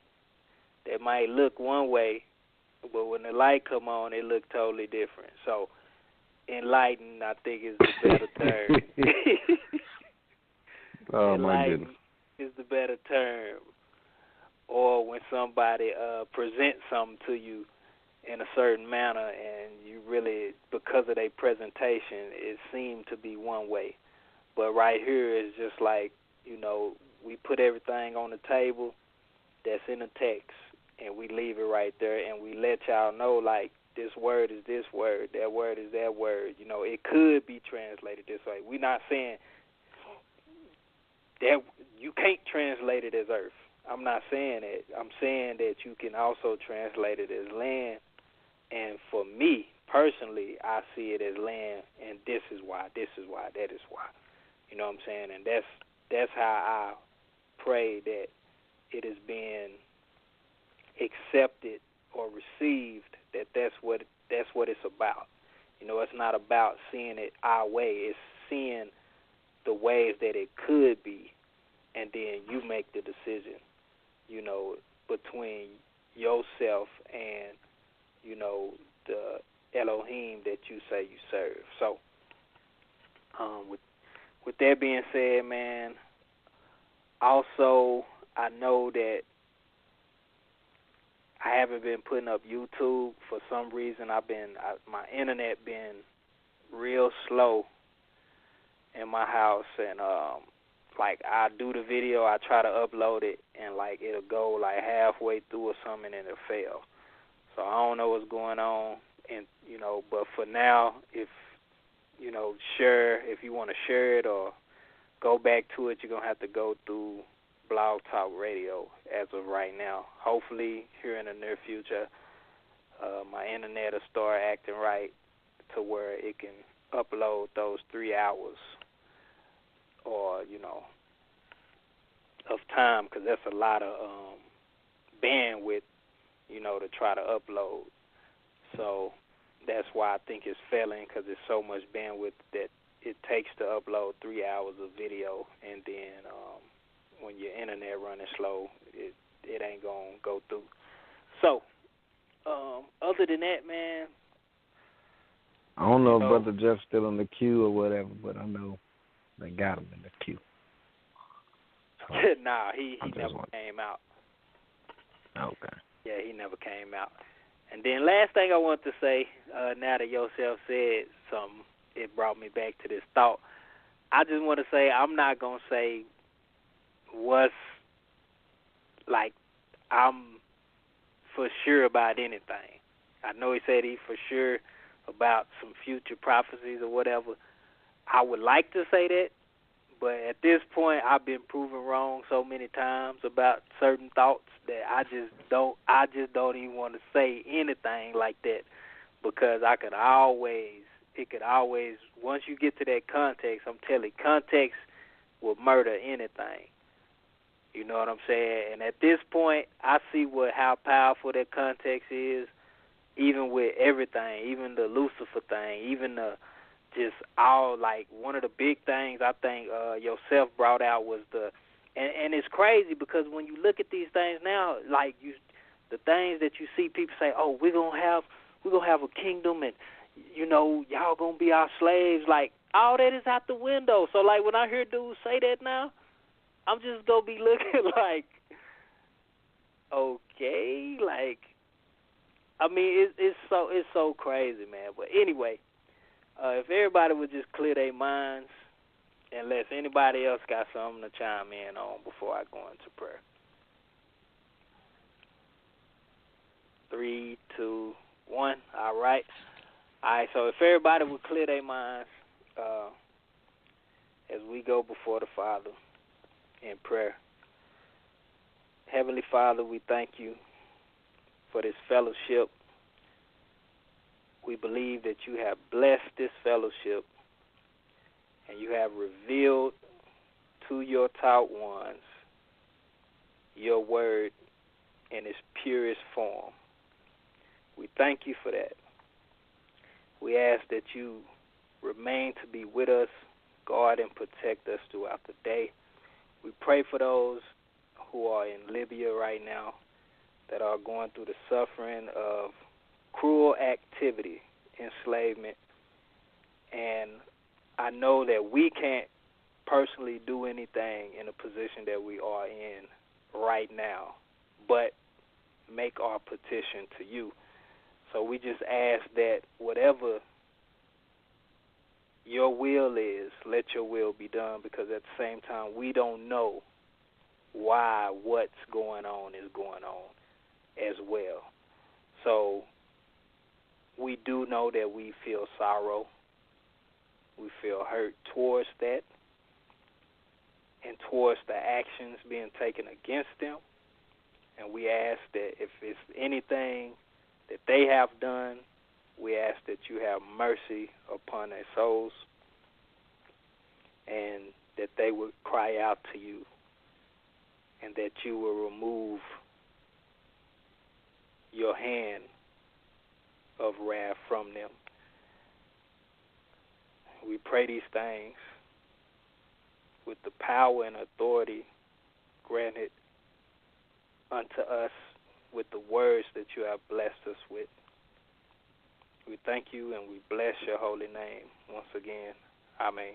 that might look one way, but when the light come on, it look totally different. So enlightened, I think, is the better term. Oh, my goodness. Is the better term. Or when somebody presents something to you in a certain manner and you really, because of their presentation, it seemed to be one way. But right here is just like, we put everything on the table that's in the text and we leave it right there and we let y'all know, like, this word is this word, that word is that word. It could be translated this way. We're not saying that you can't translate it as earth. I'm not saying that. I'm saying that you can also translate it as land. And for me, personally, I see it as land, and this is why, that is why. You know what I'm saying? And that's how I pray that it is being accepted or received, that's what it's about. It's not about seeing it our way. It's seeing the ways that it could be, and then you make the decision, between yourself and, the Elohim that you say you serve. So, with that being said, man, also I know that I haven't been putting up YouTube for some reason. My internet been real slow in my house, and like I do the video, I try to upload it, and like it'll go like halfway through or something, and it'll fail. So I don't know what's going on, and but for now, if if you want to share it or go back to it, you're gonna have to go through Blog Talk Radio as of right now. Hopefully, here in the near future, my internet will start acting right to where it can upload those 3 hours or, of time, because that's a lot of bandwidth, to try to upload. So that's why I think it's failing, because it's so much bandwidth that it takes to upload 3 hours of video, and then when your internet running slow, it ain't going to go through. So, other than that, man, I don't know if Brother Jeff's still in the queue or whatever, but I know they got him in the queue. So, nah, he never came out. Okay. Yeah, he never came out. And then last thing I want to say, now that Yosef said something, it brought me back to this thought. I just want to say I'm not going to say what's, like, I'm for sure about anything. I know he said he's for sure about some future prophecies or whatever. I would like to say that, but at this point I've been proven wrong so many times about certain thoughts that I just don't even want to say anything like that, because it could always, once you get to that context, I'm telling you, context will murder anything. You know what I'm saying? And at this point, I see how powerful that context is, even with everything, even the Lucifer thing, even the just all, like, one of the big things I think Yosef brought out was and it's crazy because when you look at these things now, like the things that you see people say, oh, we're gonna have a kingdom, and y'all gonna be our slaves, like all that is out the window. So like when I hear dudes say that now, I'm just gonna be looking like, okay, like, I mean, it's so crazy, man. But anyway, if everybody would just clear their minds, unless anybody else got something to chime in on before I go into prayer. 3, 2, 1. All right. So if everybody would clear their minds as we go before the Father in prayer. Heavenly Father, we thank you for this fellowship. We believe that you have blessed this fellowship and you have revealed to your taught ones your word in its purest form. We thank you for that. We ask that you remain to be with us, guard and protect us throughout the day. We pray for those who are in Libya right now that are going through the suffering of cruel activity, enslavement, and I know that we can't personally do anything in the position that we are in right now, but make our petition to you. So we just ask that whatever your will is, let your will be done, because at the same time we don't know why what's going on is going on as well. So we do know that we feel sorrow. We feel hurt towards that and towards the actions being taken against them. And we ask that if it's anything that they have done, we ask that you have mercy upon their souls and that they would cry out to you and that you will remove your hand of wrath from them. We pray these things with the power and authority granted unto us with the words that you have blessed us with. We thank you and we bless your holy name once again. Amen.